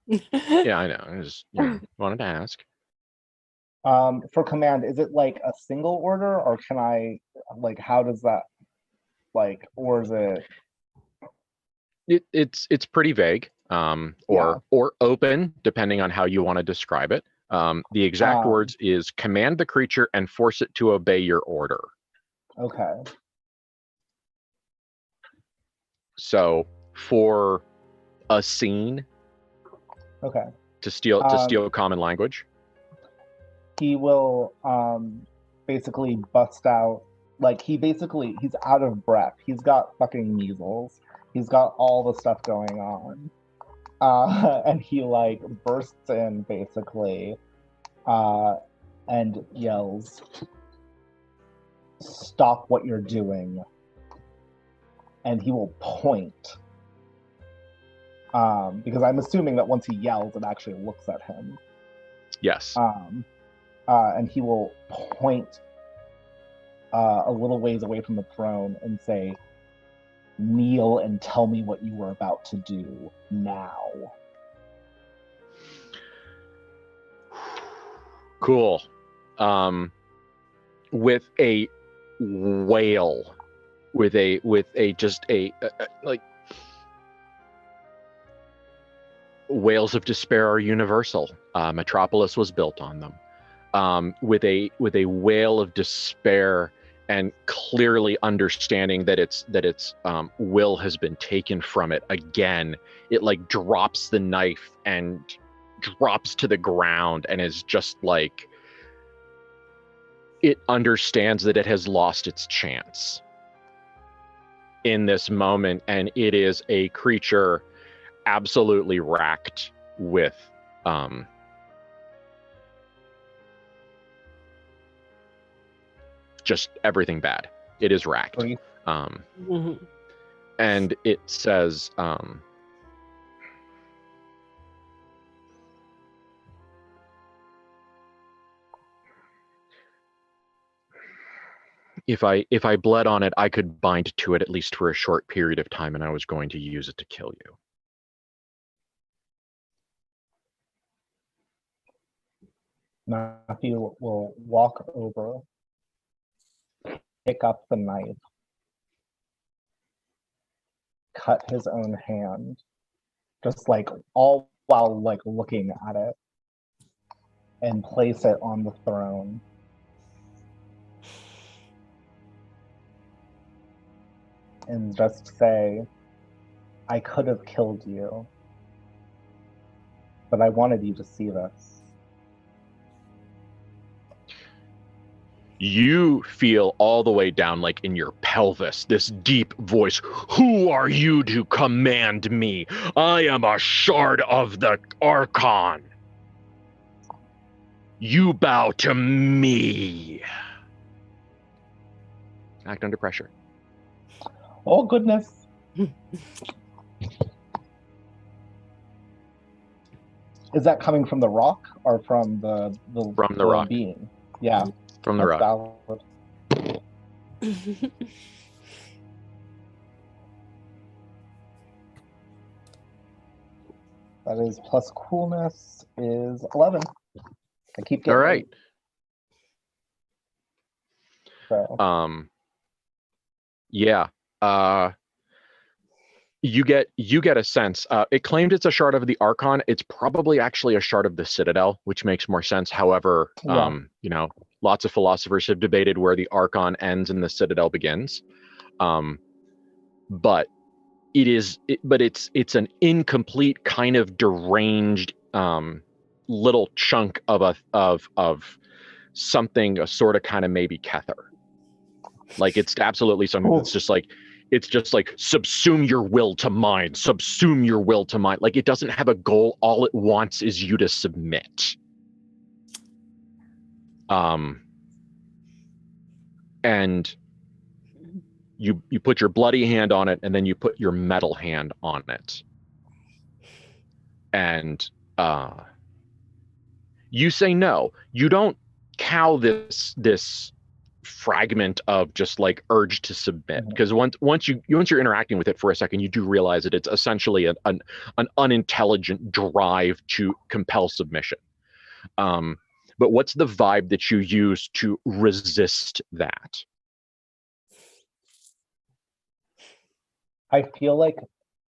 Matthew. Yeah, I know. I just wanted to ask. For command, is it like a single order, or can I, like, how does that, like, or is it? It's pretty vague, or open, depending on how you want to describe it. The exact words is command the creature and force it to obey your order. Okay. So for a scene, Okay. to steal common language, he will basically bust out, like, he's out of breath. He's got fucking measles. He's got all the stuff going on. And he like bursts in basically and yells, "Stop what you're doing." And he will point. Because I'm assuming that once he yells, it actually looks at him. yes. And he will point a little ways away from the throne and say, "Kneel and tell me what you were about to do now." Cool. With a wail, with a just a like, wails of despair are universal. Metropolis was built on them. With a wail of despair, and clearly understanding that its will has been taken from it again, it like drops the knife and drops to the ground and is just like, it understands that it has lost its chance in this moment, and it is a creature absolutely racked with just everything bad. It is racked. And it says, if I bled on it, I could bind to it at least for a short period of time, and I was going to use it to kill you. Matthew will walk over, pick up the knife, cut his own hand, just like all while like looking at it, and place it on the throne. And just say, "I could have killed you, but I wanted you to see this." You feel all the way down, like in your pelvis, this deep voice. Who are you to command me? I am a shard of the Archon. You bow to me. Act under pressure. Oh, goodness. Is that coming from the rock or from the rock being? Yeah. From the rock. Valid. That is plus coolness is 11. I keep getting all right. So. Yeah. you get a sense. It claimed it's a shard of the Archon. It's probably actually a shard of the Citadel, which makes more sense. However, lots of philosophers have debated where the Archon ends and the Citadel begins. But it's an incomplete, kind of deranged little chunk of something, a sort of kind of maybe Kether. Like it's absolutely something that's just like, subsume your will to mine, subsume your will to mine. Like it doesn't have a goal. All it wants is you to submit. And you put your bloody hand on it, and then you put your metal hand on it. And you say no. You don't cow this fragment of just like urge to submit, because once you're interacting with it for a second, you do realize that it's essentially an unintelligent drive to compel submission. But what's the vibe that you use to resist that? I feel like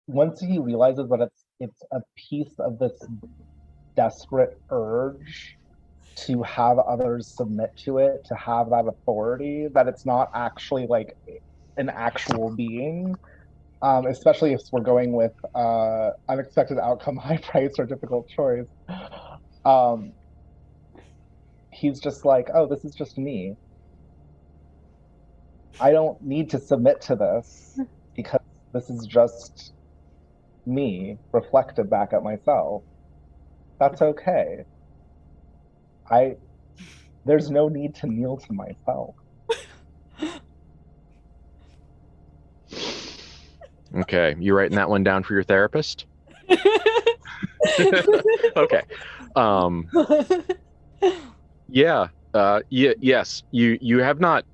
once he realizes that it's a piece of this desperate urge to have others submit to it, to have that authority, that it's not actually like an actual being, especially if we're going with unexpected outcome, high price, or difficult choice. He's just like, oh, this is just me. I don't need to submit to this because this is just me reflected back at myself. That's okay. There's no need to kneel to myself. Okay, you writing that one down for your therapist? Okay. Yes, you have not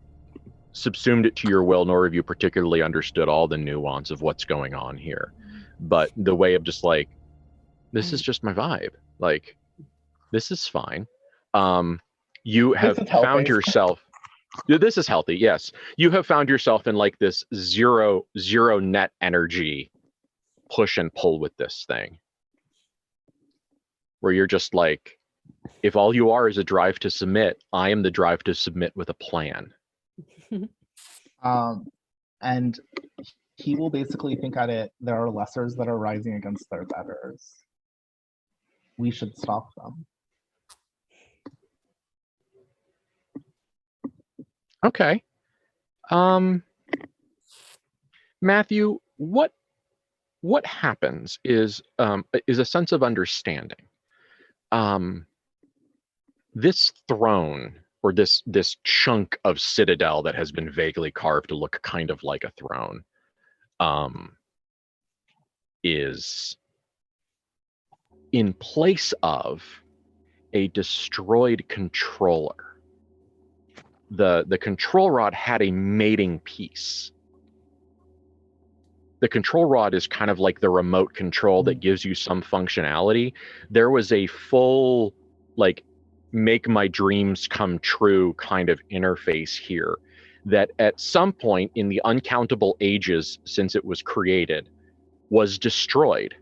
subsumed it to your will, nor have you particularly understood all the nuance of what's going on here. But the way of just like, this is just my vibe. Like, this is fine. You have found yourself. This is healthy, yes. You have found yourself in like this zero net energy push and pull with this thing, where you're just like, if all you are is a drive to submit, I am the drive to submit with a plan. And he will basically think at it, there are lessers that are rising against their betters. We should stop them. Okay. Matthew, what happens is a sense of understanding. This throne, or this chunk of citadel that has been vaguely carved to look kind of like a throne, is in place of a destroyed controller. The control rod had a mating piece. The control rod is kind of like the remote control that gives you some functionality. There was a full, like, make my dreams come true kind of interface here that at some point in the uncountable ages since it was created was destroyed.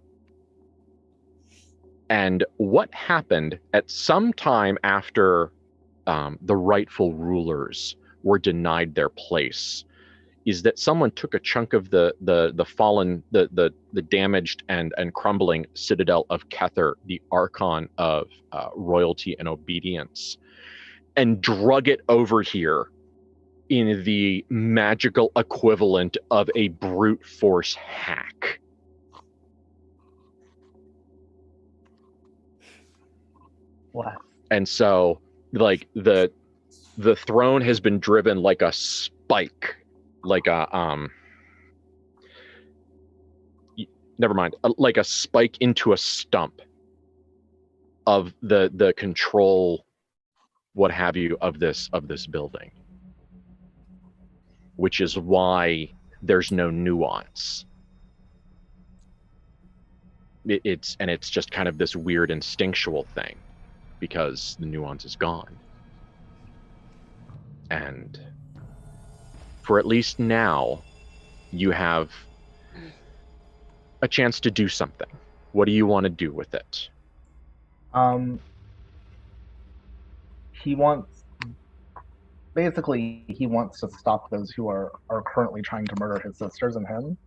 And what happened at some time after the rightful rulers were denied their place is that someone took a chunk of the fallen, the damaged and crumbling citadel of Kether, the Archon of royalty and obedience, and drug it over here in the magical equivalent of a brute force hack. What? And so, like, the throne has been driven like a spike, like a never mind, like a spike into a stump of the control, what have you, of this building, which is why there's no nuance. It's just kind of this weird instinctual thing, because the nuance is gone. And for at least now, you have a chance to do something. What do you want to do with it? He wants to stop those who are currently trying to murder his sisters and him.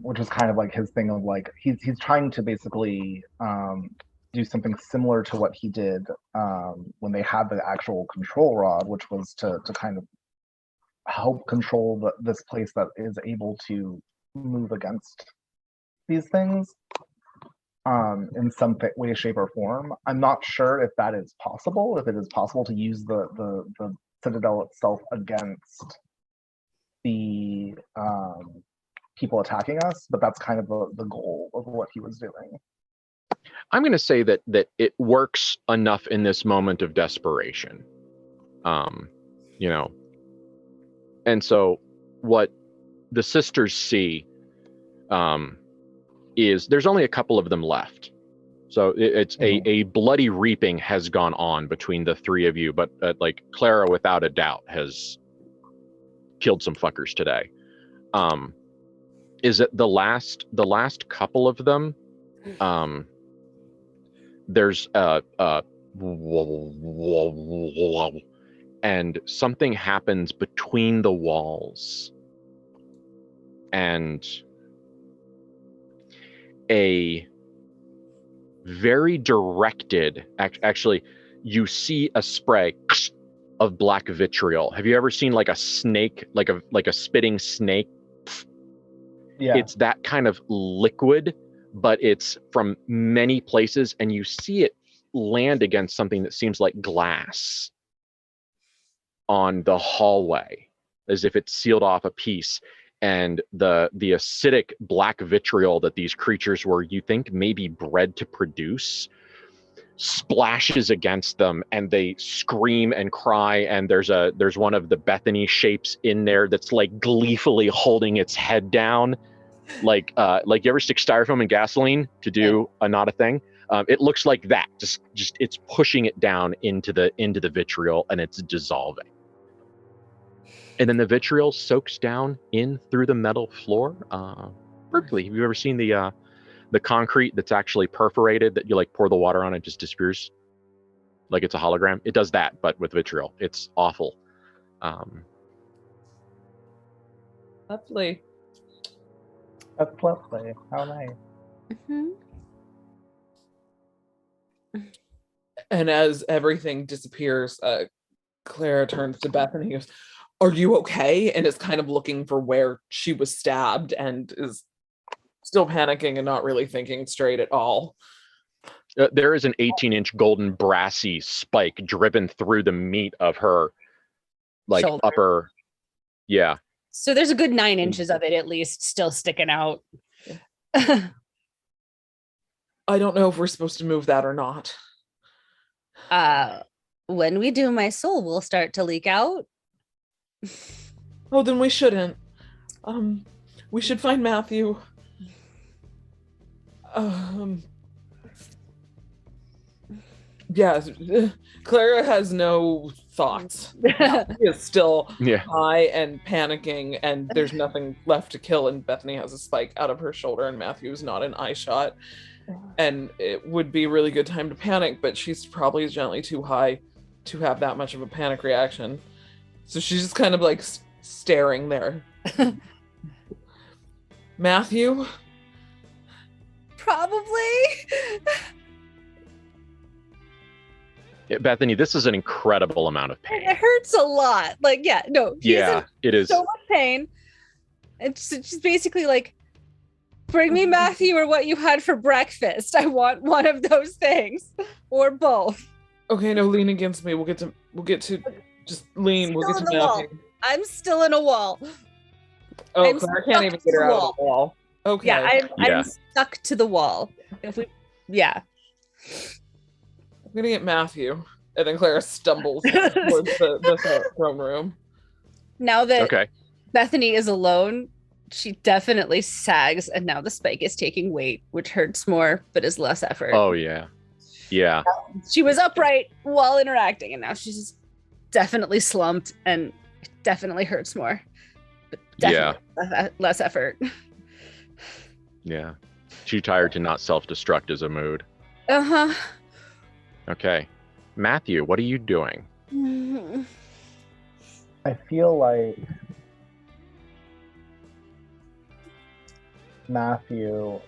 Which is kind of like his thing of like he's trying to basically do something similar to what he did when they had the actual control rod, which was to kind of help control this place that is able to move against these things in some way, shape, or form. I'm not sure if that is possible, if it is possible to use the Citadel itself against the people attacking us, but that's kind of the goal of what he was doing. I'm going to say that it works enough in this moment of desperation. You know, and so what the sisters see is there's only a couple of them left. So it's a bloody reaping has gone on between the three of you, but like Clara, without a doubt, has killed some fuckers today. Is it the last couple of them? There's and something happens between the walls, and a very directed, actually, you see a spray of black vitriol. Have you ever seen like a snake, like a spitting snake? Yeah. It's that kind of liquid, but it's from many places, and you see it land against something that seems like glass on the hallway, as if it sealed off a piece. And the acidic black vitriol that these creatures were, you think, maybe bred to produce, splashes against them, and they scream and cry. And there's one of the Bethany shapes in there that's like gleefully holding its head down, like you ever stick styrofoam in gasoline to do not a thing. It looks like that. Just it's pushing it down into the vitriol, and it's dissolving. And then the vitriol soaks down in through the metal floor perfectly. Have you ever seen the concrete that's actually perforated that you like pour the water on, it just disappears like it's a hologram? It does that, but with vitriol. It's awful. Lovely. That's lovely. How nice. Mm-hmm. And as everything disappears, Clara turns to Bethany and goes, "Are you okay?" And is kind of looking for where she was stabbed and is still panicking and not really thinking straight at all. There is an 18-inch golden brassy spike driven through the meat of her like Shoulder. upper. Yeah. So there's a good 9 inches of it at least still sticking out. I don't know if we're supposed to move that or not. When we do, my soul will start to leak out. Oh, then we shouldn't. We should find Matthew. Yeah, Clara has no thoughts. She is still high and panicking, and there's nothing left to kill, and Bethany has a spike out of her shoulder, and Matthew's not an eye shot. And it would be a really good time to panic, but she's probably gently too high to have that much of a panic reaction. So she's just kind of like staring there. Matthew? Probably. Bethany, this is an incredible amount of pain. It hurts a lot. Like, yeah, no. Yeah, it is. So much pain. It's just basically like, bring me Matthew or what you had for breakfast. I want one of those things. Or both. Okay, no, lean against me. We'll get to just lean. We'll get to Matthew. I'm still in a wall. Oh, Clara can't even get her out of the wall. Okay. Yeah, I'm stuck to the wall. I'm gonna get Matthew. And then Clara stumbles towards the throne room. Now that Bethany is alone, she definitely sags, and now the spike is taking weight, which hurts more, but is less effort. Oh, yeah. Yeah. She was upright while interacting, and now she's definitely slumped, and it definitely hurts more. But definitely less effort. Yeah. Too tired to not self-destruct is a mood. Uh-huh. Okay. Matthew, what are you doing? I feel like Matthew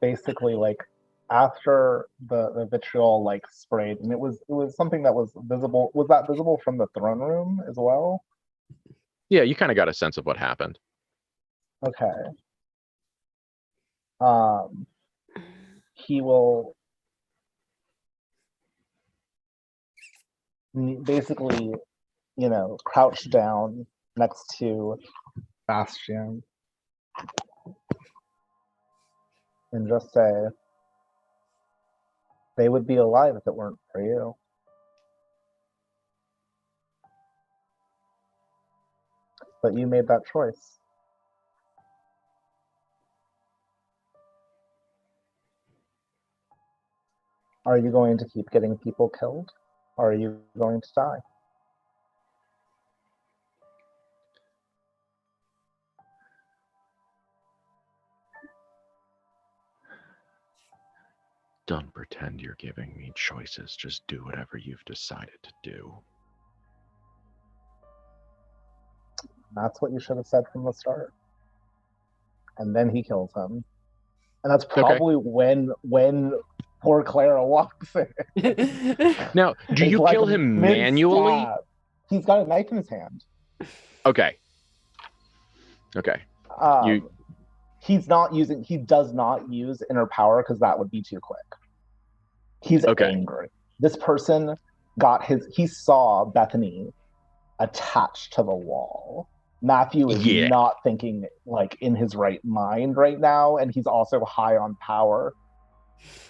basically like after the vitriol like sprayed, and it was something that was visible. Was that visible from the throne room as well? Yeah, you kind of got a sense of what happened. Okay. He will basically, crouch down next to Bastion and just say, they would be alive if it weren't for you. But you made that choice. Are you going to keep getting people killed? Or are you going to die? Don't pretend you're giving me choices. Just do whatever you've decided to do. That's what you should have said from the start. And then he kills him. And that's probably when poor Clara walks in. Now, do you kill him manually? He's got a knife in his hand. Okay. He does not use inner power because that would be too quick. He's angry. This person he saw Bethany attached to the wall. Matthew is not thinking like in his right mind right now, and he's also high on power.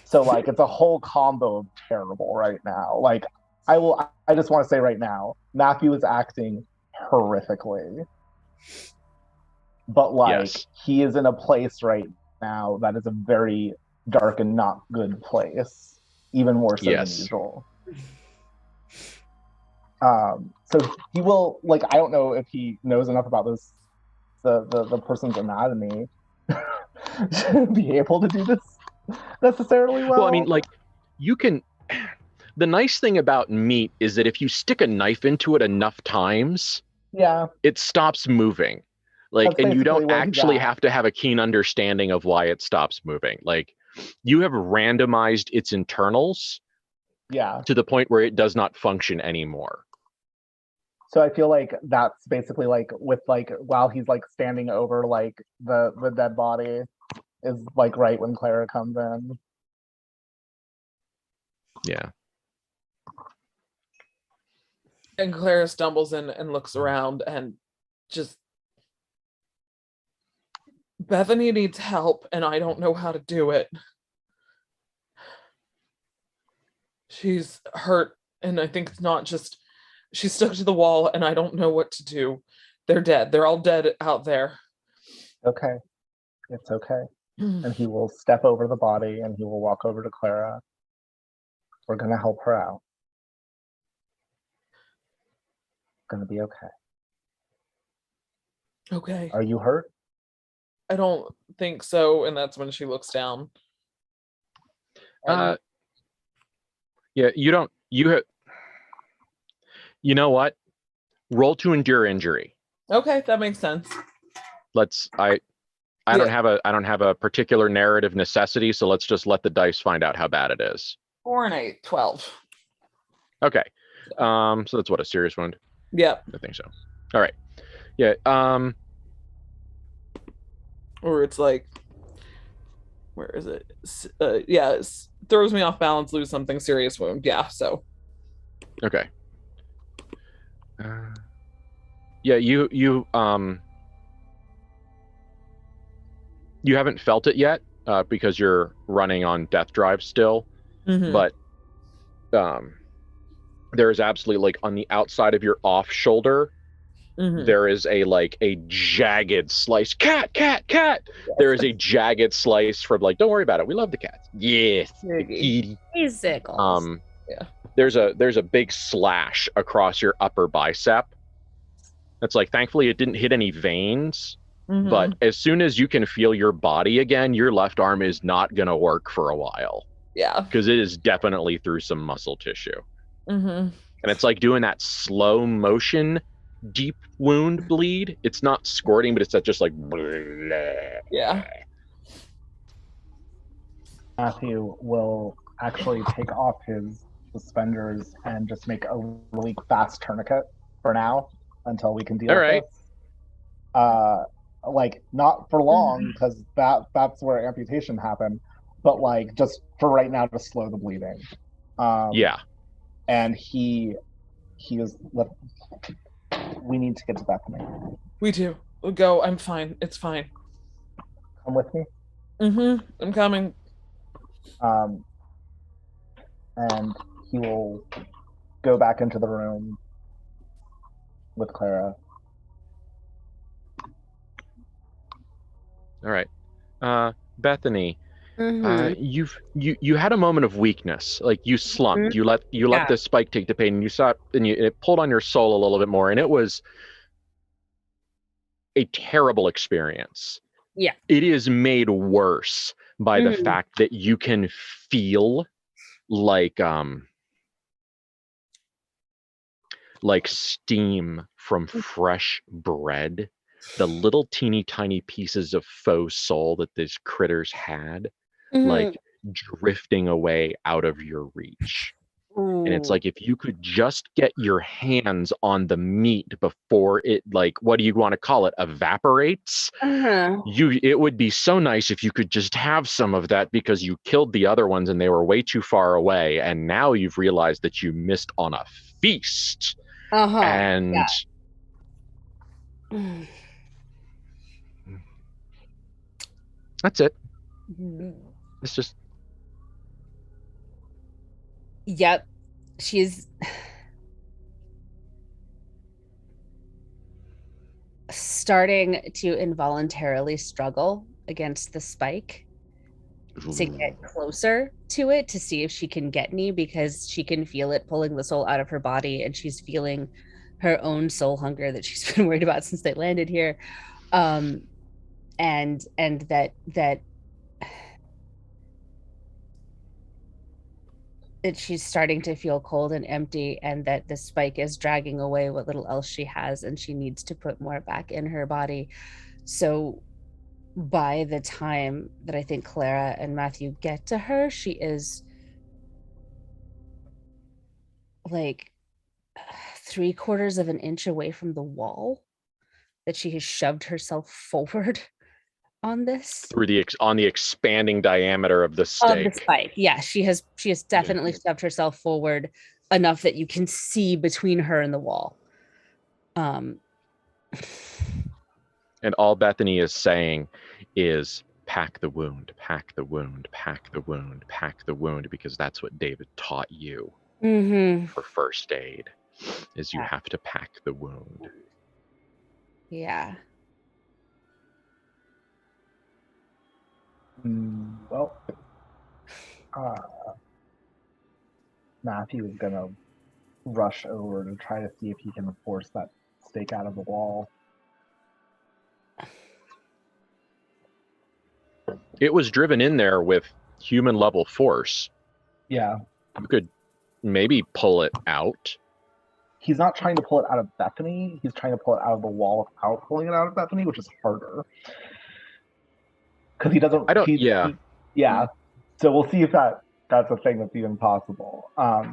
So like it's a whole combo of terrible right now. Like I just want to say right now, Matthew is acting horrifically. But like he is in a place right now that is a very dark and not good place, even more so than usual. So he will like I don't know if he knows enough about this the person's anatomy to be able to do this necessarily well. Well, I mean, like you can. The nice thing about meat is that if you stick a knife into it enough times, it stops moving. Like, and you don't actually have to have a keen understanding of why it stops moving. Like, you have randomized its internals, to the point where it does not function anymore. So I feel like that's basically like with like while he's like standing over like the dead body is like right when Clara comes in. Yeah. And Clara stumbles in and looks around and just, Bethany needs help and I don't know how to do it. She's hurt and I think it's not just, she's stuck to the wall and I don't know what to do. They're dead. They're all dead out there. Okay. It's okay. And he will step over the body and he will walk over to Clara. We're going to help her out. Going to be okay. Okay. Are you hurt? I don't think so. And that's when she looks down. Yeah, you don't, you know what? Roll to endure injury. Okay, that makes sense. I don't have a particular narrative necessity, so let's just let the dice find out how bad it is. 4 and 8, 12. Okay. So that's what, a serious wound? Yep. I think so. All right. Yeah. Or it's like, where is it? It throws me off balance, lose something, serious wound. Yeah, so. Okay. Yeah, you haven't felt it yet because you're running on death drive still, but there is absolutely, like, on the outside of your off shoulder, there is a jagged slice. Cat. There is a jagged slice from, like, don't worry about it, we love the cats. Yes, the kitty. He's sickles. There's a big slash across your upper bicep. That's like, thankfully it didn't hit any veins, But as soon as you can feel your body again, your left arm is not going to work for a while. Yeah. Because it is definitely through some muscle tissue. Mm-hmm. And it's like doing that slow motion deep wound bleed. It's not squirting, but it's that just like... Yeah. Matthew will actually take off his suspenders and just make a really fast tourniquet for now until we can deal with this. Like, not for long, because that's where amputation happened, but like just for right now to slow the bleeding. Yeah. And he is... We need to get to Bethany. We do. We'll go. I'm fine. It's fine. Come with me. I'm coming. And he will go back into the room with Clara. All right. Bethany, you had a moment of weakness. Like, you slumped. You let this spike take the pain, and you saw it, and it pulled on your soul a little bit more, and it was a terrible experience. Yeah. It is made worse by the fact that you can feel like steam from fresh bread, the little teeny tiny pieces of faux soul that these critters had, like drifting away out of your reach. And it's like, if you could just get your hands on the meat before it, like, what do you want to call it, evaporates, it would be so nice if you could just have some of that, because you killed the other ones and they were way too far away, and now you've realized that you missed on a feast. And that's it. It's just... Yep. She's starting to involuntarily struggle against the spike to get closer to it, to see if she can get any, because she can feel it pulling the soul out of her body, and she's feeling her own soul hunger that she's been worried about since they landed here. And that she's starting to feel cold and empty, and that the spike is dragging away what little else she has, and she needs to put more back in her body. So by the time that I think Clara and Matthew get to her, she is like 3/4 of an inch away from the wall, that she has shoved herself forward on this, through on the expanding diameter of the stake. Of the spike. Yeah, she has definitely shoved herself forward enough that you can see between her and the wall. And all Bethany is saying is, pack the wound, pack the wound, pack the wound, pack the wound, because that's what David taught you for first aid, is you have to pack the wound. Yeah. Well, Matthew is gonna rush over to try to see if he can force that stake out of the wall. It was driven in there with human level force. Yeah. You could maybe pull it out. He's not trying to pull it out of Bethany. He's trying to pull it out of the wall without pulling it out of Bethany, which is harder. Because he doesn't... Yeah. So we'll see if that's a thing that's even possible. I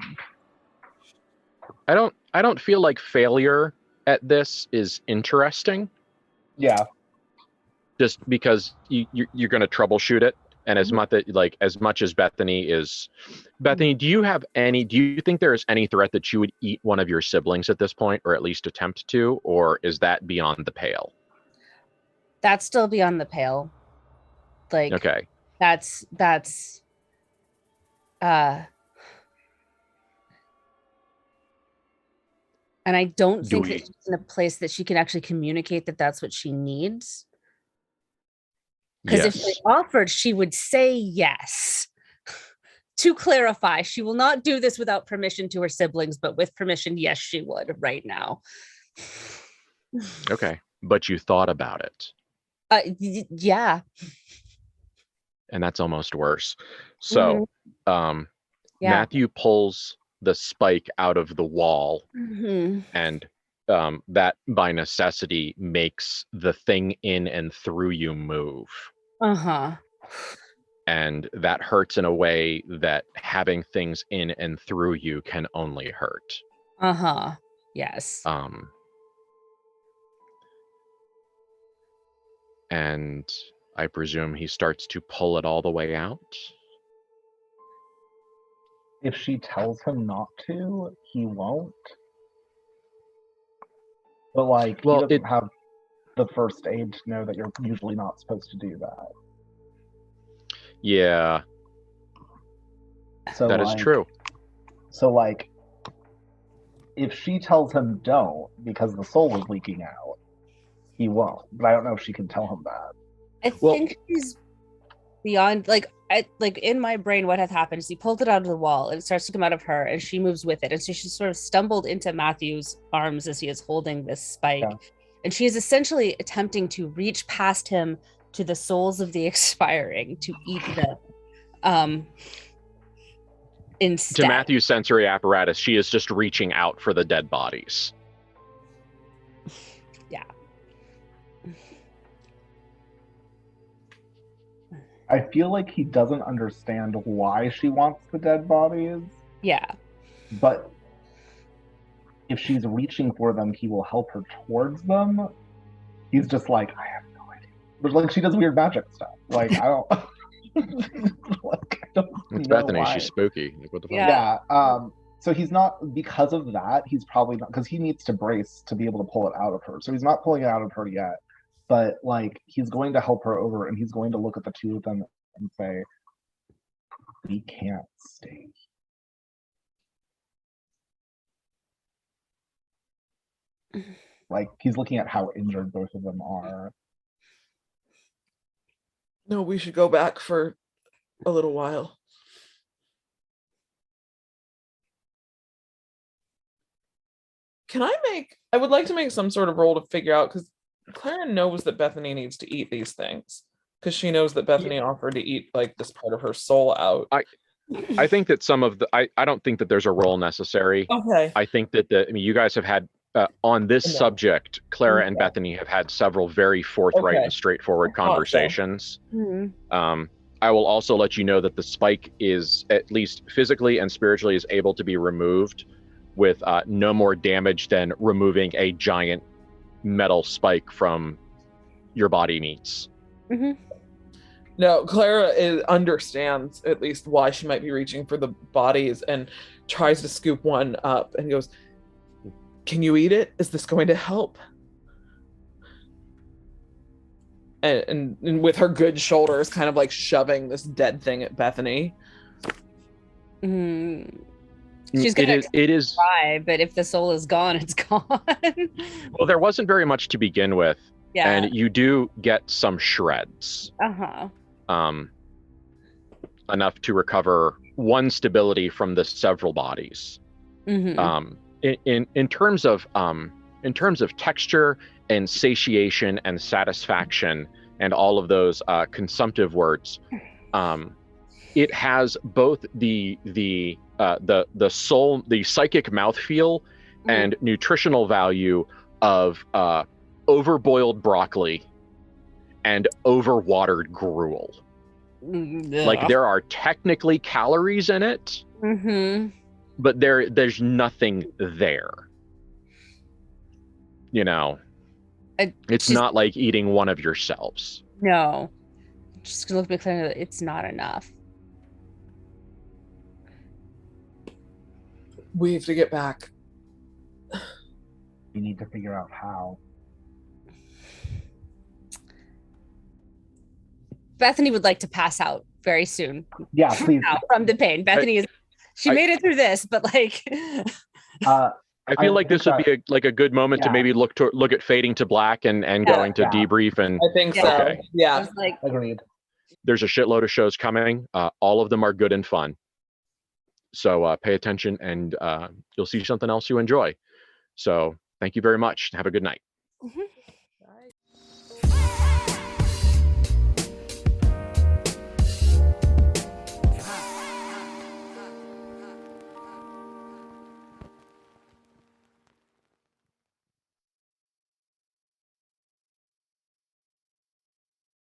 don't feel like failure at this is interesting. Yeah. Just because you're going to troubleshoot it, and as much as Bethany, do you think there is any threat that you would eat one of your siblings at this point, or at least attempt to, or is that beyond the pale? That's still beyond the pale. Like, okay, that's and I don't think that she's in a place that she can actually communicate that that's what she needs. Because if she offered, she would say yes. To clarify, she will not do this without permission to her siblings, but with permission, yes, she would right now. Okay, but you thought about it. Yeah. And that's almost worse. So Yeah. Matthew pulls the spike out of the wall, and that by necessity makes the thing in and through you move. And that hurts in a way that having things in and through you can only hurt. Yes. And I presume he starts to pull it all the way out. If she tells him not to, he won't. But like, Well, he doesn't have the first aid to know that you're usually not supposed to do that. Yeah, So that is true. So like, if she tells him don't because the soul is leaking out, he won't. But I don't know if she can tell him that. I think he's beyond, like in my brain, what had happened is he pulled it out of the wall and it starts to come out of her and she moves with it. And so she sort of stumbled into Matthew's arms as he is holding this spike. Yeah. And she is essentially attempting to reach past him to the souls of the expiring to eat them. Instead. To Matthew's sensory apparatus, she is just reaching out for the dead bodies. Yeah. I feel like he doesn't understand why she wants the dead bodies. Yeah. But if she's reaching for them, he will help her towards them. He's just like, I have no idea. But like, she does weird magic stuff. Like, I don't. Like, I don't it's know Bethany. why. She's spooky. Like, what the fuck? Yeah. So he's not, because of that, he's probably not, because he needs to brace to be able to pull it out of her. So he's not pulling it out of her yet. But like, he's going to help her over, and he's going to look at the two of them and say, we can't stay. Like, he's looking at how injured both of them are. No, we should go back for a little while. I would like to make some sort of roll to figure out, because Clara knows that Bethany needs to eat these things, because she knows that Bethany offered to eat like this part of her soul out. I think that some of the I don't think that there's a roll necessary. Okay. I think that you guys have had on this subject, Clara and Bethany have had several very forthright and straightforward conversations. I will also let you know that the spike is, at least physically and spiritually, is able to be removed with no more damage than removing a giant metal spike from your body meats. No, Clara understands at least why she might be reaching for the bodies and tries to scoop one up and goes, can you eat it? Is this going to help? And with her good shoulders kind of like shoving this dead thing at Bethany. She's gonna it is try, but if the soul is gone, it's gone. Well, there wasn't very much to begin with. Yeah. And you do get some shreds. Enough to recover one stability from the several bodies. In terms of texture and satiation and satisfaction and all of those consumptive words, it has both the soul, the psychic mouthfeel and nutritional value of overboiled broccoli and overwatered gruel. Like, there are technically calories in it, but there's nothing there. You know, it's not like eating one of yourselves. No, just gonna look at Clara. It's not enough. We have to get back. You need to figure out how. Bethany would like to pass out very soon. Yeah, please. From the pain. Bethany she made it through this, but like I feel like this would be a good moment to maybe look at fading to black and going to debrief. And I think so. Okay. Yeah. Agreed. There's a shitload of shows coming. All of them are good and fun. So pay attention, and you'll see something else you enjoy. So thank you very much. Have a good night.